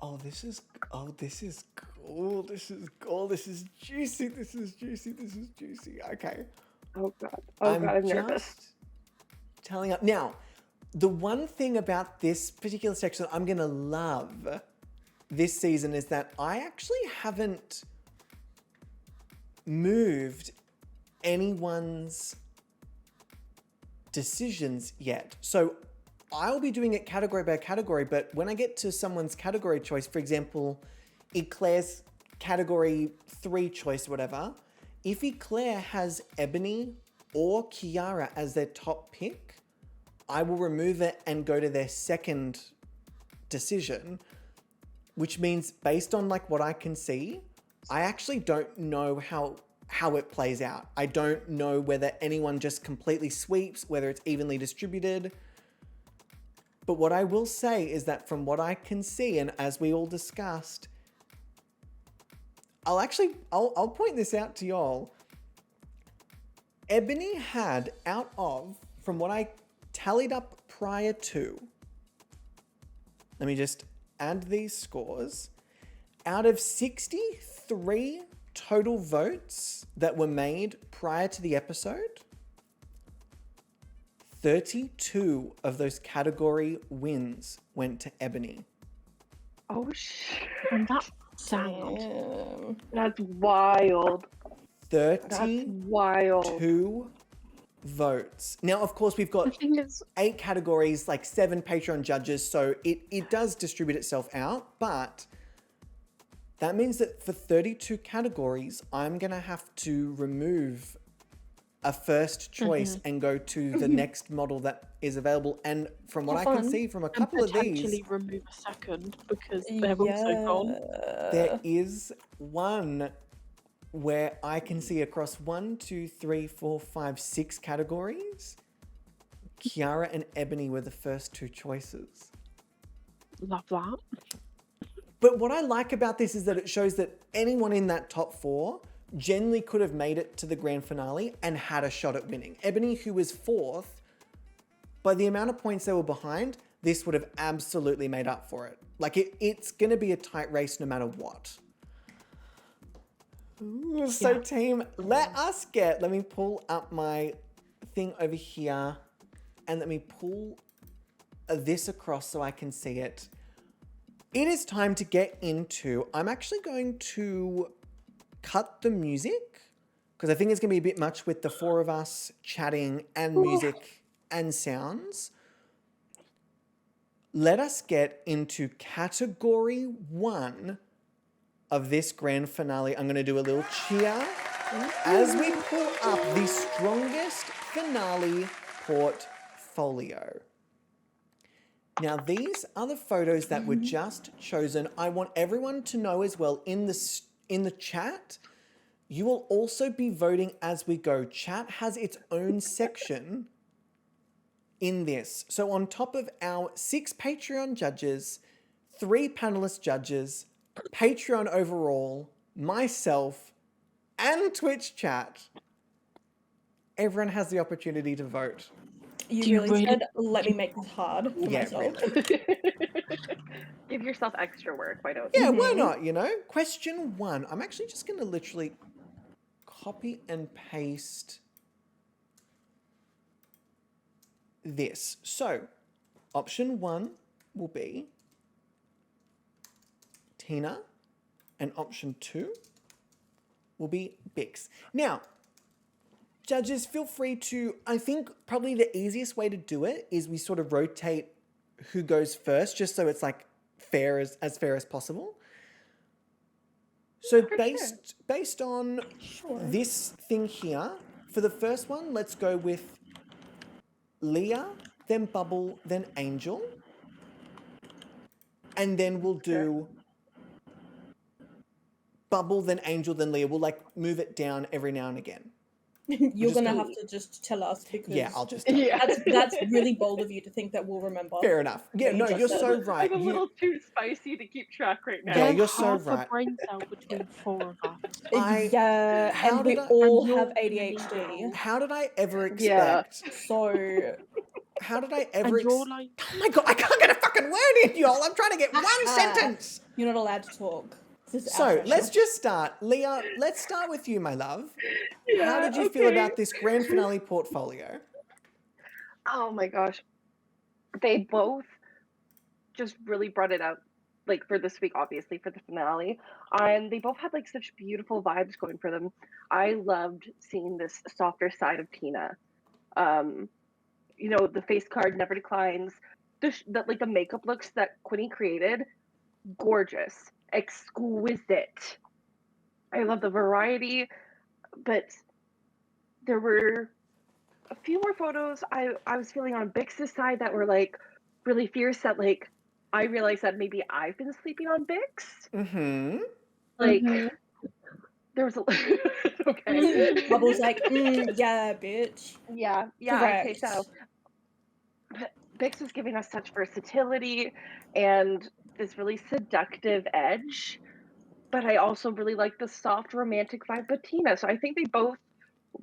Oh, this is cool. This is cool. This is juicy. This is juicy. Okay. Oh god. I'm nervous. Just telling up now. The one thing about this particular section I'm gonna love this season is that I actually haven't moved anyone's decisions yet. So I'll be doing it category by category, but when I get to someone's category choice, for example, Eclair's category 3 choice, whatever, if Eclair has Ebony or Kiara as their top pick, I will remove it and go to their second decision, which means based on like what I can see, I actually don't know how it plays out. I don't know whether anyone just completely sweeps, whether it's evenly distributed. But what I will say is that from what I can see, and as we all discussed, I'll point this out to y'all. Ebony had out of, from what I tallied up prior to, let me just add these scores, out of 63 total votes that were made prior to the episode, 32 of those category wins went to Ebony. Oh shit. And that sound. That's wild. 32 Wild. votes. Now, of course, we've got The thing is, 8 categories, like 7 Patreon judges, so it does distribute itself out, but that means that for 32 categories, I'm going to have to remove a first choice and go to the next model that is available. And from what I can see from a couple of these, potentially remove a second because they're also gone. there is one where I can see across 1, 2, 3, 4, 5, 6 categories, Kiara and Ebony were the first 2 choices. Love that. But what I like about this is that it shows that anyone in that top 4 generally could have made it to the grand finale and had a shot at winning. Ebony, who was 4th, by the amount of points they were behind, this would have absolutely made up for it. Like, it's going to be a tight race no matter what. Ooh, so team, let me pull up my thing over here and let me pull this across so I can see it. It is time to get into, I'm actually going to cut the music because I think it's going to be a bit much with the four of us chatting and music and sounds. Let us get into category 1 of this grand finale. I'm going to do a little cheer as we pull up the strongest finale portfolio. Now, these are the photos that were just chosen. I want everyone to know as well in the chat, you will also be voting as we go. Chat has its own section in this. So on top of our 6 Patreon judges, 3 panelist judges, Patreon overall, myself, and Twitch chat, everyone has the opportunity to vote. You really said, let me make this hard for myself. Really. Give yourself extra work. Why don't Yeah, why not, you know? Question 1. I'm actually just going to literally copy and paste this. So, option 1 will be Tina, and option 2 will be Bix. Now, judges, feel free to, I think probably the easiest way to do it is we sort of rotate who goes first, just so it's like fair as fair as possible. So based on this thing here, for the first one, let's go with Leah, then Bubble, then Angel. And then we'll do Bubble, then Angel, then Leah. We'll like move it down every now and again. You're gonna have to just tell us because I'll just that's really bold of you to think that we'll remember. Fair enough. Yeah, no, you're so right. I'm a little too spicy to keep track right now. Yeah, you're so half right. a brain cell between 4 of us. And we all have ADHD. How did I ever expect? So how did I ever? And you're like, oh my god, I can't get a fucking word in, y'all. I'm trying to get one sentence. You're not allowed to talk. So let's just start. Leah, let's start with you, my love. How did you feel about this grand finale portfolio? Oh my gosh. They both just really brought it out, like for this week, obviously, for the finale. And they both had like such beautiful vibes going for them. I loved seeing this softer side of Tina. You know, the face card never declines. Like the makeup looks that Quinny created, gorgeous. Exquisite. I love the variety, but there were a few more photos I was feeling on Bix's side that were like really fierce, that like I realized that maybe I've been sleeping on Bix. Like there was a okay. Bubble's like, yeah, bitch. Yeah, Correct. okay, so but Bix was giving us such versatility and this really seductive edge, but I also really like the soft romantic vibe of Tina. So I think they both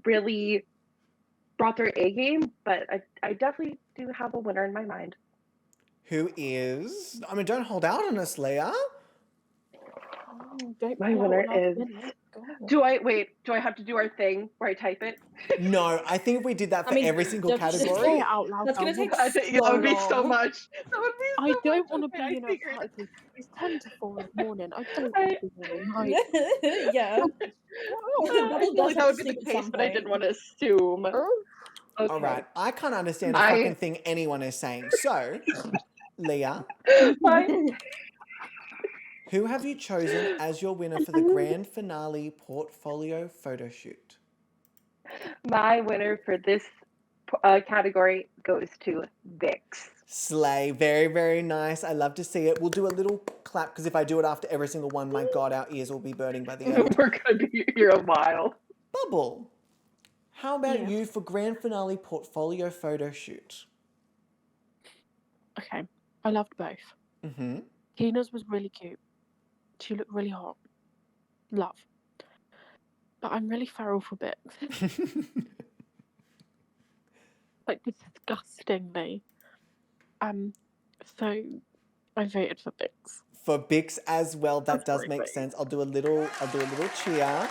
really brought their A game, but I definitely do have a winner in my mind. Who is? I mean, don't hold out on us, Leah. My winner is. Do I have to do our thing where I type it? No, I think if we did that for every single category, say it out loud. That's gonna take that would be so long. much. That would be so I don't much. want to Okay, be in a figured. category. It's 10 to 4 in the morning. I don't want to be in night. Yeah. I feel like that would be the case, but I didn't want to assume. Okay. all right. I can't understand a fucking thing anyone is saying. So, Leah, who have you chosen as your winner for the grand finale portfolio photo shoot? My winner for this category goes to Vix. Slay. Very, very nice. I love to see it. We'll do a little clap because if I do it after every single one, my God, our ears will be burning by the end. We're going to be here a while. Bubble, how about you for grand finale portfolio photo shoot? Okay, I loved both. Mm-hmm. Tina's was really cute. She looked really hot. Love. But I'm really feral for Bix. Like, disgustingly. So I voted for Bix. For Bix as well, that does make sense. I'll do a little cheer.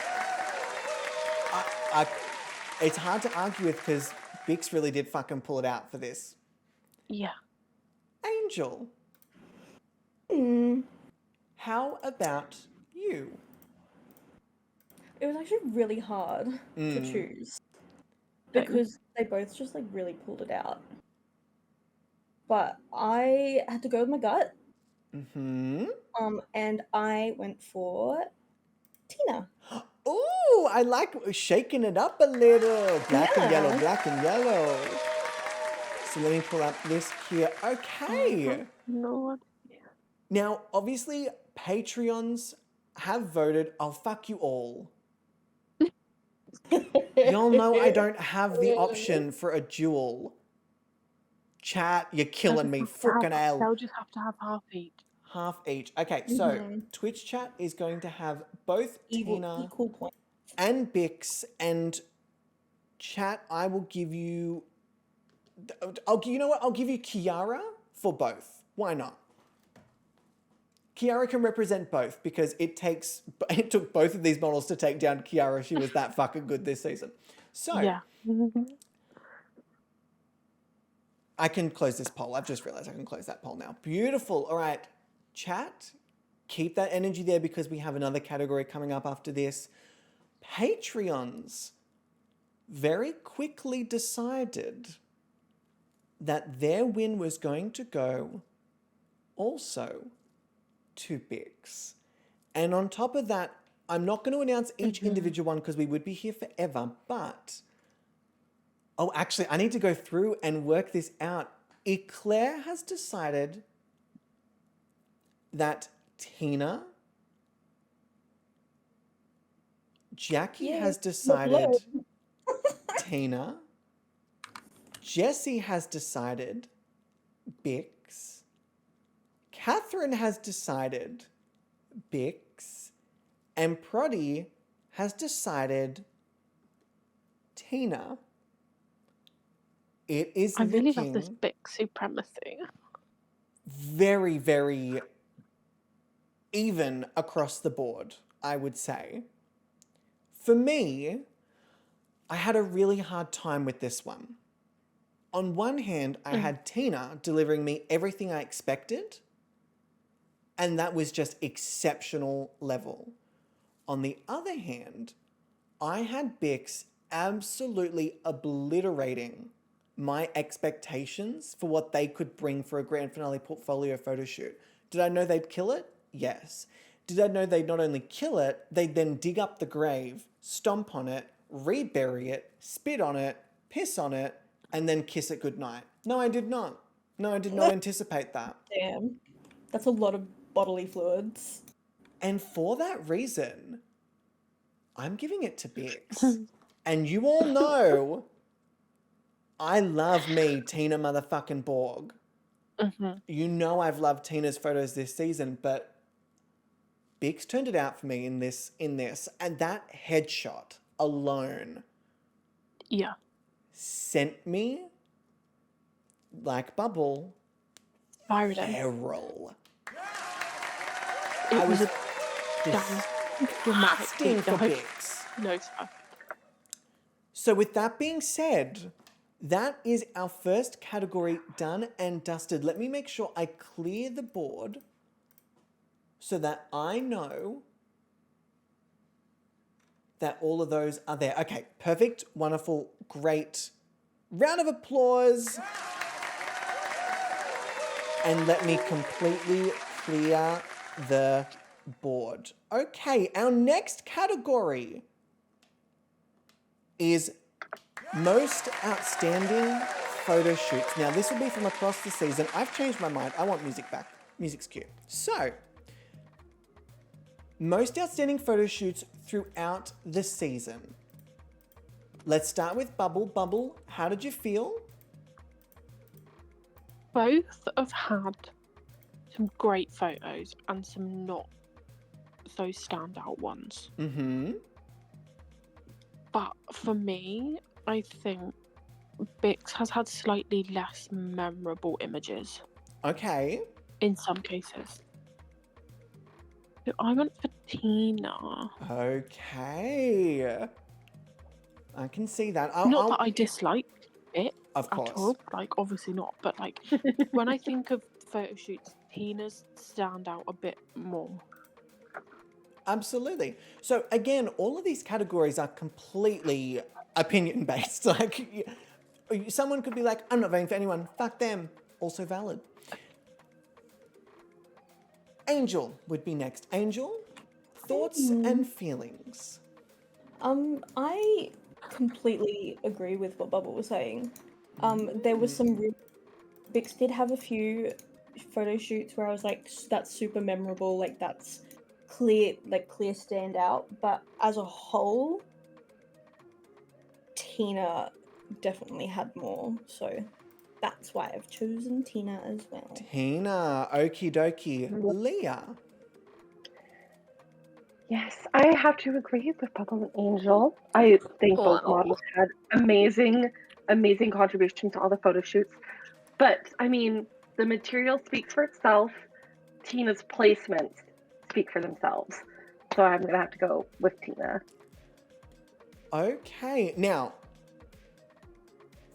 It's hard to argue with because Bix really did fucking pull it out for this. Yeah. Angel, how about you? It was actually really hard to choose because they both just like really pulled it out. But I had to go with my gut. And I went for Tina. Ooh, I like shaking it up a little. Black and yellow, black and yellow. So let me pull up this here. Okay. No. Now, obviously, Patreons have voted. Oh, fuck you all. Y'all know I don't have the option for a duel. Chat, you're killing me. Frickin' hell. They'll just have to have half each. Half each. Okay, so Twitch chat is going to have both Tina Equal points. and Bix, and chat, I will give you... you know what? I'll give you Kiara for both. Why not? Kiara can represent both because it took both of these models to take down Kiara. She was that fucking good this season. So, Yeah. I can close this poll. I've just realized I can close that poll now. Beautiful. All right, chat, keep that energy there because we have another category coming up after this. Patreons very quickly decided that their win was going to go also to Bix. And on top of that, I'm not going to announce each individual one because we would be here forever, but... Oh, actually, I need to go through and work this out. Eclair has decided that Tina... Jackie has decided Tina. Jessie has decided Bix. Catherine has decided Bix. And Proddy has decided Tina. It is I really looking love this big supremacy. very, very even across the board, I would say. For me, I had a really hard time with this one. On one hand, I had Tina delivering me everything I expected, and that was just exceptional level. On the other hand, I had Bix absolutely obliterating my expectations for what they could bring for a grand finale portfolio photo shoot. Did I know they'd kill it? Yes. Did I know they'd not only kill it, they'd then dig up the grave, stomp on it, rebury it, spit on it, piss on it, and then kiss it goodnight? No, I did not. No, I did not anticipate that. Damn. That's a lot of bodily fluids. And for that reason, I'm giving it to Bix. And you all know I love me Tina motherfucking Borg. You know I've loved Tina's photos this season, but Bix turned it out for me in this. And that headshot alone sent me like bubble feral. It was a disgusting for Bix. No, sir. So with that being said, that is our first category done and dusted. Let me make sure I clear the board so that I know that all of those are there. Okay, perfect, wonderful, great. Round of applause. And let me completely clear the board. Okay, our next category is most outstanding photo shoots. Now, this will be from across the season. I've changed my mind. I want music back. Music's cute. So, most outstanding photo shoots throughout the season. Let's start with Bubble. Bubble, how did you feel? Both have had some great photos and some not so standout ones. But for me, I think Bix has had slightly less memorable images. Okay. In some cases. So I went for Tina. Okay. I can see that. Not that I dislike it Of at course. all. Like, obviously not. But like, when I think of photo shoots, Tina's stand out a bit more. Absolutely. So again, all of these categories are completely opinion based. Like, someone could be like, I'm not voting for anyone. Fuck them. Also valid. Angel would be next. Angel, thoughts and feelings. I completely agree with what Bubba was saying. There was some Bix did have a few photo shoots where I was like, that's super memorable, like that's clear standout. But as a whole, Tina definitely had more. So that's why I've chosen Tina as well. Tina, okie dokie. Leah. Yes, I have to agree with Bubble and Angel. I think both models had amazing contributions to all the photo shoots. But I mean, the material speaks for itself. Tina's placements speak for themselves. So I'm gonna have to go with Tina. Okay, now,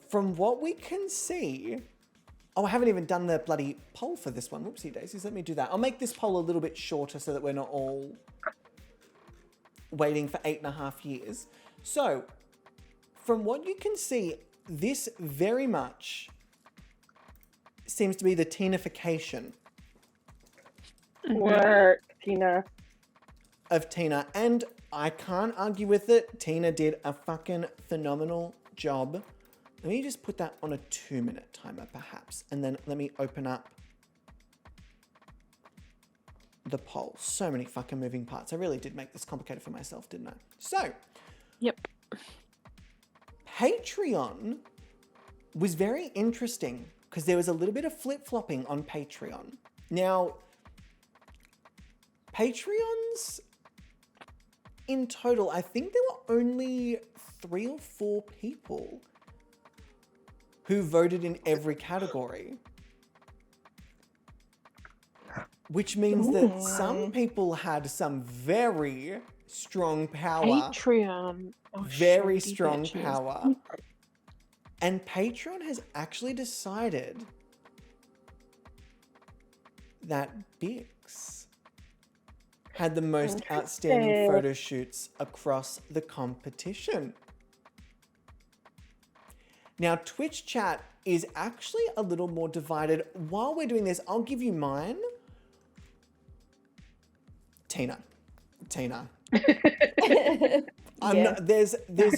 from what we can see, oh, I haven't even done the bloody poll for this one. Whoopsie daisies, let me do that. I'll make this poll a little bit shorter so that we're not all waiting for 8.5 years. So, from what you can see, this very much seems to be the Tinification Work, Tina. of Tina, and I can't argue with it. Tina did a fucking phenomenal job. Let me just put that on a 2-minute timer, perhaps, and then let me open up the poll. So many fucking moving parts. I really did make this complicated for myself, didn't I? So, Yep. Patreon was very interesting because there was a little bit of flip-flopping on Patreon. Now, Patreons in total, I think there were only 3 or 4 people who voted in every category. Which means that some people had some very strong power. Patreon. Oh, Very shady strong bitches. power. And Patreon has actually decided that Bix had the most outstanding photo shoots across the competition. Now, Twitch chat is actually a little more divided. While we're doing this, I'll give you mine. Tina. There's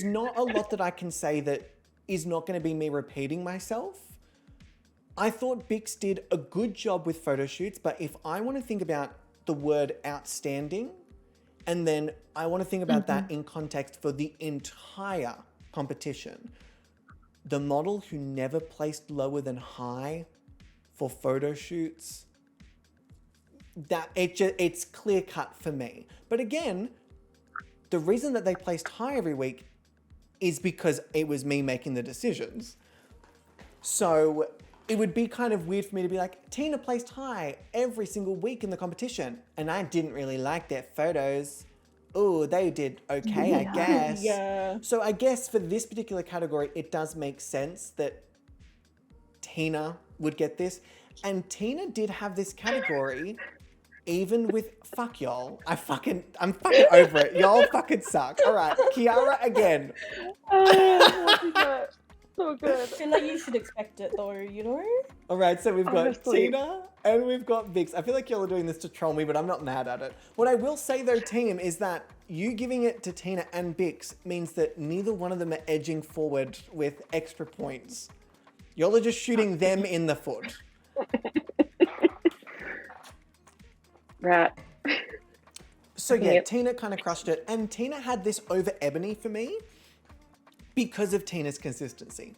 not a lot that I can say that is not going to be me repeating myself. I thought Bix did a good job with photo shoots, but if I want to think about the word outstanding, and then I want to think about that in context for the entire competition, the model who never placed lower than high for photo shoots, that it's clear cut for me. But again, the reason that they placed high every week is because it was me making the decisions. So it would be kind of weird for me to be like, Tina placed high every single week in the competition, and I didn't really like their photos. Oh, they did okay, I guess. Yeah. So I guess for this particular category, it does make sense that Tina would get this. And Tina did have this category, even with, fuck y'all. I'm fucking over it. Y'all fucking suck. All right, Kiara again. So good. I feel like you should expect it though, you know? All right, so we've got Honestly. Tina and we've got Bix. I feel like y'all are doing this to troll me, but I'm not mad at it. What I will say though, team, is that you giving it to Tina and Bix means that neither one of them are edging forward with extra points. Y'all are just shooting them in the foot. Rat. So yeah, Yep. Tina kind of crushed it. And Tina had this over Ebony for me because of Tina's consistency.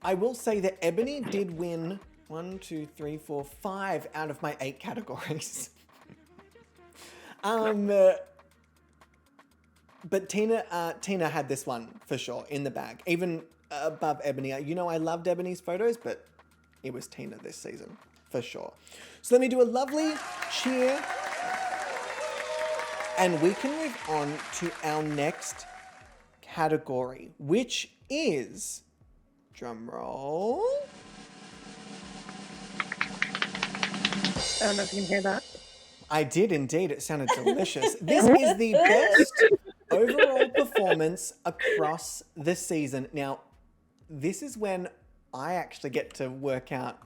I will say that Ebony did win 1, 2, 3, 4, 5 out of my 8 categories. But Tina had this one for sure in the bag, even above Ebony. You know, I loved Ebony's photos, but it was Tina this season for sure. So let me do a lovely cheer. And we can move on to our next category, which is Drum roll. I don't know if you can hear that. I did indeed. It sounded delicious. This is the best overall performance across the season. Now, this is when I actually get to work out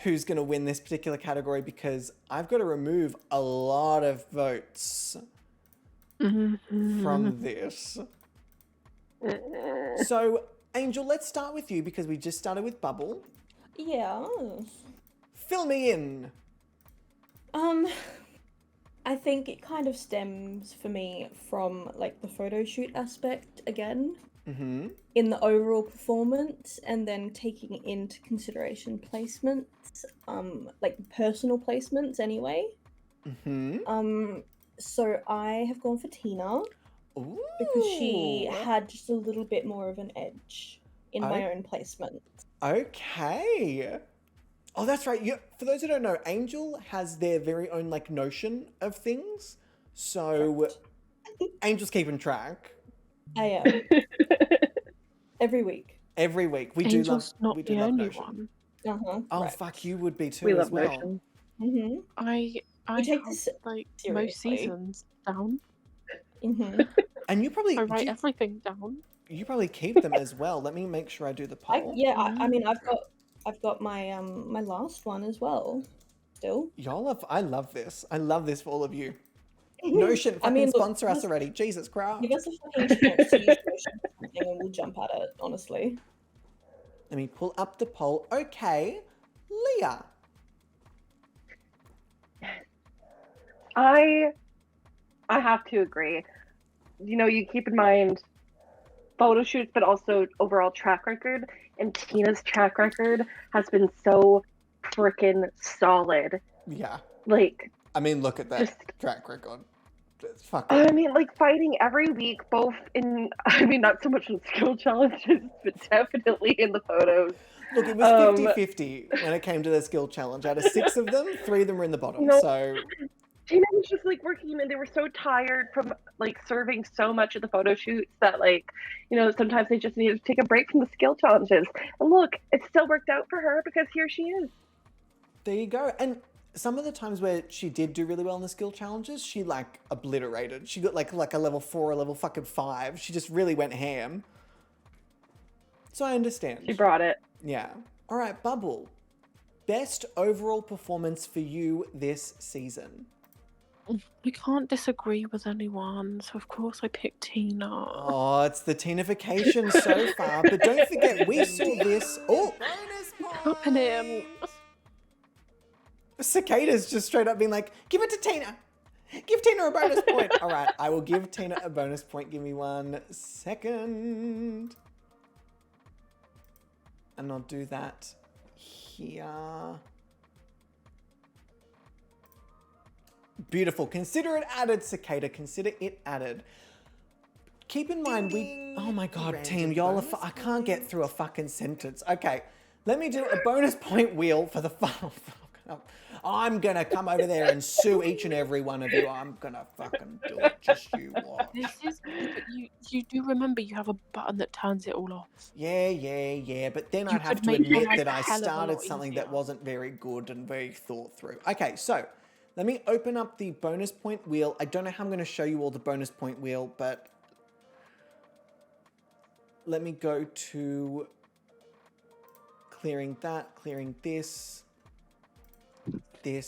who's going to win this particular category because I've got to remove a lot of votes from this. So, Angel, let's start with you because we just started with Bubble. Yeah. Fill me in. I think it kind of stems for me from like the photo shoot aspect again. Mm-hmm. In the overall performance, and then taking into consideration placements, like personal placements anyway. Mm-hmm. So I have gone for Tina. Ooh. Because she had just a little bit more of an edge in my own placement. Okay. Oh, that's right. For those who don't know, Angel has their very own like notion of things. So Angel's keeping track. I am. Every week. Every week. Angel's not we the do love only Notion. one. Oh, right. fuck, you would be too We as love well. Notion. Mm-hmm. I take have this like most seriously. seasons down. Mm-hmm. And you probably I write everything down. you probably keep them as well. Let me make sure I do the poll. I mean, I've got my my last one as well. Still. I love this. I love this for all of you. Notion, fucking sponsor us already. Jesus Christ. Give us a fucking chance to use Notion for something and we'll jump at it, honestly. Let me pull up the poll. Okay, Leah. I have to agree. You know, you keep in mind photo shoots, but also overall track record. And Tina's track record has been so freaking solid. Yeah. Like, I mean, look at that just track record. It's fucking... I mean, like fighting every week, both in, I mean, not so much in skill challenges, but definitely in the photos. Look, it was 50-50 when it came to the skill challenge. Out of 6 of them, 3 of them were in the bottom. You know, so Tina was just like working, and they were so tired from like serving so much at the photo shoots that, like, you know, sometimes they just needed to take a break from the skill challenges. And look, it still worked out for her because here she is. there you go. And some of the times where she did do really well in the skill challenges, she like obliterated. She got like a level 4, a level fucking 5. She just really went ham. So I understand. She brought it. Yeah. All right, Bubble. Best overall performance for you this season. We can't disagree with anyone, so of course I picked Tina. Oh, it's the Tinification so far. But don't forget, we saw this. Oh, Happening. Cicada's just straight up being like, give it to Tina. Give Tina a bonus point. All right, I will give Tina a bonus point. Give me 1 second. And I'll do that here. Beautiful. Consider it added, Cicada. Consider it added. Keep in mind, oh my God, team, y'all I can't get through a fucking sentence. Okay, let me do a bonus point wheel for the fun. I'm gonna come over there and sue each and every one of you. I'm gonna fucking do it. Just you watch. This is, but you do remember you have a button that turns it all off. Yeah. But then You I'd have could to make admit life that a I hell of a started lot something that easier. wasn't very good and very thought through. Okay, so let me open up the bonus point wheel. I don't know how I'm going to show you all the bonus point wheel, but let me go to clearing that, clearing this, and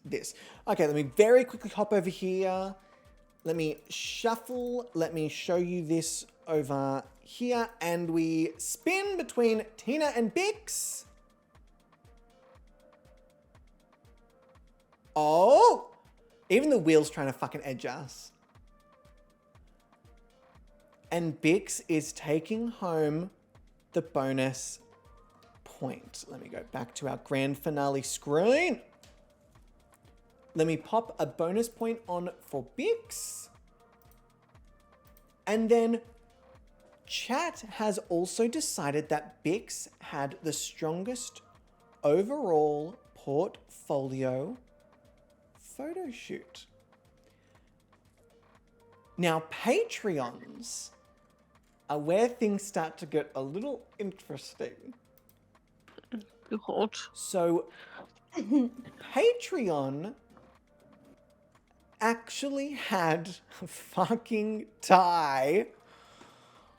this. Okay, let me very quickly hop over here. Let me shuffle. Let me show you this over here. And we spin between Tina and Bix. Oh! Even the wheel's trying to fucking edge us. And Bix is taking home the bonus point. Let me go back to our grand finale screen. Let me pop a bonus point on for Bix. And then chat has also decided that Bix had the strongest overall portfolio photo shoot. Now, Patreons are where things start to get a little interesting. God. So, Patreon actually had a fucking tie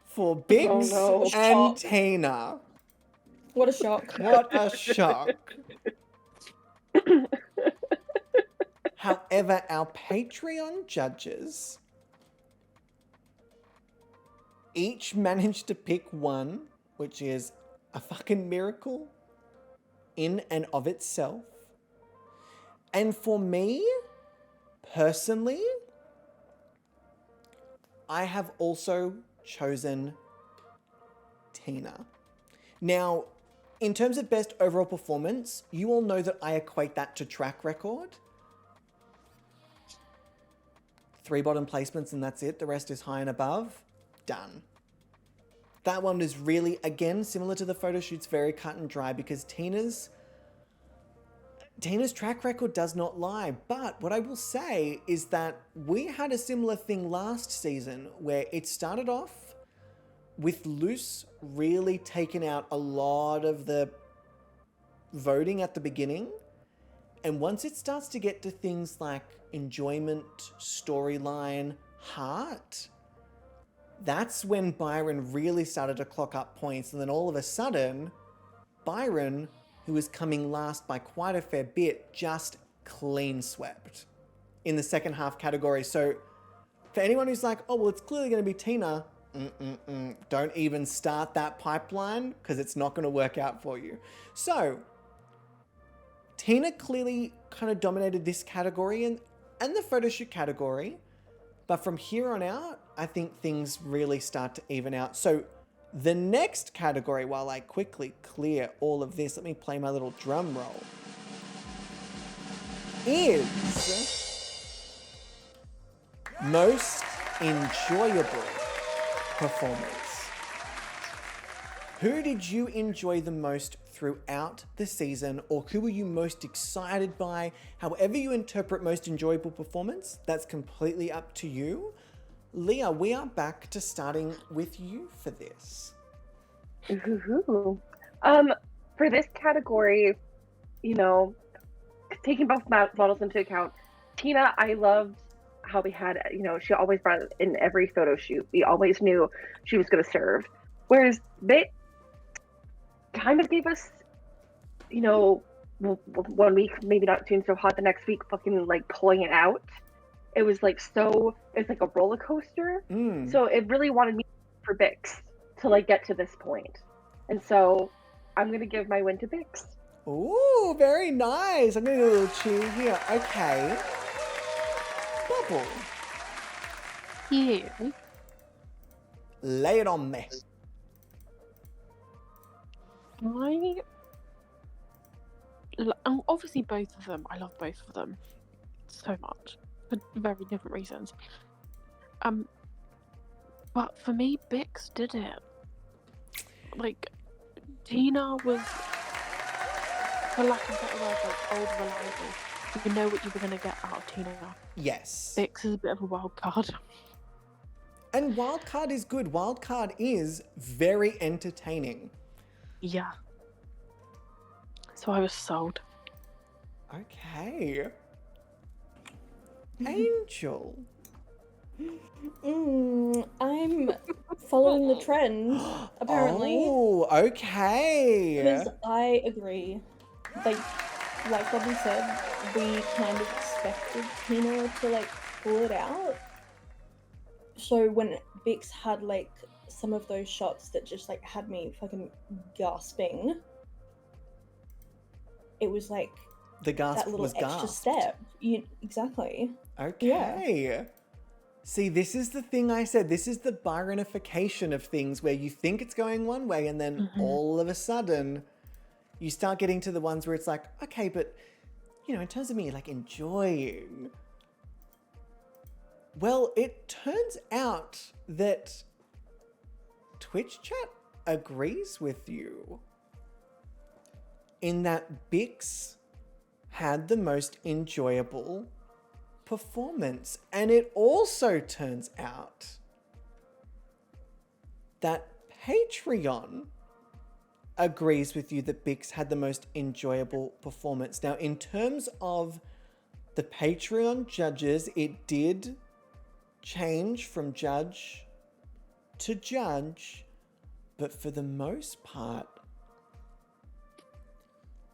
for Bix no. and Tina. What a shock. What a shock. However, our Patreon judges each managed to pick one, which is a fucking miracle in and of itself. And for me, personally, I have also chosen Tina. Now, in terms of best overall performance, you all know that I equate that to track record. 3 bottom placements and that's it. The rest is high and above. Done. That one is really, again, similar to the photo shoots, very cut and dry because Tina's track record does not lie. But what I will say is that we had a similar thing last season where it started off with Luce really taking out a lot of the voting at the beginning. And once it starts to get to things like enjoyment, storyline, heart, that's when Byron really started to clock up points. And then all of a sudden, Byron, who was coming last by quite a fair bit, just clean swept in the second half category. So for anyone who's like, oh, well, it's clearly going to be Tina, don't even start that pipeline because it's not going to work out for you. So Tina clearly kind of dominated this category and the photo shoot category. But from here on out, I think things really start to even out. So the next category, while I quickly clear all of this, let me play my little drum roll, is most enjoyable performance. Who did you enjoy the most throughout the season, or who were you most excited by? However you interpret most enjoyable performance, that's completely up to you. Leah, we are back to starting with you for this. Ooh. For this category, you know, taking both models into account, Tina, I loved how we had, you know, she always brought it in every photo shoot. We always knew she was going to serve. Whereas they kind of gave us, you know, 1 week, maybe not doing so hot, the next week fucking like pulling it out. It was like it's like a roller coaster. So it really wanted me for Bix to like get to this point. And so I'm going to give my win to Bix. Ooh, very nice. I'm going to do a little cheer here. Okay. Bubble. Yeah. Lay it on me. Obviously both of them. I love both of them so much for very different reasons. But for me, Bix did it. Like, Tina was, for lack of a better word, like old reliable. You know what you were gonna get out of Tina. Yes. Bix is a bit of a wild card. And wild card is good. Wild card is very entertaining. Yeah. So I was sold. Okay. Angel. I'm following the trend, apparently. Oh, okay. Because I agree. Like Gobby said, we kind of expected Tina to like pull it out. So when Bix had like some of those shots that just like had me fucking gasping, it was like The gasp that little was extra gasped. step. Exactly. Okay. See, this is the thing I said. This is the Byronification of things where you think it's going one way and then all of a sudden you start getting to the ones where it's like, okay, but, you know, in terms of me, like, enjoying. Well, it turns out that Twitch chat agrees with you in that Bix had the most enjoyable performance. And it also turns out that Patreon agrees with you that Bix had the most enjoyable performance. Now, in terms of the Patreon judges, it did change from judge to judge, but for the most part,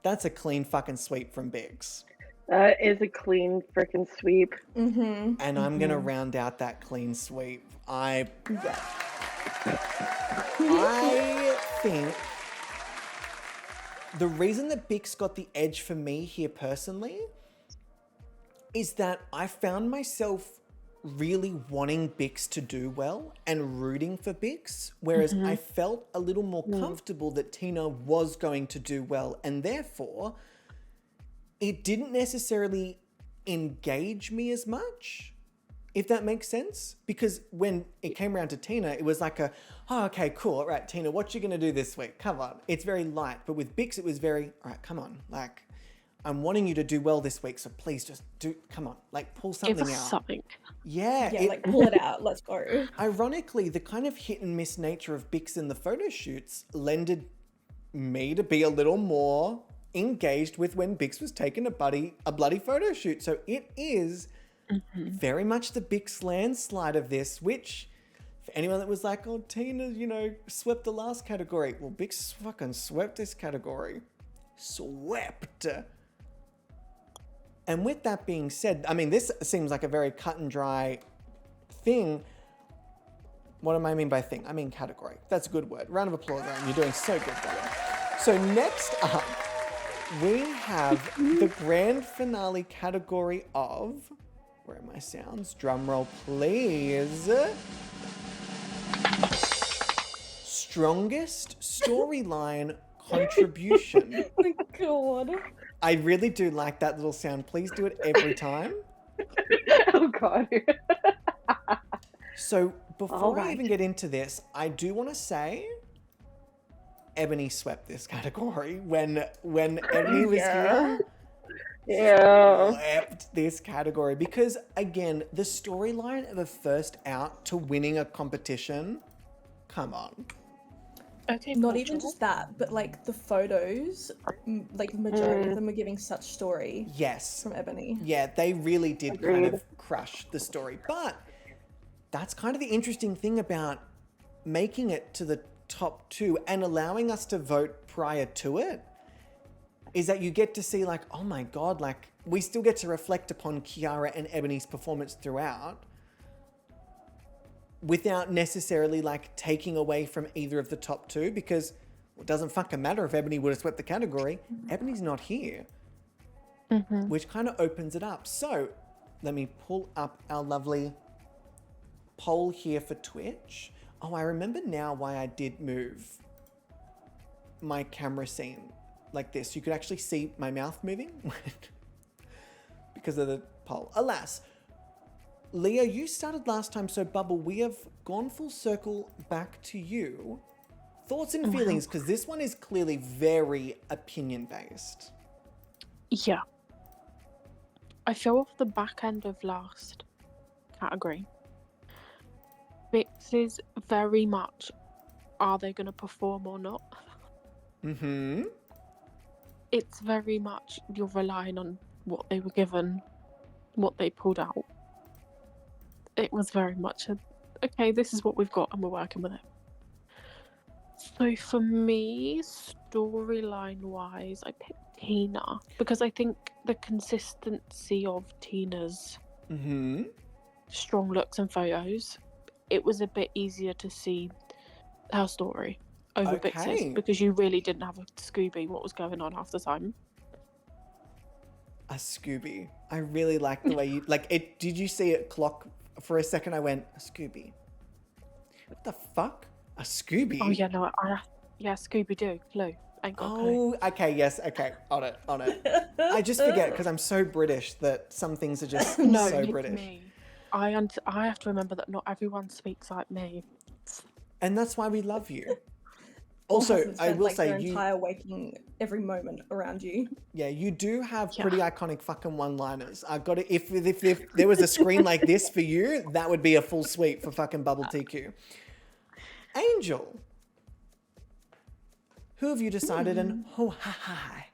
that's a clean fucking sweep from Bix. That is a clean freaking sweep. Mm-hmm. And I'm going to round out that clean sweep. I think the reason that Bix got the edge for me here personally is that I found myself really wanting Bix to do well and rooting for Bix, whereas I felt a little more comfortable that Tina was going to do well, and therefore it didn't necessarily engage me as much, if that makes sense. Because when it came around to Tina, it was like oh, okay, cool. All right, Tina, what you going to do this week? Come on. It's very light. But with Bix, it was very, all right, come on. Like, I'm wanting you to do well this week, so please just come on. Like, pull something Give out. us something. Yeah. Like pull it out. Let's go. Ironically, the kind of hit and miss nature of Bix in the photo shoots lended me to be a little more engaged with when Bix was taking a bloody photo shoot. So it is very much the Bix landslide of this, which for anyone that was like, oh, Tina, swept the last category. Well, Bix fucking swept this category. Swept. And with that being said, I mean, this seems like a very cut and dry thing. What do I mean by thing? I mean category. That's a good word. Round of applause, Ryan. You're doing so good, brother. So next up, we have the grand finale category of, where are my sounds? Drum roll, please. Strongest storyline contribution. Oh my god. I really do like that little sound. Please do it every time. Oh god. So before I right. even get into this, I do want to say Ebony swept this category. When Ebony was here, Yeah. swept this category. Because again, the storyline of a first out to winning a competition, come on. Okay, Not Portugal. even just that, but like the photos, like the majority of them are giving such story Yes. from Ebony. Yeah, they really did kind Agreed. of crush the story. But that's kind of the interesting thing about making it to the top two and allowing us to vote prior to it, is that you get to see like, oh my God, like we still get to reflect upon Kiara and Ebony's performance throughout without necessarily like taking away from either of the top two, because it doesn't fucking matter if Ebony would have swept the category. Ebony's not here, which kind of opens it up. So let me pull up our lovely poll here for Twitch. Oh, I remember now why I did move my camera scene like this. You could actually see my mouth moving because of the poll. Alas, Leah, you started last time, so Bubble, we have gone full circle back to you. Thoughts and feelings, because this one is clearly very opinion-based. Yeah. I feel off the back end of last category. Bix is very much, are they going to perform or not? Mm-hmm. It's very much, you're relying on what they were given, what they pulled out. It was very much okay, this is what we've got and we're working with it. So for me, storyline wise, I picked Tina because I think the consistency of Tina's strong looks and photos, it was a bit easier to see her story over Bix's, because you really didn't have a Scooby what was going on half the time. A Scooby. I really like the way you like it. Did you see it clock for a second? I went, a Scooby. What the fuck? A Scooby? Oh yeah, no, yeah, Scooby Doo, Clue. Ain't got a clue. Oh, okay, yes, okay, on it. I just forget because I'm so British that some things are just No, so it's British. me. I have to remember that not everyone speaks like me. And that's why we love you. Or Also, hasn't I spent, will like, say their you, entire waking every moment around you. yeah, you do have Yeah. pretty iconic fucking one-liners. I got to, if there was a screen like this for you, that would be a full sweep for fucking Bubble TQ. Angel, who have you decided and oh, hi.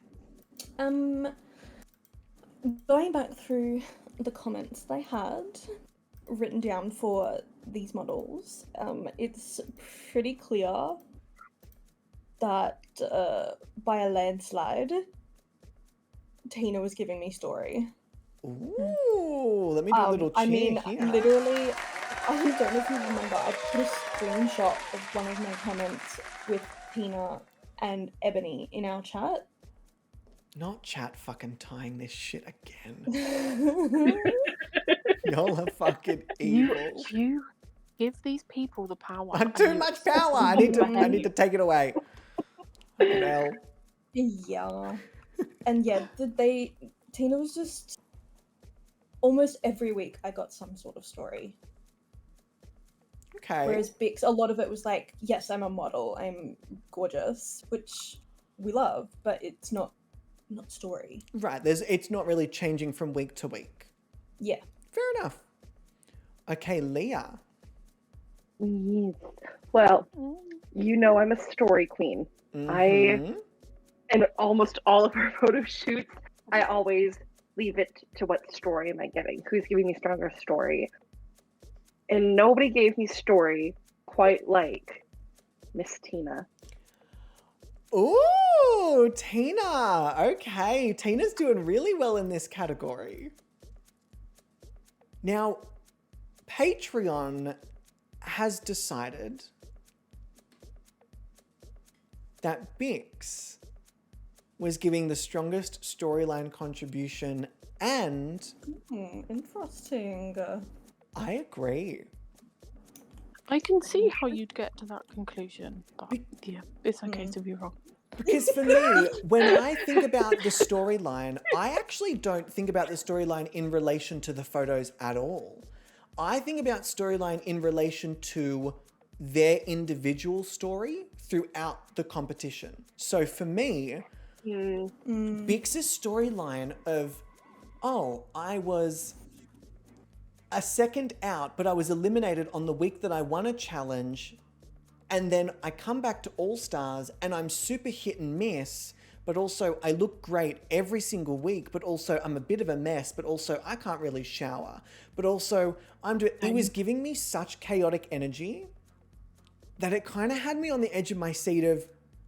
Going back through the comments they had written down for these models, it's pretty clear that by a landslide, Tina was giving me story. Ooh, let me do a little cheer I mean, here. literally, I don't know if you remember, I put a screenshot of one of my comments with Tina and Ebony in our chat. Not chat fucking tying this shit again. Y'all are fucking evil. You give these people the power. I'm too much power. I need to take it away. Fucking hell. Yeah. And yeah, Tina was just, almost every week I got some sort of story. Okay. Whereas Bix, a lot of it was like, yes, I'm a model, I'm gorgeous, which we love, but it's not story. Right, it's not really changing from week to week. Yeah. Fair enough. Okay, Leah. Yes. Well, you know I'm a story queen. Mm-hmm. And almost all of our photo shoots, I always leave it to what story am I getting? Who's giving me stronger story? And nobody gave me story quite like Miss Tina. Ooh, Tina. Okay, Tina's doing really well in this category. Now, Patreon has decided that Bix was giving the strongest storyline contribution, and Interesting. I agree. I can see how you'd get to that conclusion, but yeah, it's okay to be wrong. Because for me, when I think about the storyline, I actually don't think about the storyline in relation to the photos at all. I think about storyline in relation to their individual story throughout the competition. So for me, Bix's storyline of, oh, I was a second out, but I was eliminated on the week that I won a challenge, and then I come back to All Stars and I'm super hit and miss, but also I look great every single week, but also I'm a bit of a mess, but also I can't really shower, but also it was giving me such chaotic energy that it kind of had me on the edge of my seat of,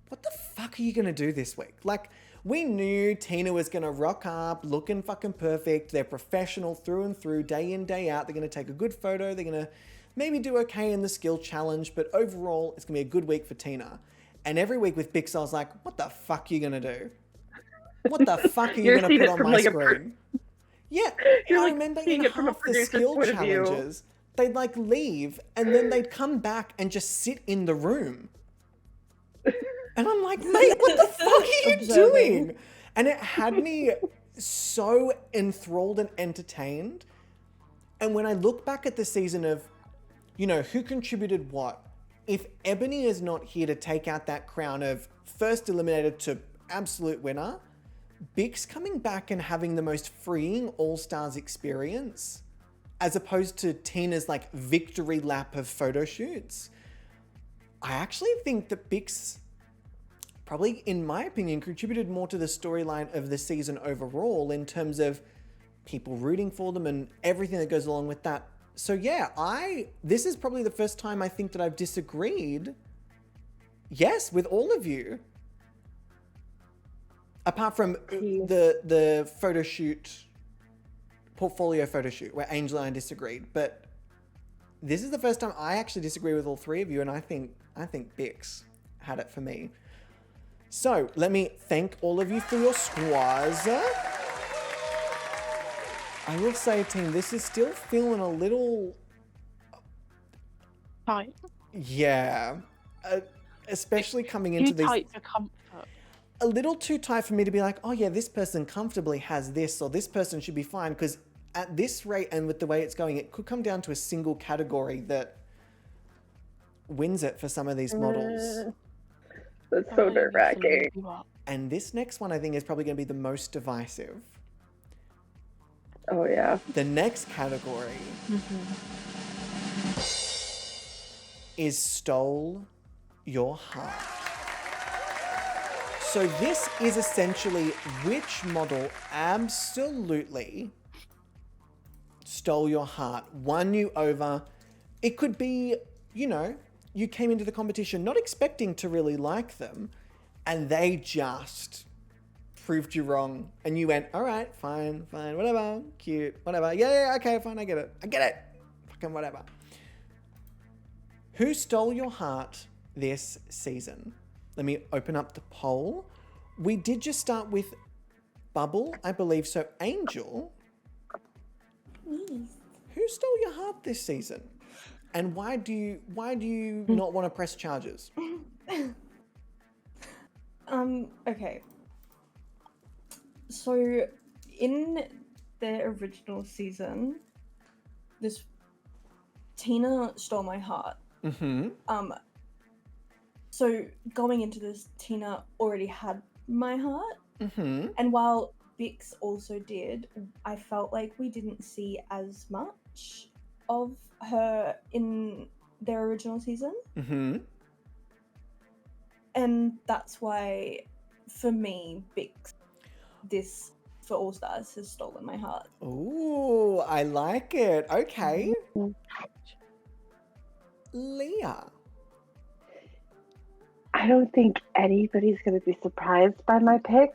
what the fuck are you going to do this week? Like, we knew Tina was going to rock up looking fucking perfect. They're professional through and through, day in, day out. They're going to take a good photo. They're going to maybe do okay in the skill challenge, but overall, it's going to be a good week for Tina. And every week with Bix, I was like, what the fuck are you going to do? What the fuck are you going to put on my screen? Yeah, I remember in half the skill challenges, they'd like leave and then they'd come back and just sit in the room. And I'm like, mate, what the fuck are you doing? And it had me so enthralled and entertained. And when I look back at the season of, you know, who contributed what, if Ebony is not here to take out that crown of first eliminated to absolute winner, Bix coming back and having the most freeing All-Stars experience, as opposed to Tina's like victory lap of photo shoots, I actually think that Bix probably, in my opinion, contributed more to the storyline of the season overall in terms of people rooting for them and everything that goes along with that. So yeah, this is probably the first time I think that I've disagreed, yes, with all of you. Apart from the photo shoot, portfolio photo shoot, where Angel and I disagreed. But this is the first time I actually disagree with all three of you, and I think Bix had it for me. So let me thank all of you for your scores. I will say, team, this is still feeling a little Tight. Yeah, especially coming into these. Too tight for comfort. A little too tight for me to be like, oh yeah, this person comfortably has this, or this person should be fine, because at this rate and with the way it's going, it could come down to a single category that wins it for some of these models. That's so nerve-wracking. And this next one, I think, is probably going to be the most divisive. Oh, yeah. The next category is Stole Your Heart. So this is essentially which model absolutely stole your heart, won you over. It could be, you know, you came into the competition not expecting to really like them, and they just proved you wrong. And you went, all right, fine, whatever, cute, whatever. Yeah, okay, fine, I get it. Fucking whatever. Who stole your heart this season? Let me open up the poll. We did just start with Bubble, I believe. So Angel, who stole your heart this season? And why do you not want to press charges? Okay. So in the original season, this Tina stole my heart. Mm-hmm. So going into this, Tina already had my heart. Mm-hmm. And while Bix also did, I felt like we didn't see as much of her in their original season. Mm-hmm. And that's why, for me, Bix, this for All Stars has stolen my heart. Ooh, I like it. Okay. Leah. I don't think anybody's going to be surprised by my pick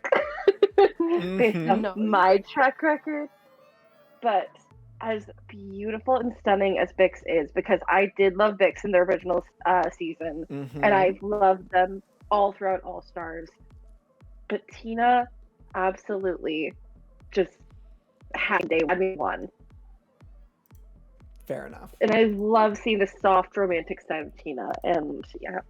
based on No. my track record. But as beautiful and stunning as Bix is, because I did love Bix in the original season, Mm-hmm. and I've loved them all throughout All Stars. But Tina absolutely just had day one. Fair enough. And I love seeing the soft romantic side of Tina. And yeah,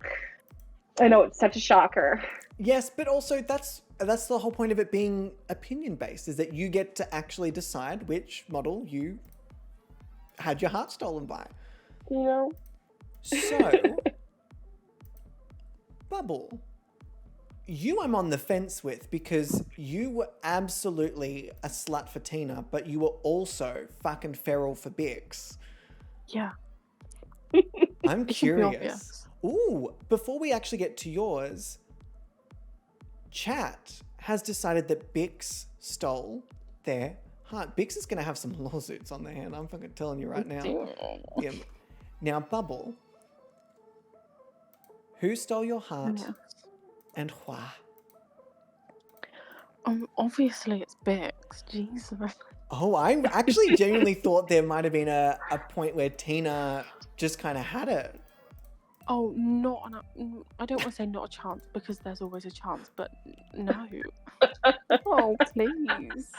I know it's such a shocker. Yes, but also that's the whole point of it being opinion-based, is that you get to actually decide which model you had your heart stolen by. You know? So, Bubble, you I'm on the fence with, because you were absolutely a slut for Tina, but you were also fucking feral for Bix. Yeah. I'm It should be curious. obvious. Ooh, before we actually get to yours, chat has decided that Bix stole their heart. Bix is going to have some lawsuits on their hand. I'm fucking telling you right now. Yeah. Now, Bubble, who stole your heart Yeah. and why? Obviously it's Bix. Jesus. Oh, I actually genuinely thought there might have been a point where Tina just kind of had it. Oh, I don't want to say not a chance, because there's always a chance, but no. Oh, please.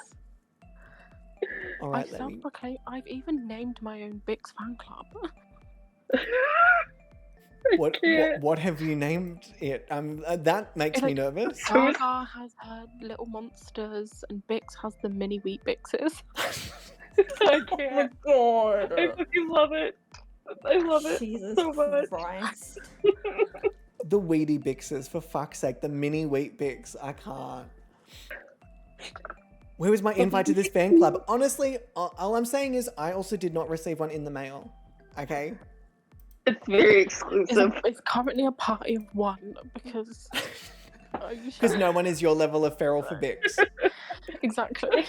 All right, let me... I've even named my own Bix fan club. What have you named it? That makes me nervous. Gaga has her little monsters, and Bix has the mini wheat Bixes. I can't. Oh my god. I fucking love it. I love it Jesus so much. Christ. The Wheaty Bixes, for fuck's sake, the mini wheat Bix. I can't. Where was my invite to this fan club? Honestly, all I'm saying is I also did not receive one in the mail. Okay? It's very exclusive. It's currently a party of one, because... Because no one is your level of feral for Bix. Exactly.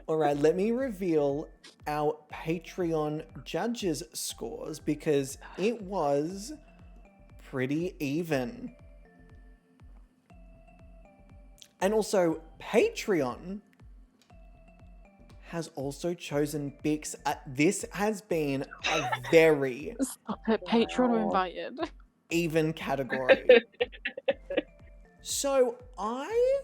All right, let me reveal our Patreon judges scores, because it was pretty even. And also, Patreon has also chosen Bix. This has been a very Stop it. Patreon are invited. even category. So I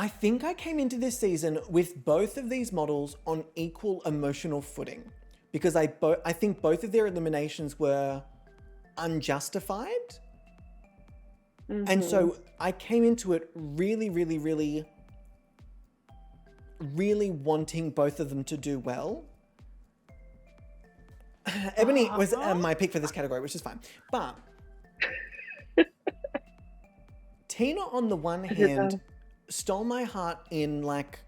think I came into this season with both of these models on equal emotional footing, because I think both of their eliminations were unjustified. Mm-hmm. And so I came into it really, really, really, really wanting both of them to do well. Ebony was my pick for this category, which is fine. But Tina, on the one hand, stole my heart in like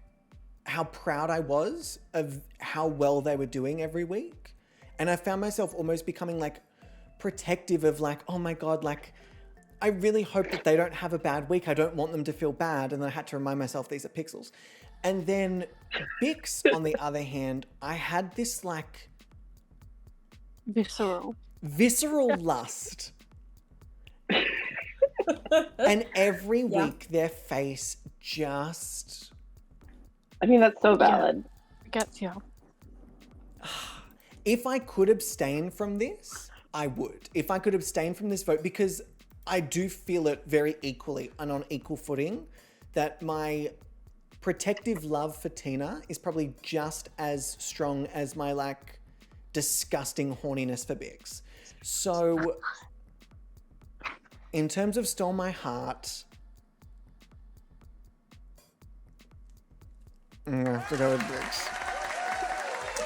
how proud I was of how well they were doing every week. And I found myself almost becoming like protective of like, oh my God, like I really hope that they don't have a bad week. I don't want them to feel bad. And then I had to remind myself these are pixels. And then Bix, on the other hand, I had this like Visceral lust. And every week their face just... I mean, that's so valid. Gets you. If I could abstain from this, I would. If I could abstain from this vote, because I do feel it very equally and on equal footing, that my protective love for Tina is probably just as strong as my like disgusting horniness for Bix. So in terms of Stole My Heart, I'm gonna have to go with Bix.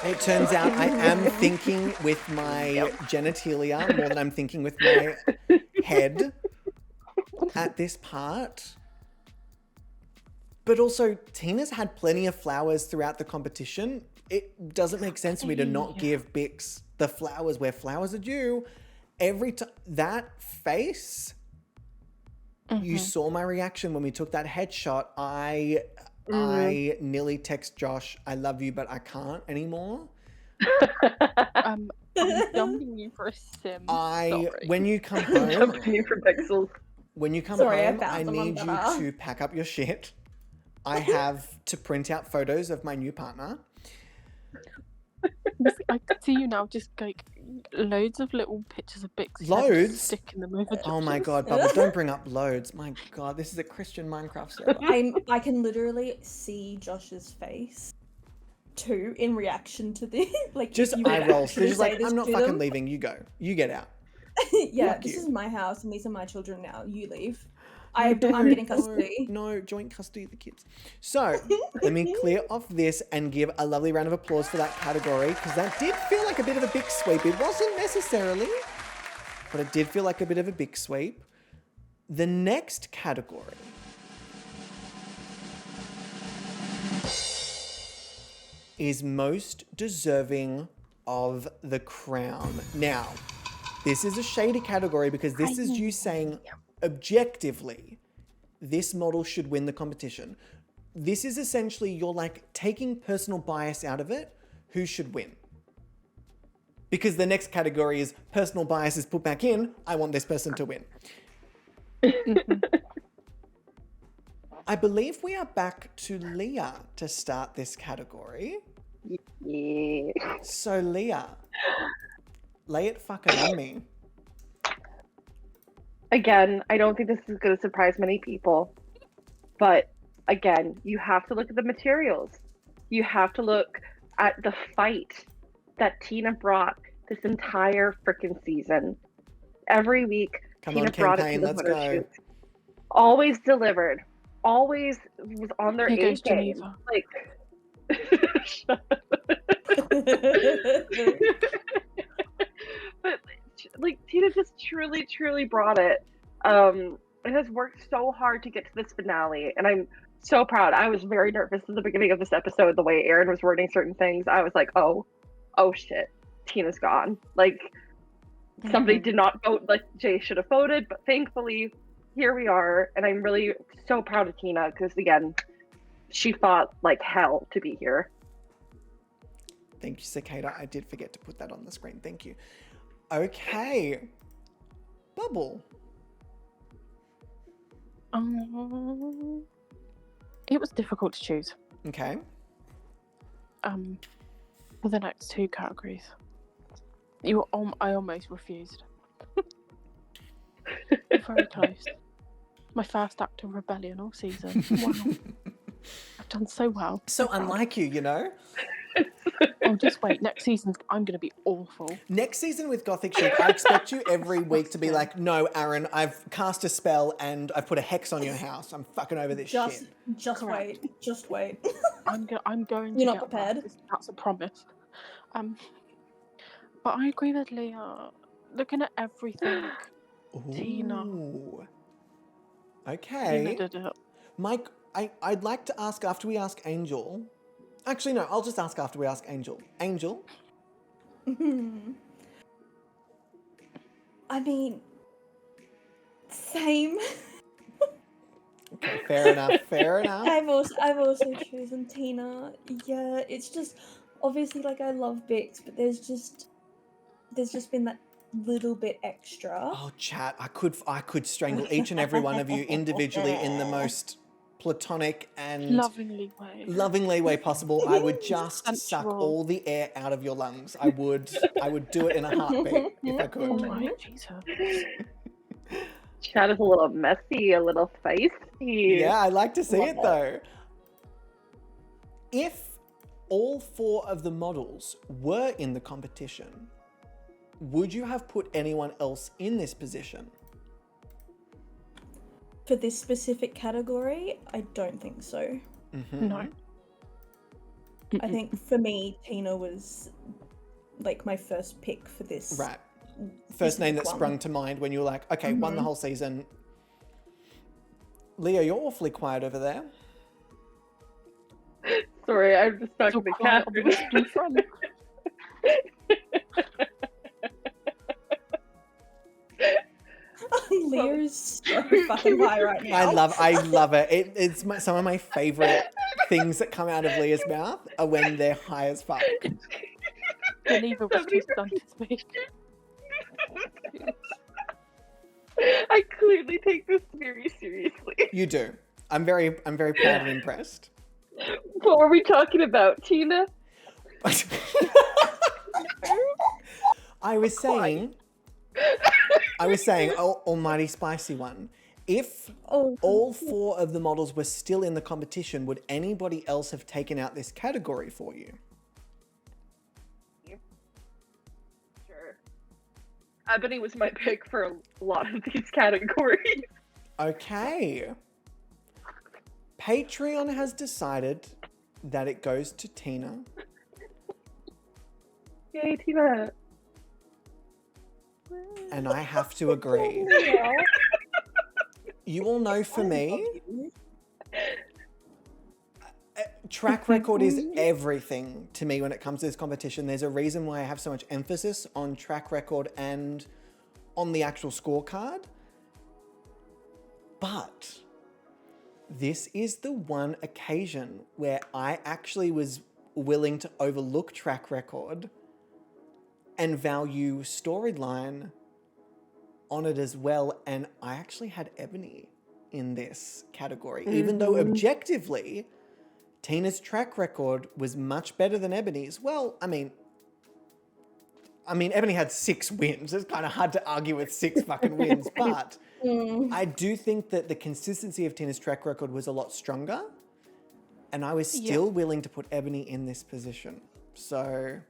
It turns out I am thinking with my genitalia more than I'm thinking with my head at this part. But also, Tina's had plenty of flowers throughout the competition. It doesn't make sense for me to not give Bix the flowers where flowers are due. Every time, that face, you saw my reaction when we took that headshot. I nearly text Josh, I love you, but I can't anymore. I'm dumping you for a sim. Sorry. When you come home, Dumping you for pixels. when you come Sorry, I home, found I someone need you better. to pack up your shit. I have to print out photos of my new partner. I could see you now, just like loads of little pictures of Bix. Loads? Sticking them over. Oh my Josh's. God, Bubble, don't bring up loads. My God, this is a Christian Minecraft server. I can literally see Josh's face too in reaction to this. Like Just you eye would rolls. actually She's say like, this I'm not to fucking them. leaving. You go. You get out. Yeah, Fuck this you. is my house and these are my children now. You leave. I'm getting custody. No, joint custody of the kids. So, let me clear off this and give a lovely round of applause for that category, because that did feel like a bit of a big sweep. It wasn't necessarily, but it did feel like a bit of a big sweep. The next category is most deserving of the crown. Now, this is a shady category because this is you saying objectively, this model should win the competition. This is essentially you're like taking personal bias out of it. Who should win? Because the next category is personal bias is put back in. I want this person to win. I believe we are back to Leah to start this category. Yeah. So Leah, lay it fucking on me. Again, I don't think this is going to surprise many people, but again, you have to look at the materials. You have to look at the fight that Tina brought this entire freaking season. Every week, Come Tina on, brought it campaign, to the let's photo go. shoots. Always delivered. Always was on their Here A goes game. Geneva. Like, shut up. But like Tina just truly brought it. It has worked so hard to get to this finale, and I'm so proud. I was very nervous at the beginning of this episode, the way Aaron was wording certain things. I was like, oh shit, Tina's gone. Like somebody did not vote like Jay should have voted, but thankfully here we are, and I'm really so proud of Tina because again, she fought like hell to be here. Thank you, Cicada. I did forget to put that on the screen. Thank you. Okay. Bubble. It was difficult to choose. Okay. For the next two categories, I almost refused. Very close. My first act of rebellion all season. Wow. I've done so well. So proud. unlike you, you know? Oh, just wait. Next season, I'm going to be awful. Next season with Gothic Chic, I expect you every week to be like, no, Aaron, I've cast a spell and I've put a hex on your house. I'm fucking over this shit. Just Correct. wait. Just wait. I'm going to You're not get prepared? that. That's a promise. But I agree with Leah. Looking at everything, Tina. Ooh. Okay. Tina did it. Mike, I'd like to ask after we ask Angel. Actually, no, I'll just ask after we ask Angel. Angel, I mean, same. Okay, fair enough, fair enough. I've also chosen Tina. Yeah, it's just obviously like I love Bix, but there's just been that little bit extra. Oh, chat, I could strangle each and every one of you individually in the most platonic and lovingly way possible. I would just suck Sensual. all the air out of your lungs. I would do it in a heartbeat if I could. Oh my Jesus. Chat is a little messy, a little feisty. Yeah, I like to see it though. If all 4 of the models were in the competition, would you have put anyone else in this position? For this specific category, I don't think so. No. I think for me, Tina was like my first pick for this. Right. First name that one. sprung to mind when you were like, okay, won the whole season. Leo, you're awfully quiet over there. Sorry, I'm just talking to Catherine. Leo's so fucking high right now. I love it. It's some of my favorite things that come out of Leah's mouth are when they're high as fuck. Geneva was too stunned to speak. I clearly take this very seriously. You do. I'm very proud and impressed. What were we talking about, Tina? I was saying, oh, almighty spicy one. If all 4 of the models were still in the competition, would anybody else have taken out this category for you? Sure. Ebony was my pick for a lot of these categories. Okay. Patreon has decided that it goes to Tina. Yay, Tina. And I have to agree. You all know for me, track record is everything to me when it comes to this competition. There's a reason why I have so much emphasis on track record and on the actual scorecard. But this is the one occasion where I actually was willing to overlook track record and value storyline on it as well. And I actually had Ebony in this category, even though objectively Tina's track record was much better than Ebony's. Well, I mean, Ebony had 6 wins. It's kind of hard to argue with 6 fucking wins, but I do think that the consistency of Tina's track record was a lot stronger, and I was still willing to put Ebony in this position. So,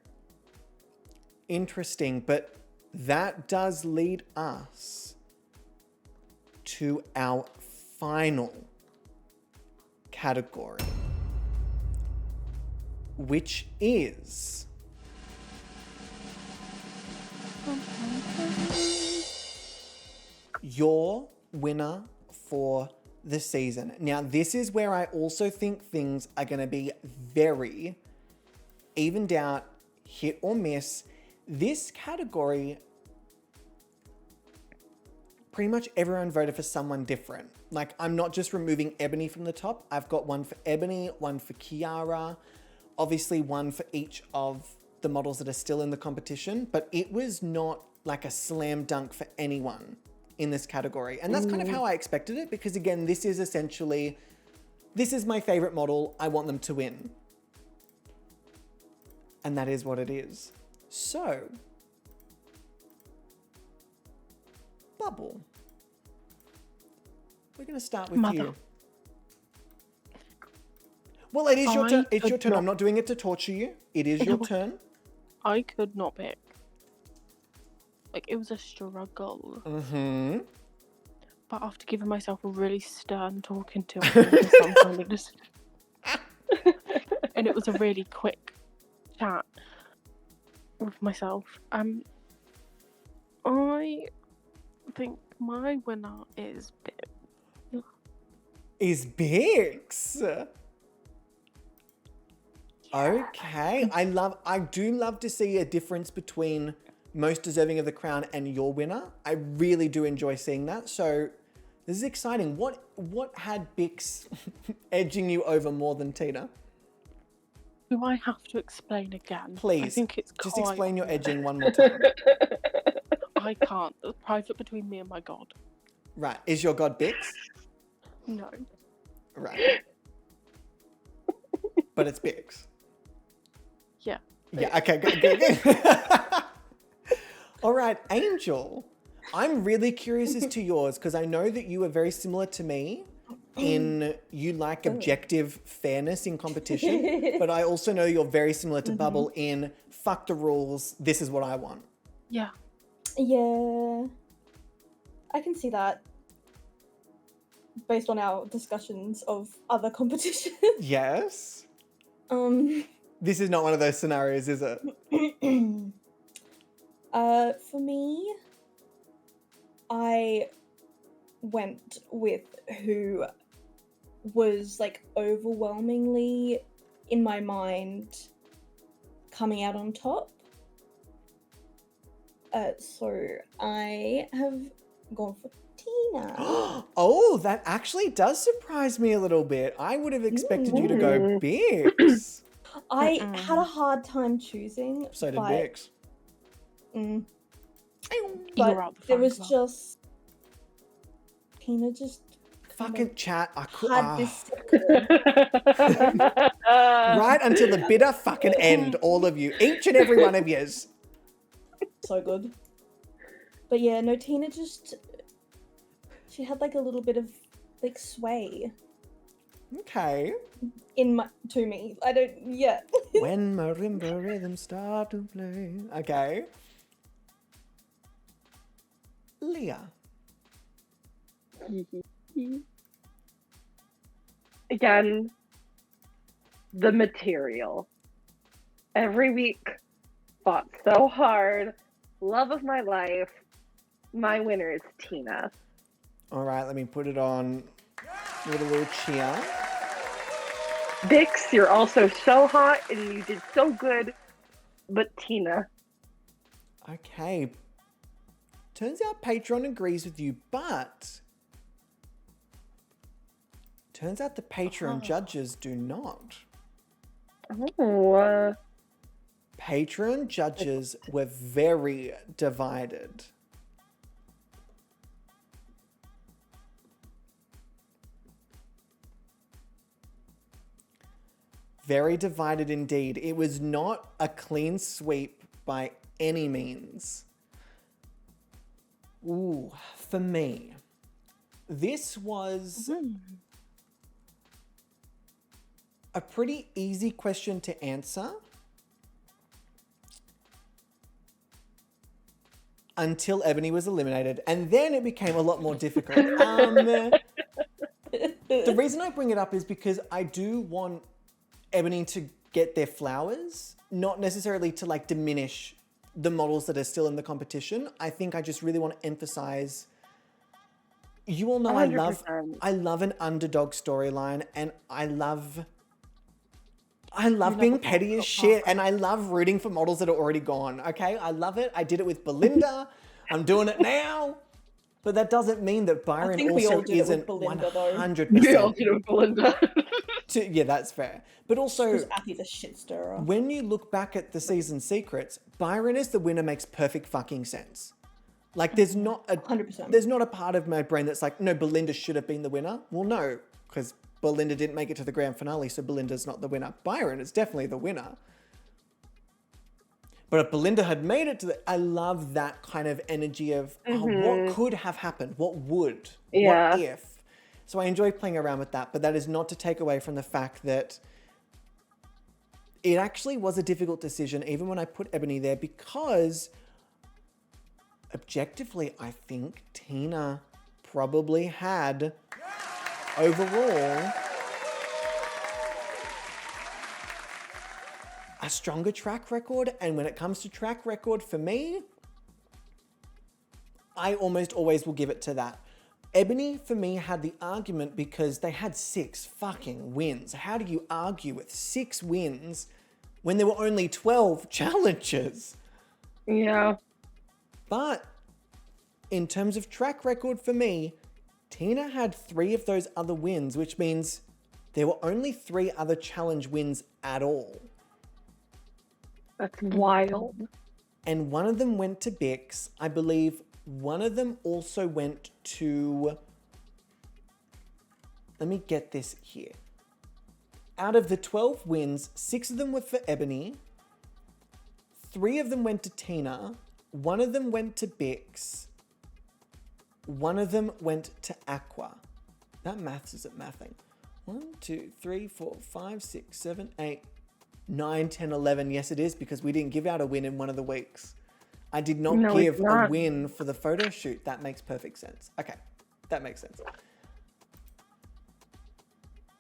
interesting, but that does lead us to our final category, which is your winner for the season. Now, this is where I also think things are going to be very evened out, hit or miss. This category, pretty much everyone voted for someone different. Like, I'm not just removing Ebony from the top. I've got one for Ebony, one for Kiara, obviously one for each of the models that are still in the competition, but it was not like a slam dunk for anyone in this category. And that's kind of how I expected it, because again, this is essentially, this is my favorite model. I want them to win. And that is what it is. So, Bubble, we're going to start with you. Well, it is your turn. It's your turn. I'm not doing it to torture you. It is your turn. I could not pick. Like, it was a struggle. Mm-hmm. But after giving myself a really stern talking to, I think some kind of decision. And it was a really quick chat with myself. I think my winner is Bix. Is Bix? Okay. I do love to see a difference between most deserving of the crown and your winner. I really do enjoy seeing that. So this is exciting. What had Bix edging you over more than Tina? Do I have to explain again? Please, I think it's just quite explain your obvious. edging one more time. I can't. It's private between me and my god. Right. Is your god Bix? No. Right. But it's Bix. Yeah. Yeah, okay, good. All right, Angel. I'm really curious as to yours because I know that you are very similar to me in you like objective fairness in competition, but I also know you're very similar to Bubble in fuck the rules, this is what I want. Yeah. Yeah. I can see that. Based on our discussions of other competitions. Yes? Um, This is not one of those scenarios, is it? for me, I went with who was like overwhelmingly in my mind coming out on top. So I have gone for Tina. Oh, that actually does surprise me a little bit. I would have expected you to go Bix. I had a hard time choosing. So did but, Bix. But out the there fan was club. just Tina just Fucking chat. I could. had this Right until the bitter fucking end, all of you. Each and every one of yous. so good. But yeah, no, Tina just she had like a little bit of like sway Okay. to me. I don't When marimba rhythms start to play. Okay. Leah. Again, the material. Every week, fought so hard. Love of my life. My winner is Tina. All right, let me put it on with a little cheer. Bix, you're also so hot and you did so good, but Tina. Okay. Turns out Patreon agrees with you, but turns out the Patreon judges do not. Oh, Patreon judges were very divided. Very divided indeed. It was not a clean sweep by any means. Ooh, for me, this was a pretty easy question to answer until Ebony was eliminated, and then it became a lot more difficult. The reason I bring it up is because I do want Ebony to get their flowers, not necessarily to like diminish the models that are still in the competition. I think I just really want to emphasize, you all know 100%. I love an underdog storyline, and I love being petty as shit, and I love rooting for models that are already gone, okay? I love it. I did it with Belinda. I'm doing it now. But that doesn't mean that Byron think we all also did it with isn't Belinda, though. 100%. we all did it with Belinda. Yeah, that's fair. But also, because Appy's a shit stirrer. when you look back at the season secrets, Byron as the winner makes perfect fucking sense. Like, there's not a 100%. There's not a part of my brain that's like, no, Belinda should have been the winner. Well, no, because Belinda didn't make it to the grand finale, so Belinda's not the winner. Byron is definitely the winner. But if Belinda had made it to the... I love that kind of energy of what could have happened? What would? Yeah. What if? So I enjoy playing around with that, but that is not to take away from the fact that it actually was a difficult decision, even when I put Ebony there, because objectively, I think Tina probably had overall a stronger track record. And when it comes to track record for me, I almost always will give it to that. Ebony, for me, had the argument because they had 6 fucking wins. How do you argue with 6 wins when there were only 12 challenges. Yeah. But in terms of track record for me, Tina had 3 of those other wins, which means there were only 3 other challenge wins at all. That's wild. And one of them went to Bix. I believe one of them also went to... Let me get this here. Out of the 12 wins, 6 of them were for Ebony. 3 of them went to Tina. 1 of them went to Bix. 1 of them went to Aqua. That maths isn't mathing. 1, 2, 3, 4, 5, 6, 7, 8, 9, 10, 11. Yes, it is, because we didn't give out a win in one of the weeks. I did not give a win for the photo shoot. That makes perfect sense. Okay, that makes sense.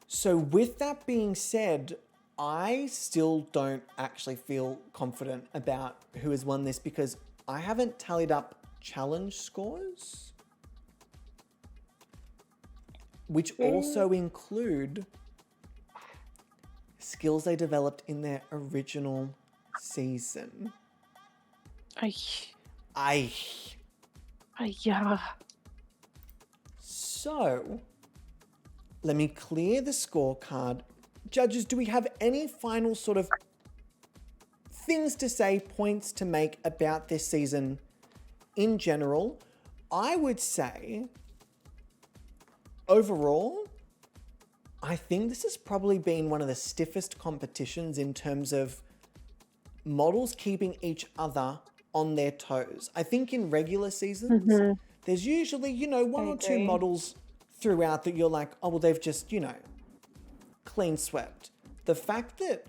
So with that being said, I still don't actually feel confident about who has won this because I haven't tallied up challenge scores, which also include skills they developed in their original season. Yeah. So, let me clear the scorecard. Judges, do we have any final sort of things to say, points to make about this season in general? I would say, overall, I think this has probably been one of the stiffest competitions in terms of models keeping each other on their toes. I think in regular seasons, there's usually, you know, 1 or 2 models throughout that you're like, oh, well, they've just, you know, clean swept. The fact that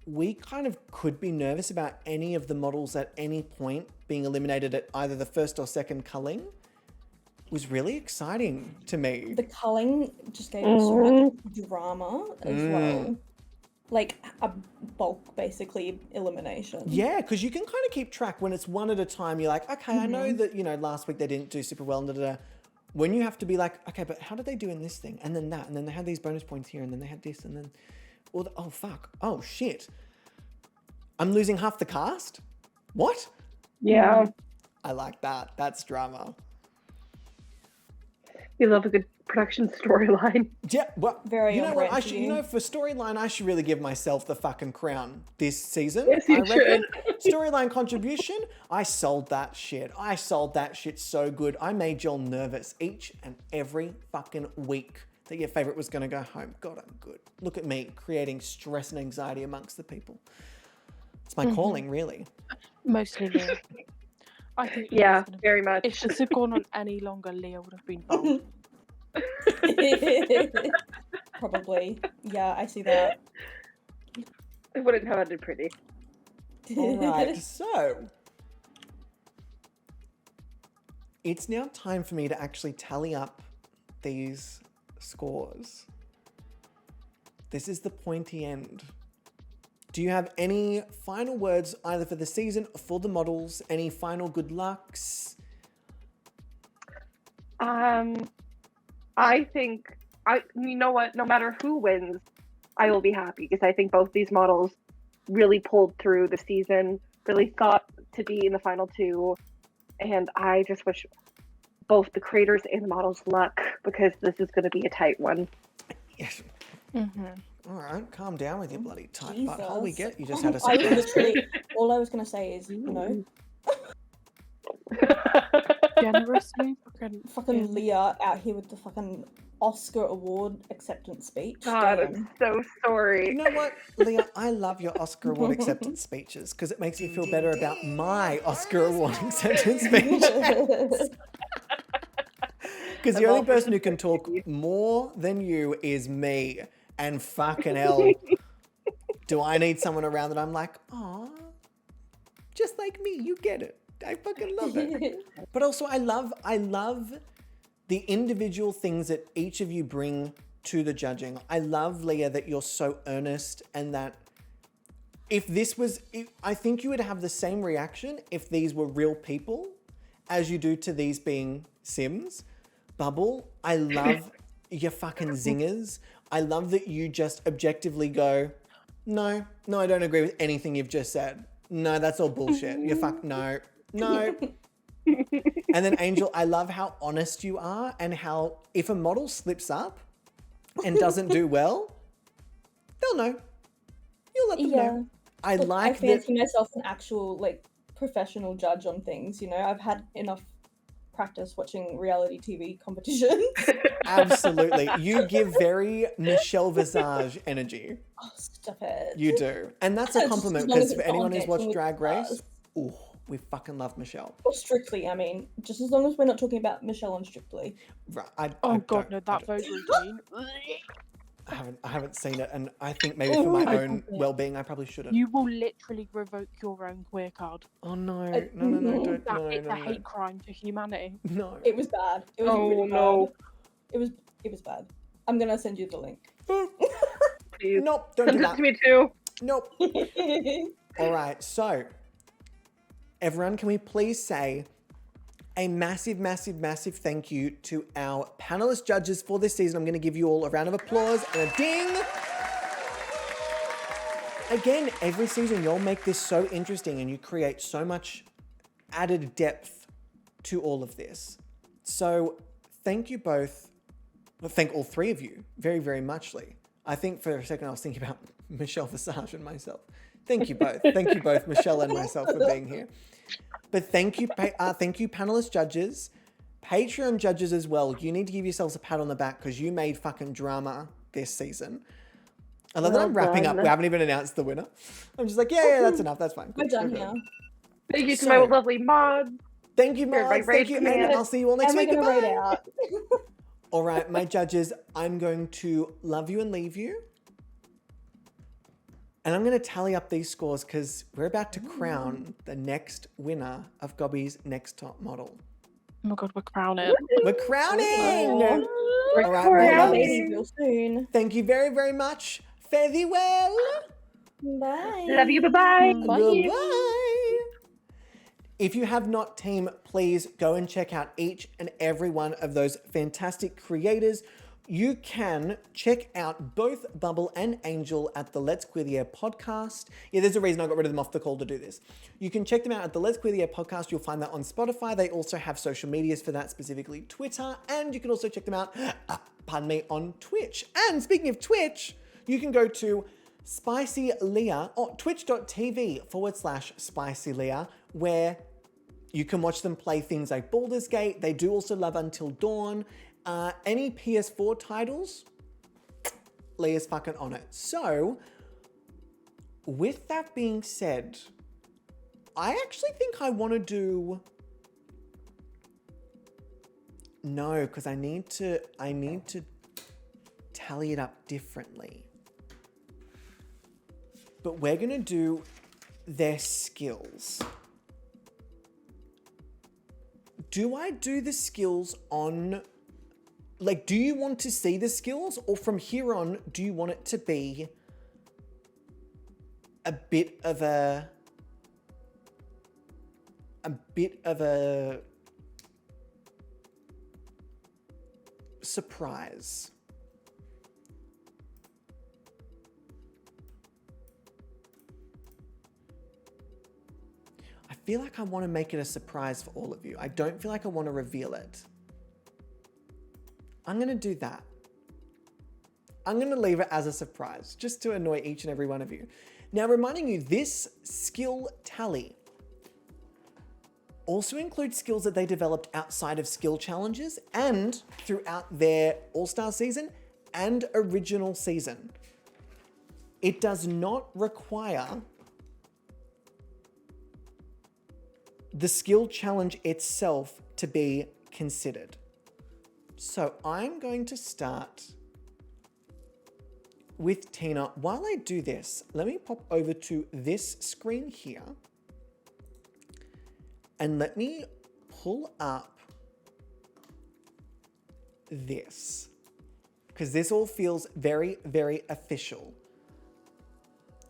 we kind of could be nervous about any of the models at any point being eliminated at either the first or second culling was really exciting to me. The culling just gave us so much drama as well. Like a bulk, basically, elimination. Yeah, because you can kind of keep track when it's one at a time. You're like, okay, I know that, you know, last week they didn't do super well, When you have to be like, okay, but how did they do in this thing? And then that, and then they had these bonus points here, and then they had this, and then, oh, fuck. Oh, shit. I'm losing half the cast? What? Yeah. I like that. That's drama. You love a good production storyline. Yeah, well, Very you know what? on-brand for you. For storyline, I should really give myself the fucking crown this season. Yes, you should. Storyline contribution, I sold that shit. I sold that shit so good. I made y'all nervous each and every fucking week that your favorite was going to go home. God, I'm good. Look at me creating stress and anxiety amongst the people. It's my calling, really. Mostly Leah. I think Yeah, Leah's gonna- very much. If this had gone on any longer, Leah would have been bold. Probably. Yeah, I see that. It wouldn't have ended pretty. All right, so it's now time for me to actually tally up these scores. This is the pointy end. Do you have any final words either for the season or for the models? Any final good lucks? I think you know what? No matter who wins, I will be happy because I think both these models really pulled through the season, really thought to be in the final 2, and I just wish both the creators and the models luck because this is going to be a tight one. Yes. All right, calm down with your bloody tight butthole. We Jesus. get you just had a I second. literally, all I was going to say is, you know, Generously, fucking Leah out here with the fucking Oscar award acceptance speech. God, Damn. I'm so sorry. You know what, Leah? I love your Oscar Award acceptance speeches because it makes me feel better about my Oscar Award acceptance speech. Because the only person who can talk more than you is me. And fucking hell, do I need someone around that I'm like, aw, just like me, you get it. I fucking love it. But also I love the individual things that each of you bring to the judging. I love, Leah, that you're so earnest and that I think you would have the same reaction if these were real people as you do to these being Sims. Bubble, I love your fucking zingers. I love that you just objectively go, No, I don't agree with anything you've just said. No, that's all bullshit. No. And then Angel, I love how honest you are and how if a model slips up and doesn't do well, they'll know. You'll let them know. I Look, like I fancy myself an actual like professional judge on things. You know, I've had enough practice watching reality TV competitions. Absolutely. You give very Michelle Visage energy. Oh, stop it. You do. And that's a Just compliment as long as because for it's not anyone on who's watched Dancing with Drag the Race, Stars. ooh, we fucking love Michelle. Or Strictly, I mean, just as long as we're not talking about Michelle on Strictly. Right. Oh god, no, that vote routine. I haven't seen it, and I think maybe for my own well-being, I probably shouldn't. You will literally revoke your own queer card. Oh no, don't. It's a hate crime to humanity. No. It was bad. It was really bad. It was bad. I'm gonna send you the link. Please. Nope, don't Send do it that. to me too. Nope. All right, so everyone, can we please say a massive, massive, massive thank you to our panelist judges for this season. I'm going to give you all a round of applause and a ding. Again, every season you'll make this so interesting and you create so much added depth to all of this. So thank you both. Well, thank all three of you very, very muchly. I think for a second I was thinking about Michelle Visage and myself. Thank you both. Thank you both, Michelle and myself, for being here. But thank you panelist judges, Patreon judges as well. You need to give yourselves a pat on the back because you made fucking drama this season. I love that I'm wrapping up. We haven't even announced the winner. I'm just like, yeah, that's enough. That's fine. We're done here. Thank you to my lovely mods. Thank you, mods. Thank you, and I'll see you all next week. And we're gonna rate Goodbye. out. All right, my judges, I'm going to love you and leave you. And I'm going to tally up these scores because we're about to crown the next winner of Gobby's Next Top Model. Oh my god, we're crowning. We're crowning! We're All right, crowning, my baby, loves. real soon. Thank you very, very much. Fare thee well. Bye. Love you. Bye-bye. Goodbye. If you have not, team, please go and check out each and every one of those fantastic creators. You can check out both Bubble and Angel at the Let's Queer the Air podcast. Yeah, there's a reason I got rid of them off the call to do this. You can check them out at the Let's Queer the Air podcast. You'll find that on Spotify. They also have social medias for that, specifically Twitter. And you can also check them out, on Twitch. And speaking of Twitch, you can go to Spicy Leah, or twitch.tv/Spicy Leah, where you can watch them play things like Baldur's Gate. They do also Love Until Dawn. Any PS4 titles, Leah's fucking on it. So, with that being said, I actually think I want to do... No, because I need to tally it up differently. But we're going to do their skills. Do I do the skills on... Like, do you want to see the skills? Or from here on, do you want it to be a bit of a surprise? I feel like I want to make it a surprise for all of you. I don't feel like I want to reveal it. I'm going to do that. I'm going to leave it as a surprise, just to annoy each and every one of you. Now, reminding you, this skill tally also includes skills that they developed outside of skill challenges and throughout their All-Star season and original season. It does not require the skill challenge itself to be considered. So I'm going to start with Tina. While I do this, let me pop over to this screen here and let me pull up this, because this all feels very, very official.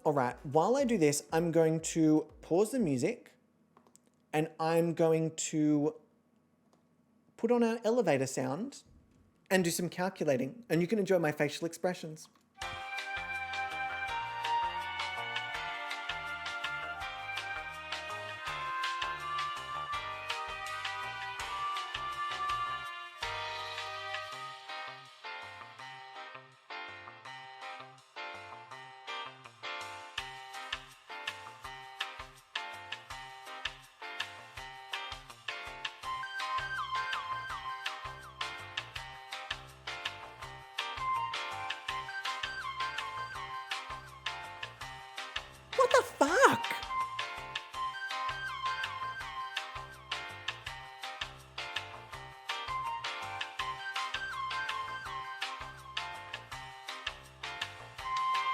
All right, while I do this, I'm going to pause the music and I'm going to put on our elevator sound and do some calculating, and you can enjoy my facial expressions.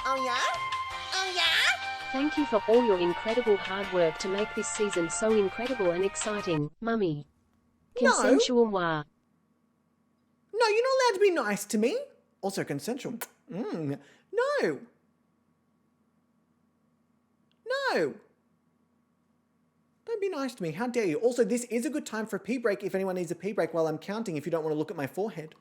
Oh yeah? Oh yeah? Thank you for all your incredible hard work to make this season so incredible and exciting, Mummy. No. Consensual moi. No, you're not allowed to be nice to me. Also consensual. No. No. Don't be nice to me. How dare you? Also, this is a good time for a pee break if anyone needs a pee break while I'm counting if you don't want to look at my forehead.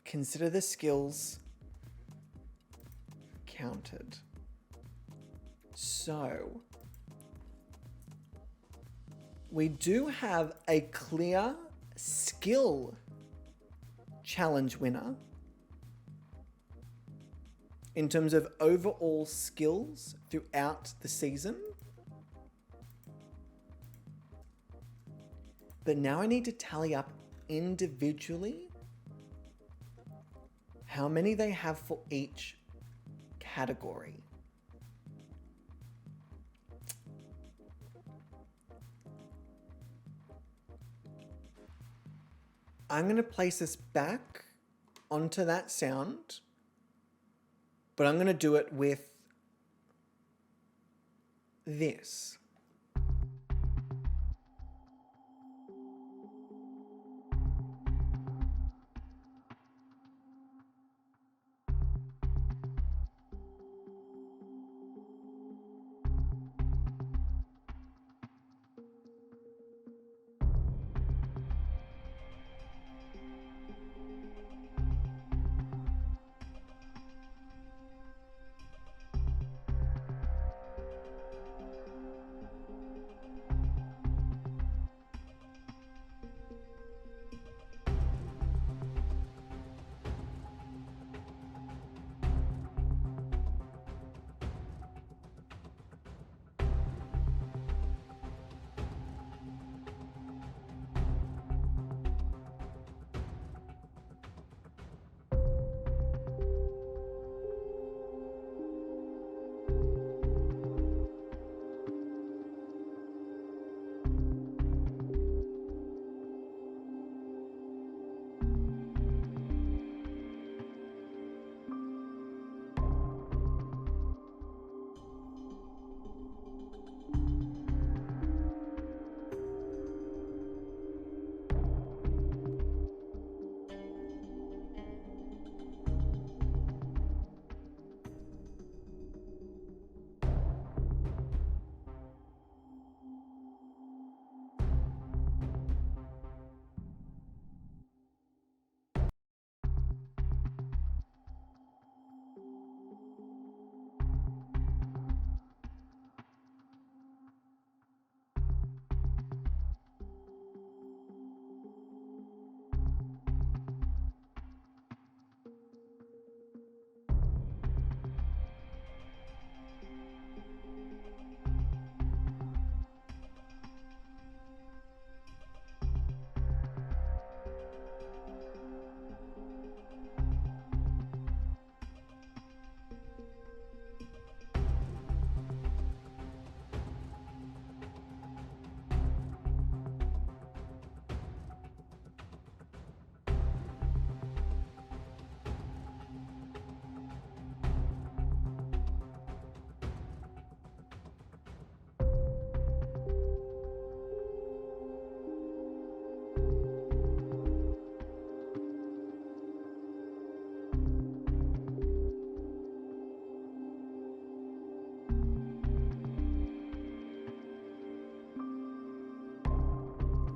Consider the skills counted. So, we do have a clear skill challenge winner in terms of overall skills throughout the season. But now I need to tally up individually how many they have for each category. I'm going to place this back onto that sound, but I'm going to do it with this.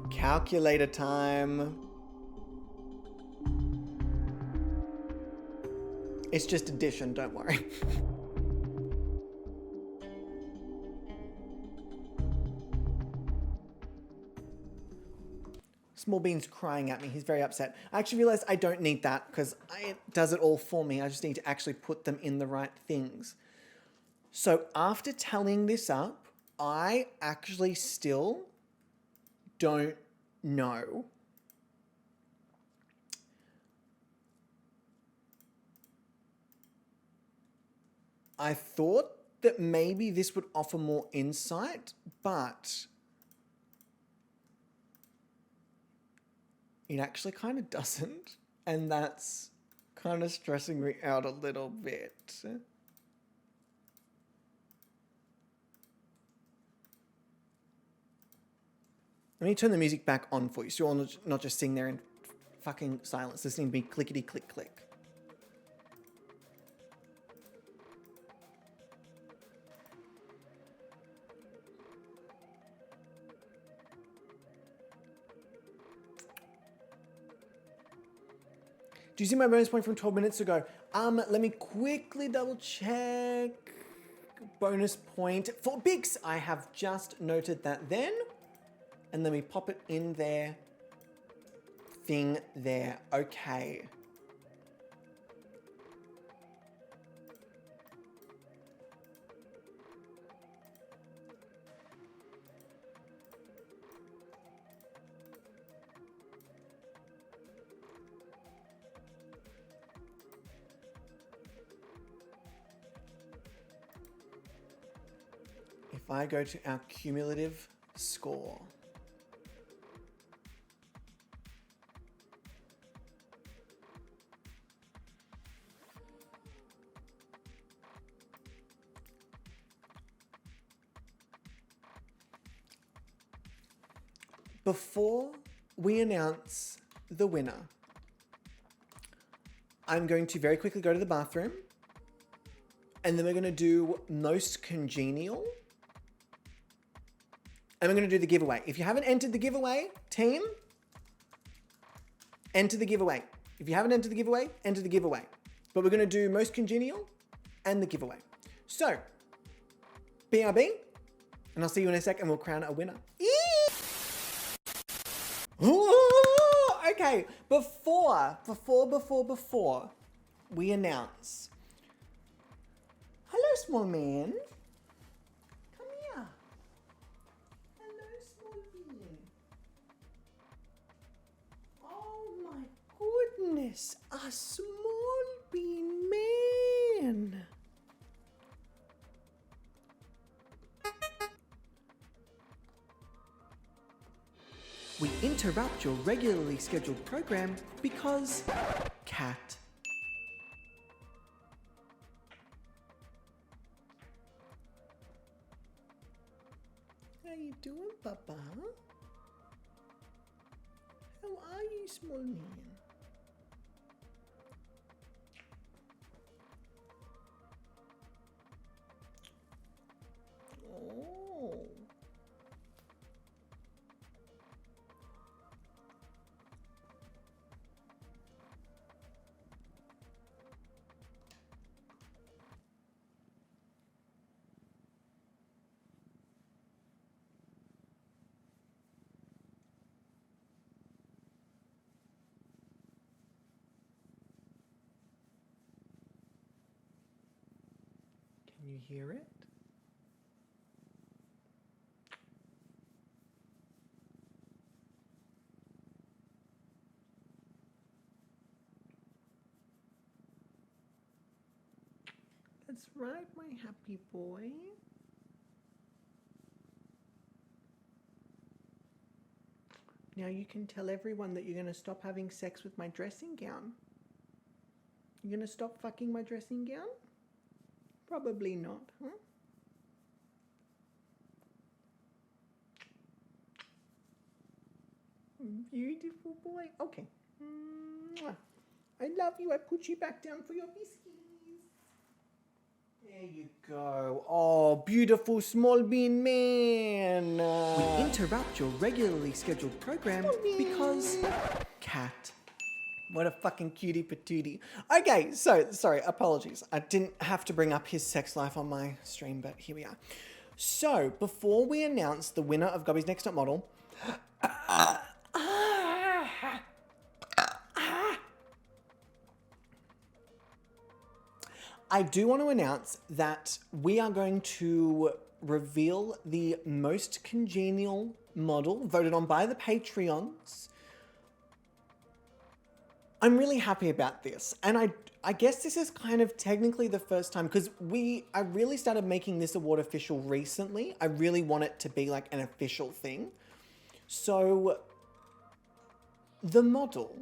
Calculator time. It's just addition, don't worry. Small Bean's crying at me. He's very upset. I actually realized I don't need that because it does it all for me. I just need to actually put them in the right things. So after tallying this up, I actually still don't know. I thought that maybe this would offer more insight, but it actually kind of doesn't. And that's kind of stressing me out a little bit. Let me turn the music back on for you so you're all not just sitting there in fucking silence listening to me clickety click click. Do you see my bonus point from 12 minutes ago? Let me quickly double check. Bonus point for Bix. I have just noted that then. And then we pop it in there. Thing there. Okay. If I go to our cumulative score, before we announce the winner, I'm going to very quickly go to the bathroom and then we're going to do most congenial. And we're going to do the giveaway. If you haven't entered the giveaway, team, enter the giveaway. If you haven't entered the giveaway, enter the giveaway. But we're going to do most congenial and the giveaway. So, BRB, and I'll see you in a sec and we'll crown a winner. Okay, before we announce. Hello, small man. Goodness, a small bean man. We interrupt your regularly scheduled program because cat. How you doing, Papa? How are you, small man? Oh. Can you hear it? That's right, my happy boy. Now you can tell everyone that you're going to stop having sex with my dressing gown. You're going to stop fucking my dressing gown? Probably not, huh? Beautiful boy. Okay. Mwah. I love you. I put you back down for your biscuits. There you go. Oh, beautiful small bean man. We interrupt your regularly scheduled program because cat. What a fucking cutie patootie. Okay, so, sorry, apologies. I didn't have to bring up his sex life on my stream, but here we are. So, before we announce the winner of Gobby's Next Top Model, I do want to announce that we are going to reveal the most congenial model voted on by the Patreons. I'm really happy about this, and I guess this is kind of technically the first time, because I really started making this award official recently. I really want it to be like an official thing. So the model,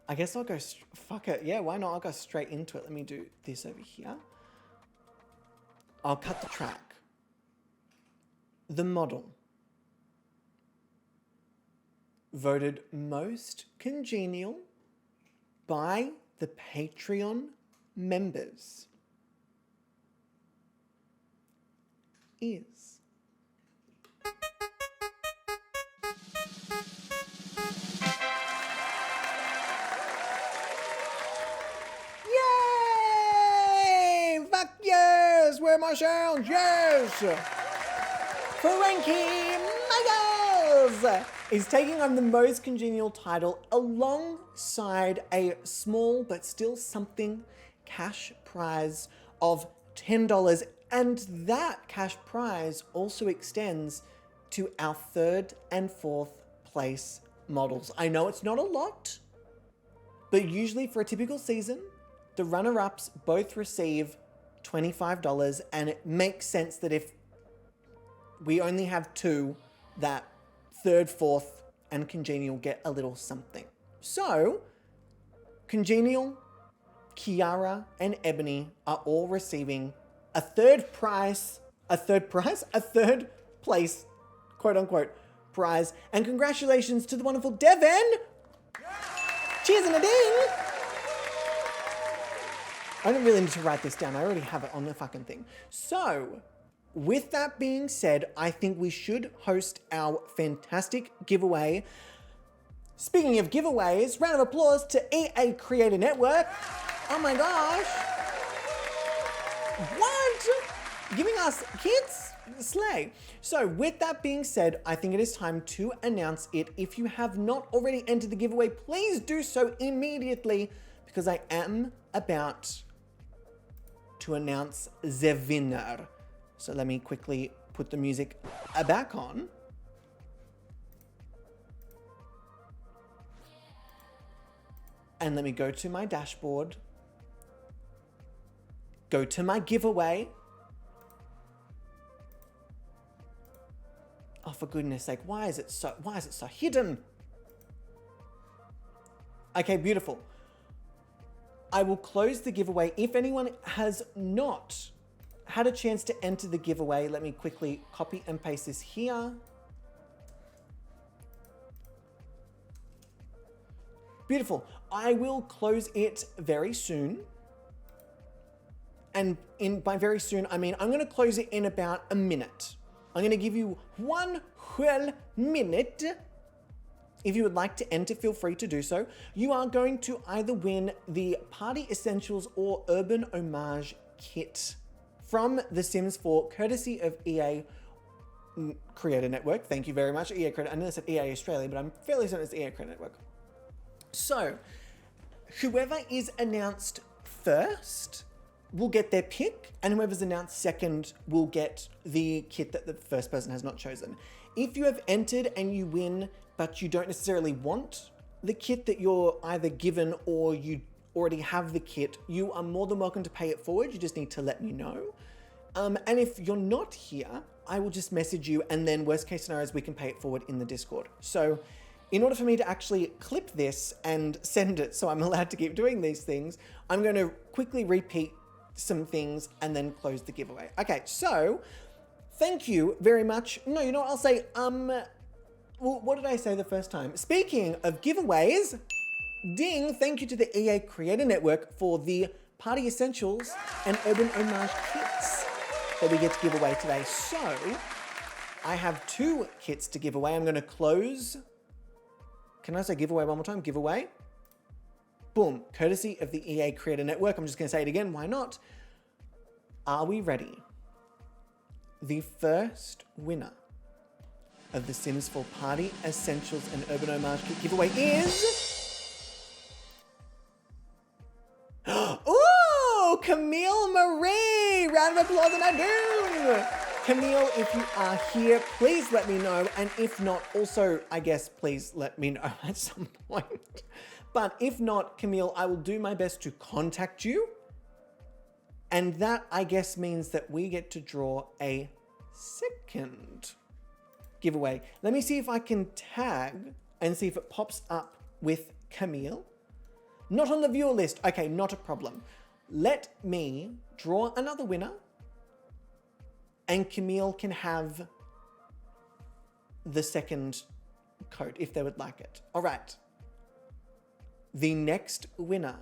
I guess I'll go, fuck it, yeah, why not? I'll go straight into it. Let me do this over here. I'll cut the track. The model voted most congenial by the Patreon members is yay! Fuck yes! Where are my sounds? Yes! Frankie Michaels is taking on the most congenial title alongside a small but still something cash prize of $10. And that cash prize also extends to our 3rd and 4th place models. I know it's not a lot, but usually for a typical season, the runner-ups both receive $25, and it makes sense that if we only have 2, that 3rd, 4th, and Congenial get a little something. So, Congenial, Kiara, and Ebony are all receiving a third place, quote-unquote, prize. And congratulations to the wonderful Devin! Cheers and a ding! I don't really need to write this down. I already have it on the fucking thing. So, with that being said, I think we should host our fantastic giveaway. Speaking of giveaways, round of applause to EA Creator Network. Oh my gosh. What? Giving us kits? Slay. So with that being said, I think it is time to announce it. If you have not already entered the giveaway, please do so immediately, because I am about to announce the winner. So let me quickly put the music back on. And let me go to my dashboard. Go to my giveaway. Oh, for goodness sake, why is it so hidden? Okay, beautiful. I will close the giveaway. If anyone has not had a chance to enter the giveaway, let me quickly copy and paste this here. Beautiful. I will close it very soon. And by very soon, I mean I'm going to close it in about a minute. I'm going to give you 1 whole minute. If you would like to enter, feel free to do so. You are going to either win the Party Essentials or Urban Homage kit from The Sims 4, courtesy of EA Creator Network. Thank you very much, EA Creator. I know I said EA Australia, but I'm fairly certain it's EA Creator Network. So, whoever is announced first will get their pick, and whoever's announced second will get the kit that the first person has not chosen. If you have entered and you win, but you don't necessarily want the kit that you're either given or you already have the kit, you are more than welcome to pay it forward. You just need to let me know. And if you're not here, I will just message you, and then worst case scenarios, we can pay it forward in the Discord. So in order for me to actually clip this and send it so I'm allowed to keep doing these things, I'm going to quickly repeat some things and then close the giveaway. Okay, so thank you very much. No, you know what I'll say? Well, what did I say the first time? Speaking of giveaways, ding, thank you to the EA Creator Network for the Party Essentials and Urban Homage kits that we get to give away today. So, I have 2 kits to give away. I'm going to close. Can I say giveaway one more time? Giveaway. boom, courtesy of the EA Creator Network. I'm just going to say it again. Why not? Are we ready? The first winner of the Sims 4 Party Essentials and Urban Homage Kit giveaway is... Ooh, Camille Marie! Round of applause and adieu! Camille, if you are here, please let me know. And if not, also, I guess, please let me know at some point. But if not, Camille, I will do my best to contact you. And that, I guess, means that we get to draw a second giveaway. Let me see if I can tag and see if it pops up with Camille. Not on the viewer list. Okay, not a problem. Let me draw another winner and Camille can have the second code if they would like it. All right. The next winner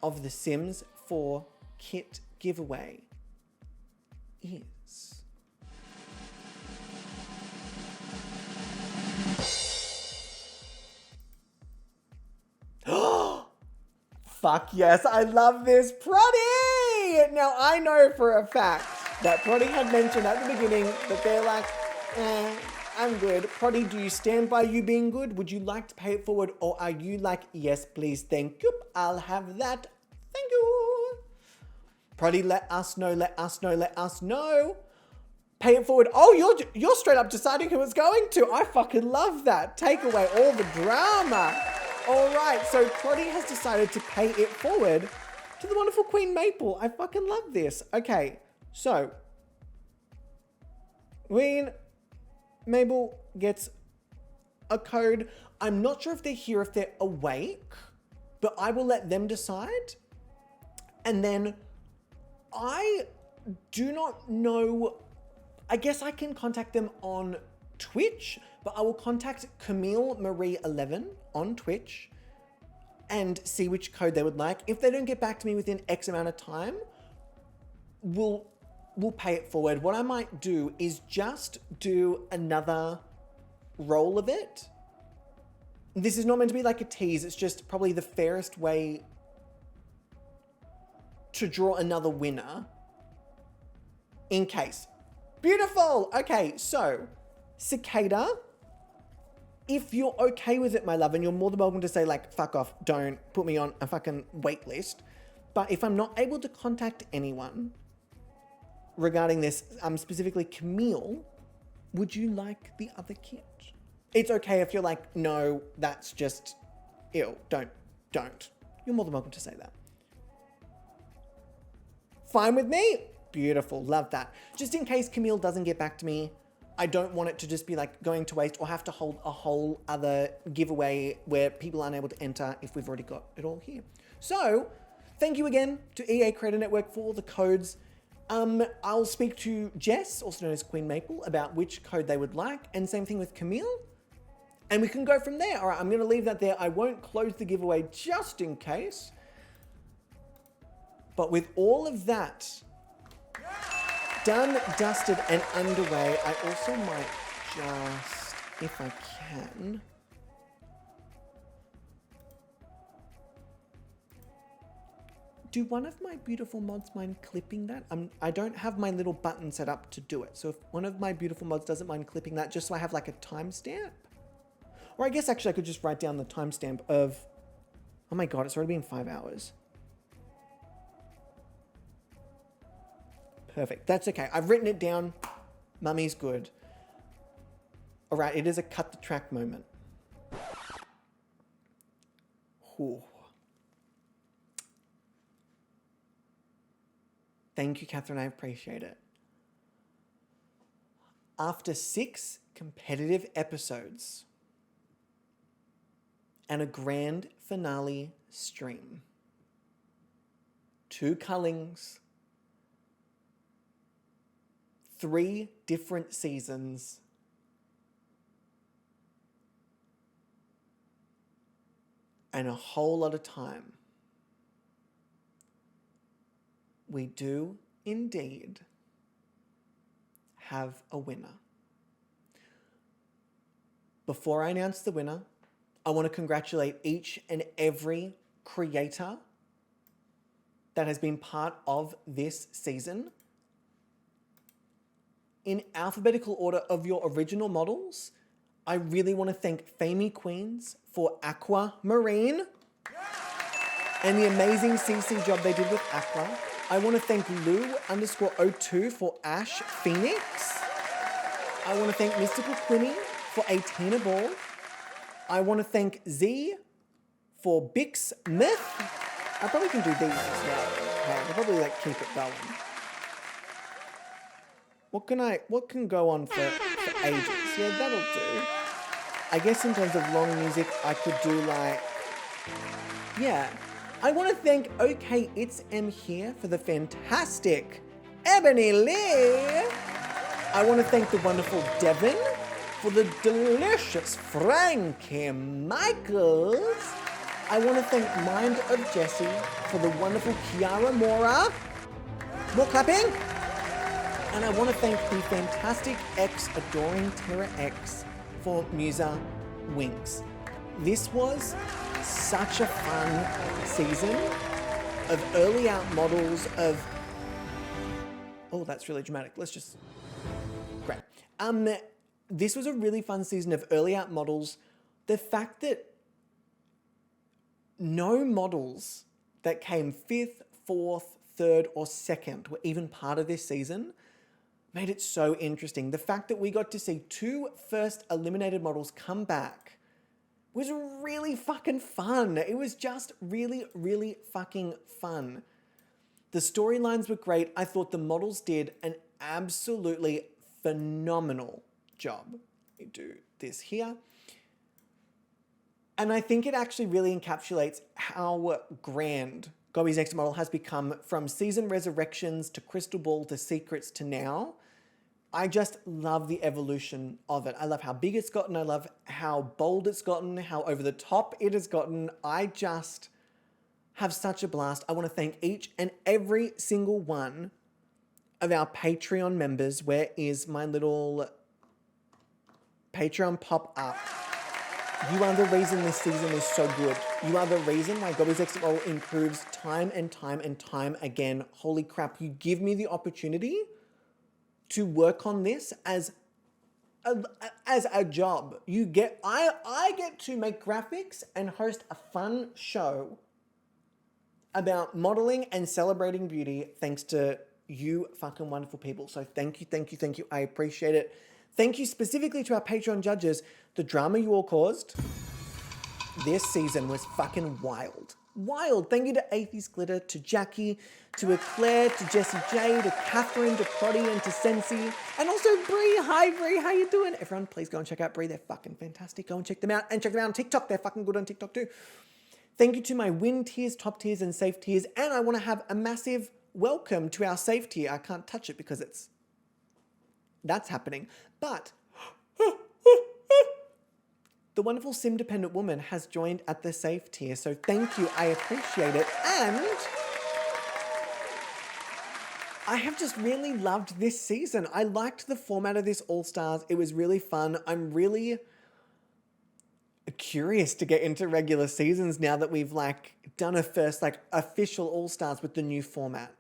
of the Sims 4 kit giveaway is... Fuck yes, I love this. Proddy! Now, I know for a fact that Proddy had mentioned at the beginning that they're like, I'm good. Proddy, do you stand by you being good? Would you like to pay it forward? Or are you like, yes, please, thank you. I'll have that. Thank you. Proddy, let us know, let us know, let us know. Pay it forward. Oh, you're straight up deciding who it's going to. I fucking love that. Take away all the drama. All right, so Proddy has decided to pay it forward to the wonderful Queen Maple. I fucking love this. Okay, so Queen Maple gets a code. I'm not sure if they're here, if they're awake, but I will let them decide. And then I do not know. I guess I can contact them on Twitch, but I will contact Camille Marie 11 on Twitch and see which code they would like. If they don't get back to me within X amount of time, we'll pay it forward. What I might do is just do another roll of it. This is not meant to be like a tease. It's just probably the fairest way to draw another winner in case. Beautiful. Okay, so Cicada, if you're okay with it, my love, and you're more than welcome to say like, fuck off, don't put me on a fucking wait list. But if I'm not able to contact anyone regarding this, specifically Camille, would you like the other kit? It's okay if you're like, no, that's just ew, don't. You're more than welcome to say that. Fine with me? Beautiful, love that. Just in case Camille doesn't get back to me, I don't want it to just be like going to waste or have to hold a whole other giveaway where people aren't able to enter if we've already got it all here. So thank you again to EA Creator Network for all the codes. I'll speak to Jess, also known as Queen Maple, about which code they would like, and same thing with Camille. And we can go from there. All right, I'm gonna leave that there. I won't close the giveaway just in case. But with all of that done, dusted, and underway, I also might just, if I can, do one of my beautiful mods mind clipping that? I don't have my little button set up to do it. So if one of my beautiful mods doesn't mind clipping that, just so I have like a timestamp. Or I guess actually I could just write down the timestamp of, oh my God, it's already been 5 hours. Perfect. That's okay. I've written it down. Mummy's good. All right. It is a cut the track moment. Ooh. Thank you, Catherine. I appreciate it. After 6 competitive episodes and a grand finale stream, 2 cullings, 3 different seasons, and a whole lot of time, we do indeed have a winner. Before I announce the winner, I want to congratulate each and every creator that has been part of this season. In alphabetical order of your original models, I really want to thank Famey Queens for Aquamarine and the amazing CC job they did with Aqua. I want to thank Lou_02 for Ash Phoenix. I want to thank Mystical Quinny for a Tina Ball. I want to thank Z for Bix Myth. I probably can do these as well. Okay, I'll probably like keep it going. What can go on for ages? Yeah, that'll do. I guess in terms of long music, I could do like, yeah. I want to thank OK It's M here for the fantastic Ebony Lee. I want to thank the wonderful Devin for the delicious Frankie Michaels. I want to thank Mind of Jessie for the wonderful Kiara Mora. More clapping. And I want to thank the fantastic X Adoring Terra X for Musa Winks. This was such a fun season of early out models of... Oh, that's really dramatic. Let's just... Great. This was a really fun season of early out models. The fact that no models that came 5th, 4th, 3rd, or 2nd were even part of this season made it so interesting. The fact that we got to see 2 first eliminated models come back was really fucking fun. It was just really, really fucking fun. The storylines were great. I thought the models did an absolutely phenomenal job. Let me do this here. And I think it actually really encapsulates how grand Gobby's Next Model has become from season resurrections to Crystal Ball to Secrets to now. I just love the evolution of it. I love how big it's gotten. I love how bold it's gotten, how over the top it has gotten. I just have such a blast. I want to thank each and every single one of our Patreon members. Where is my little Patreon pop up? You are the reason this season is so good. You are the reason why Gobby's Next Model improves time and time and time again. Holy crap, you give me the opportunity to work on this as a job. I get to make graphics and host a fun show about modeling and celebrating beauty thanks to you fucking wonderful people. So thank you, thank you, thank you. I appreciate it. Thank you specifically to our Patreon judges. The drama you all caused this season was fucking wild. Wild. Thank you to Atheist Glitter, to Jackie, to Eclair, to Jessie J, to Catherine, to Prodi, and to Sensi, and also Bree. Hi Bree, how you doing? Everyone, please go and check out Bree. They're fucking fantastic. Go and check them out, and check them out on TikTok. They're fucking good on TikTok too. Thank you to my win tiers, top tiers, and safe tiers, and I want to have a massive welcome to our safe tier. I can't touch it because that's happening, but the wonderful sim-dependent woman has joined at the safe tier, so thank you, I appreciate it. And I have just really loved this season. I liked the format of this All-Stars. It was really fun. I'm really curious to get into regular seasons now that we've done a first official All-Stars with the new format.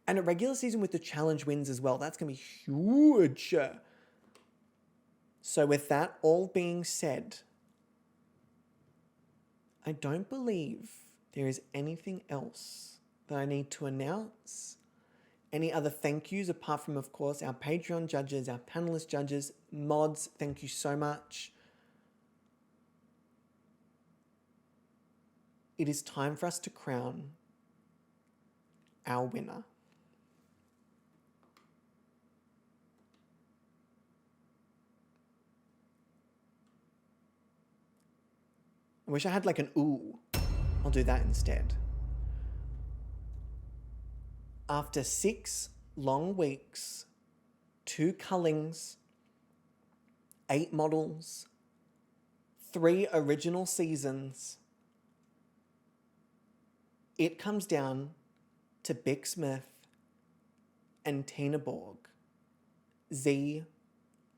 And a regular season with the challenge wins as well. That's going to be huge. So with that all being said, I don't believe there is anything else that I need to announce. Any other thank yous apart from, of course, our Patreon judges, our panelist judges, mods, thank you so much. It is time for us to crown our winner. I wish I had an ooh. I'll do that instead. After 6 long weeks, 2 cullings, 8 models, 3 original seasons, it comes down to Bick Smith and Tina Borg. Z,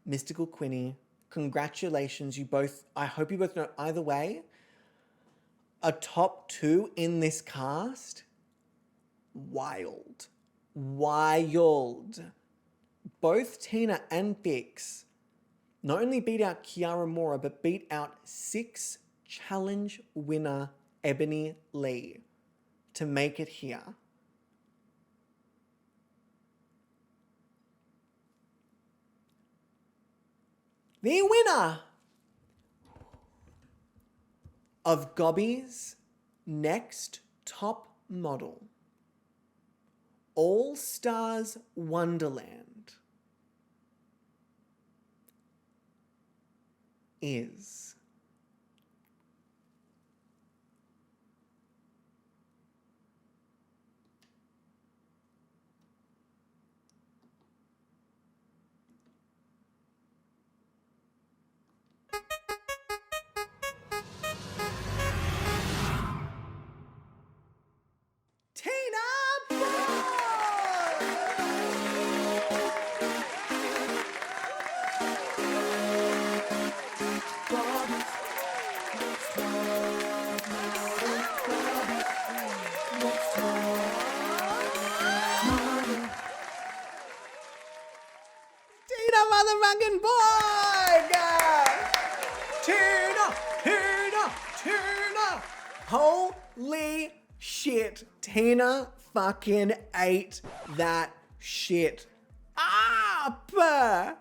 Mystical Quinny, congratulations, you both. I hope you both know either way. a top 2 in this cast, wild. Wild. Both Tina and Bix not only beat out Kiara Mora, but beat out 6 challenge winner Ebony Lee to make it here. The winner of Gobby's Next Top Model All Stars Wonderland is motherfucking Borg! Tina! Holy shit. Tina fucking ate that shit up. Ate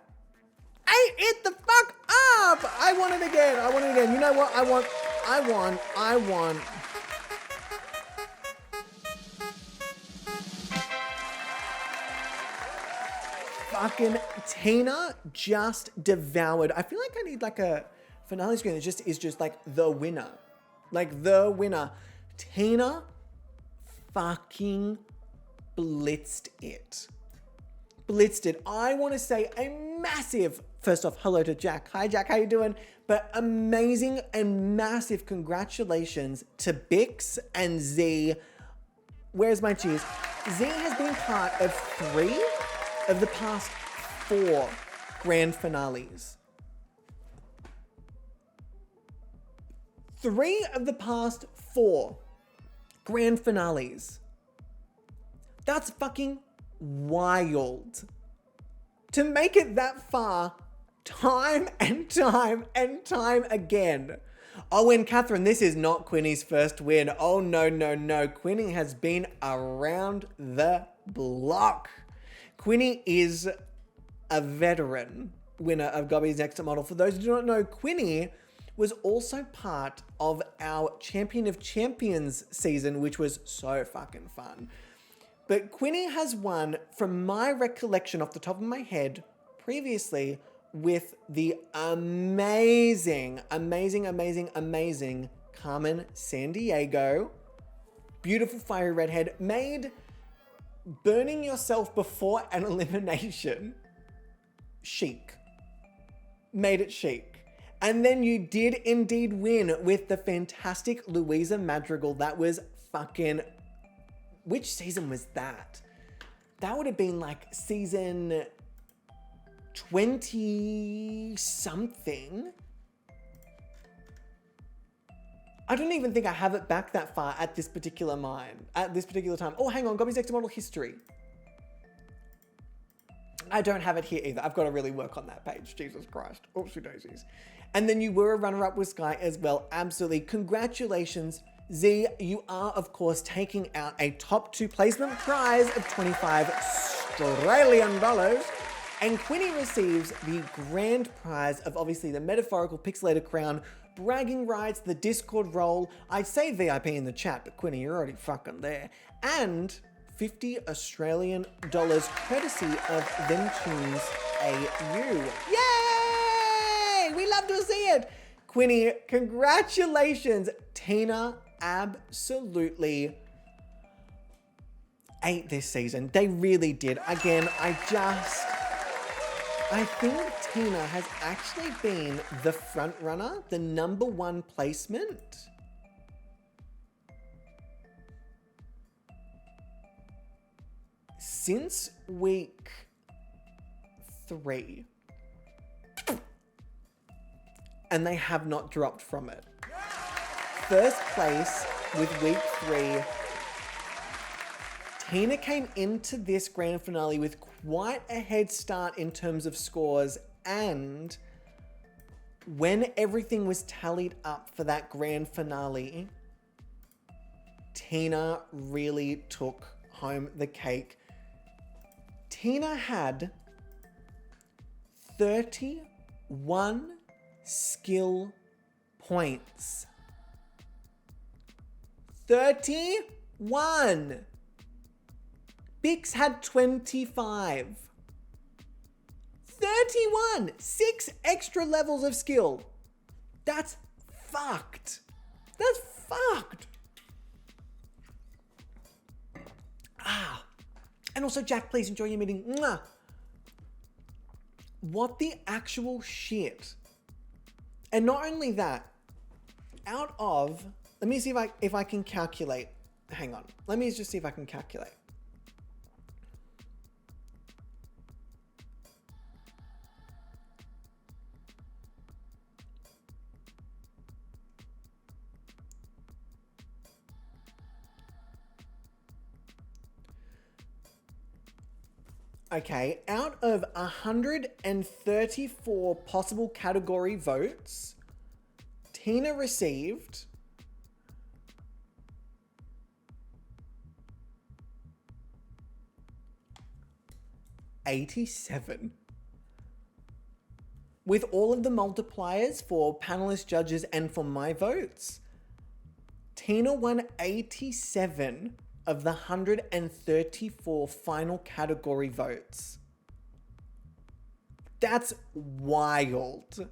it the fuck up. I want it again. You know what? I want. Fucking Tina just devoured. I feel like I need like a finale screen that just is just like the winner. Like the winner. Tina fucking blitzed it. I want to say a massive, first off, hello to Jack. Hi Jack, how you doing? But amazing and massive congratulations to Bix and Z. Where's my cheese? Z has been part of 3 of the past 4 grand finales. 3 of the past 4 grand finales. That's fucking wild. To make it that far, time and time and time again. Oh, and Catherine, this is not Quinny's first win. Oh, no. Quinny has been around the block. Quinny is a veteran winner of Gobby's Next Top Model. For those who do not know, Quinny was also part of our Champion of Champions season, which was so fucking fun. But Quinny has won, from my recollection off the top of my head, previously with the amazing Carmen Sandiego. Beautiful fiery redhead, made burning yourself before an elimination chic. Made it chic. And then you did indeed win with the fantastic Louisa Madrigal. That was fucking... Which season was that? That would have been like season 20 something. I don't even think I have it back that far at this particular time. Oh, hang on, Gobby's Next Model history. I don't have it here either. I've got to really work on that page. Jesus Christ. Oopsie daisies. And then you were a runner-up with Sky as well. Absolutely. Congratulations, Z. You are, of course, taking out a top 2 placement prize of 25 Australian dollars. And Quinny receives the grand prize of obviously the metaphorical pixelated crown, bragging rights, the Discord role. I'd say VIP in the chat, but Quinny, you're already fucking there. And 50 Australian dollars courtesy of Them Tunes AU. Yay! We love to see it. Quinny, congratulations. Tina absolutely ate this season. They really did. Again, I think Tina has actually been the front runner, the #1 placement. Since week 3. And they have not dropped from it. first place with week 3. Tina came into this grand finale with quite a head start in terms of scores, and when everything was tallied up for that grand finale, Tina really took home the cake. Tina had 31 skill points. 31! Bix had 25. 31! 6 extra levels of skill. That's fucked. That's fucked. Ah. And also, Jack, please enjoy your meeting. Mwah. What the actual shit? And not only that, out of, let me see if I can calculate. Hang on. Let me just see if I can calculate. Okay, out of 134 possible category votes, Tina received 87. With all of the multipliers for panelist judges and for my votes, Tina won 87 of the 134 final category votes. That's wild.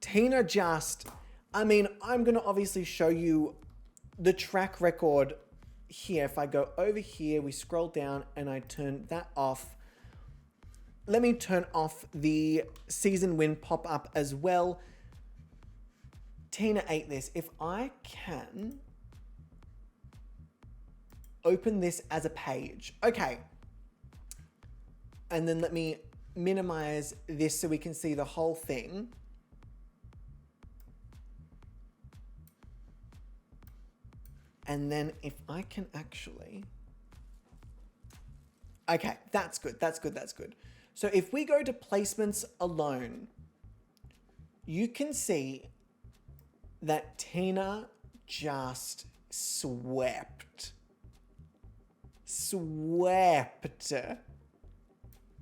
Tina just, I mean, I'm going to obviously show you the track record here. If I go over here, we scroll down and I turn that off. Let me turn off the season win pop-up as well. Tina ate this. If I can open this as a page. Okay. And then let me minimize this so we can see the whole thing. And then if I can actually... Okay, that's good, that's good, that's good. So if we go to placements alone, you can see that Tina just swept.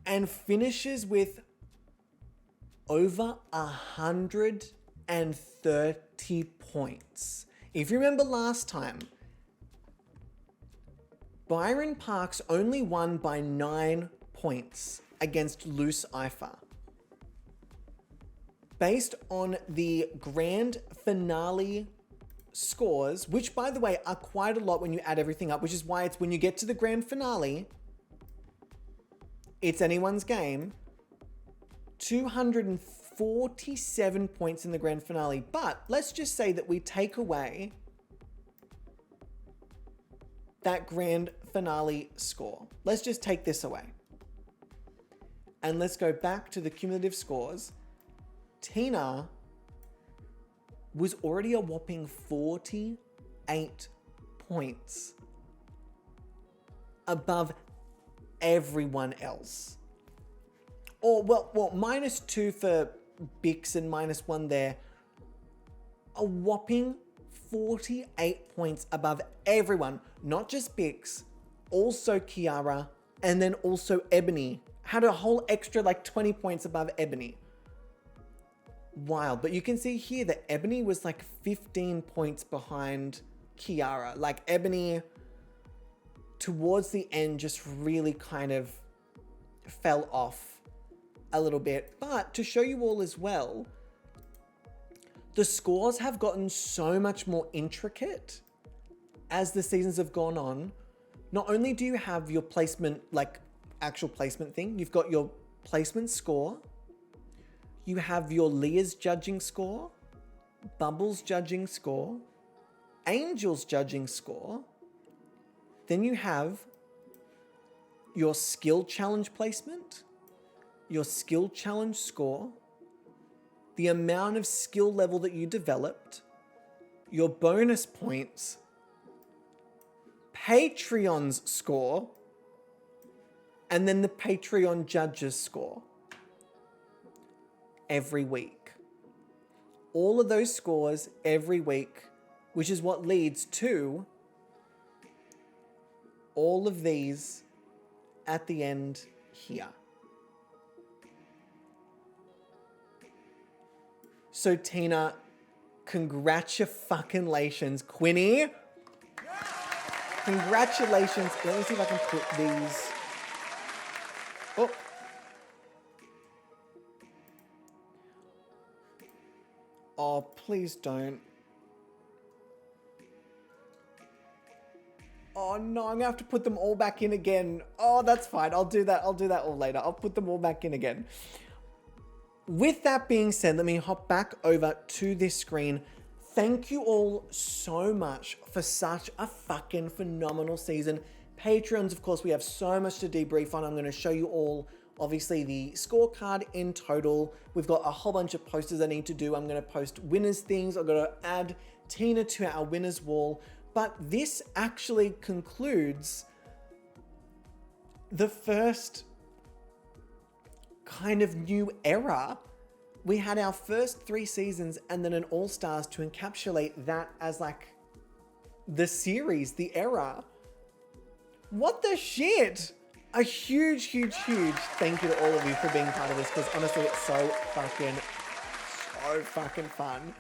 And finishes with over 130 points. If you remember last time, Byron Parks only won by 9 points against Loose Ifa. Based on the grand finale scores, which by the way are quite a lot when you add everything up, which is why it's when you get to the grand finale, it's anyone's game. 247 points in the grand finale. But let's just say that we take away that grand finale score. Let's just take this away. And let's go back to the cumulative scores. Tina was already a whopping 48 points above everyone else. Or, well, -2 for Bix and -1 there. A whopping 48 points above everyone. Not just Bix, also Kiara, and then also Ebony. Had a whole extra 20 points above Ebony. Wild. But you can see here that Ebony was 15 points behind Kiara. Ebony, towards the end, just really kind of fell off a little bit. But to show you all as well, the scores have gotten so much more intricate as the seasons have gone on. Not only do you have your placement, actual placement thing, you've got your placement score, you have your Leah's judging score, Bubbles' judging score, Angel's judging score, then you have your skill challenge placement, your skill challenge score, the amount of skill level that you developed, your bonus points, Patreon's score, and then the Patreon judges score every week. All of those scores every week, which is what leads to all of these at the end here. So Tina, congratulations, Quinny. Congratulations. Let me see if I can put these. Oh. Oh, please don't. Oh no, I'm gonna have to put them all back in again. Oh, that's fine. I'll do that all later. I'll put them all back in again. With that being said, let me hop back over to this screen. Thank you all so much for such a fucking phenomenal season. Patreons, of course, we have so much to debrief on. I'm going to show you all, obviously, the scorecard in total. We've got a whole bunch of posters I need to do. I'm going to post winners things. I've got to add Tina to our winners wall. But this actually concludes the first kind of new era. We had our first 3 seasons and then an All-Stars to encapsulate that as like the series, the era. What the shit? A huge thank you to all of you for being part of this, because honestly, it's so fucking fun.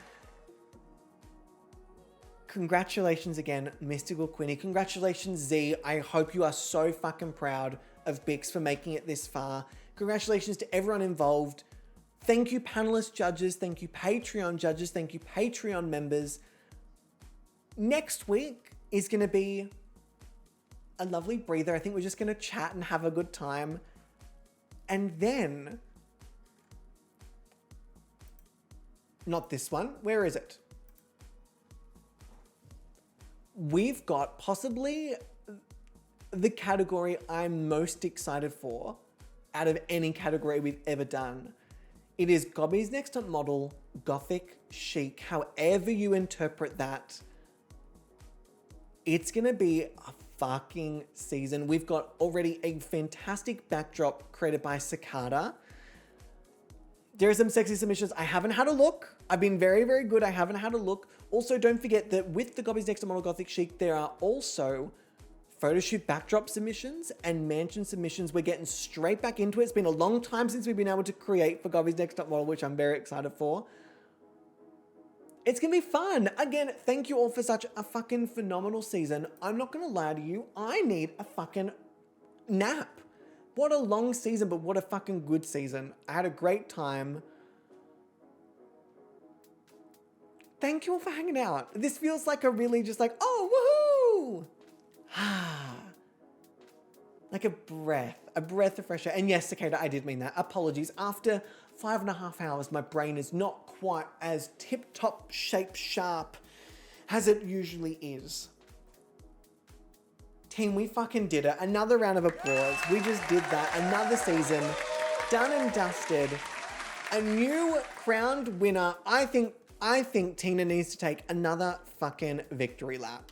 Congratulations again, Mystical Quinny. Congratulations, Z. I hope you are so fucking proud of Bix for making it this far. Congratulations to everyone involved. Thank you, panelist judges. Thank you, Patreon judges. Thank you, Patreon members. Next week is going to be a lovely breather. I think we're just going to chat and have a good time. And then, not this one. Where is it? We've got possibly the category I'm most excited for out of any category we've ever done. It is Gobby's Next Top Model, Gothic Chic, however you interpret that. It's gonna be a fucking season. We've got already a fantastic backdrop created by Cicada. There are some sexy submissions. I haven't had a look. I've been very good. I haven't had a look. Also, don't forget that with the Gobby's Next Top Model Gothic Chic, there are also photoshoot backdrop submissions and mansion submissions. We're getting straight back into it. It's been a long time since we've been able to create for Gobby's Next Top Model, which I'm very excited for. It's gonna be fun. Again, thank you all for such a fucking phenomenal season. I'm not gonna lie to you, I need a fucking nap. What a long season, but what a fucking good season. I had a great time. Thank you all for hanging out. This feels like a really just like, oh, woohoo! Like a breath of fresh air. And yes, Cicada, I did mean that. Apologies. After 5.5 hours, my brain is not quite as tip-top shape sharp as it usually is. Team, we fucking did it. Another round of applause. We just did that. Another season. Done and dusted. A new crowned winner. I think Tina needs to take another fucking victory lap.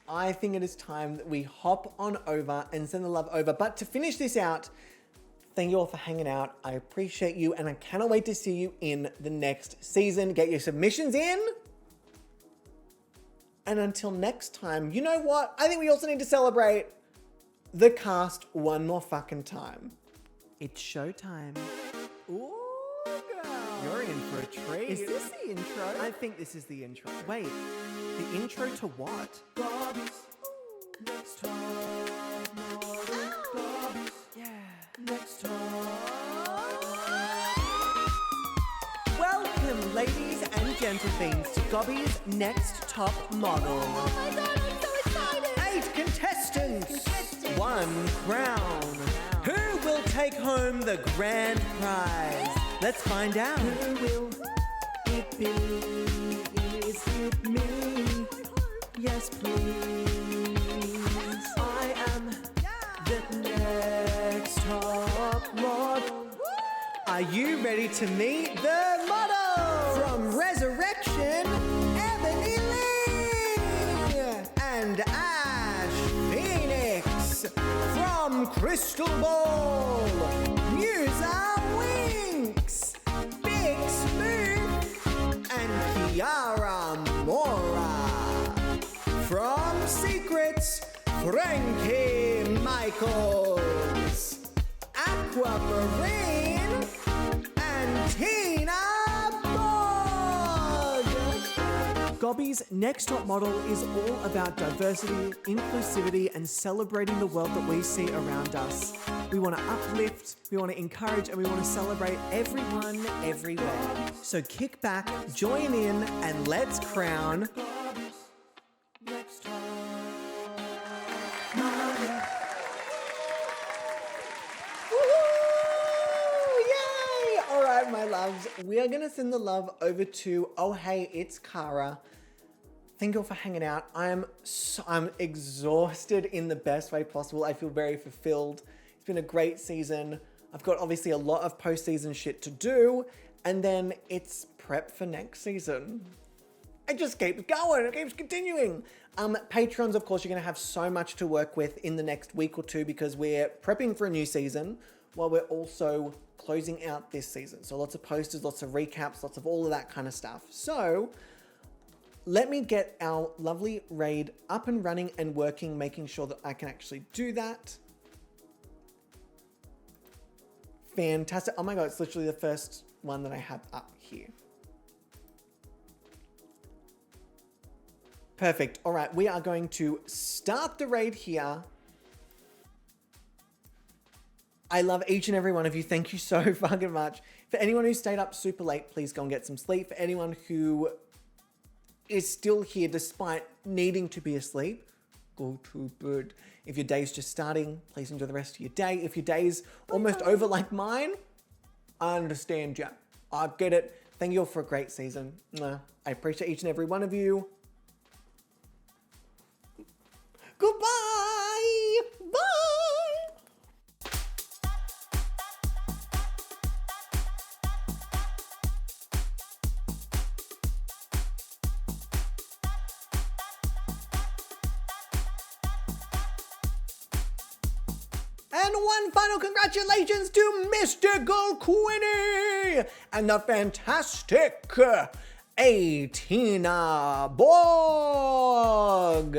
I think it is time that we hop on over and send the love over. But to finish this out, thank you all for hanging out. I appreciate you, and I cannot wait to see you in the next season. Get your submissions in. And until next time, you know what? I think we also need to celebrate the cast one more fucking time. It's showtime. Ooh, girl. You're in for a treat. Is this the intro? I think this is the intro. Wait, the intro to what? Gobby's Next Top Model. Gobby's Next Top. Welcome, ladies and gentlemen, to Gobby's Next Top Model. Oh my god, I'm so excited! 8 contestants one crown. Who will take home the grand prize? Let's find out. Who will it be? Is it me? Yes, please. I am the next top model. Are you ready to meet the model? From Resurrection, Ebony Lee and Ash Phoenix. From Crystal Ball, Musa Winks, Big Smooth, and Kiara Mora. From Secrets, Frankie Michaels, Aquamarine, and Tina Bog. Gobby's Next Top Model is all about diversity, inclusivity, and celebrating the world that we see around us. We want to uplift, we want to encourage, and we want to celebrate everyone, everywhere. So kick back, join in, and let's crown Next Top Model. Yay! All right, my loves, we are gonna send the love over to, oh hey, it's Kara. Thank you all for hanging out. I'm exhausted in the best way possible. I feel very fulfilled. It's been a great season. I've got obviously a lot of post-season shit to do, and then it's prep for next season. It just keeps going, it keeps continuing. Patrons, of course, you're gonna have so much to work with in the next week or two because we're prepping for a new season while we're also closing out this season. So lots of posters, lots of recaps, lots of all of that kind of stuff. So let me get our lovely raid up and running and working, making sure that I can actually do that. Fantastic. Oh my God, it's literally the first one that I have up here. Perfect. All right, we are going to start the raid here. I love each and every one of you. Thank you so fucking much. For anyone who stayed up super late, please go and get some sleep. For anyone who is still here despite needing to be asleep, go to bed. If your day's just starting, please enjoy the rest of your day. If your day's almost over like mine, I understand ya. I get it. Thank you all for a great season. I appreciate each and every one of you. Goodbye. Bye. And one final congratulations to Mystical Queenie and the fantastic Tina Borg.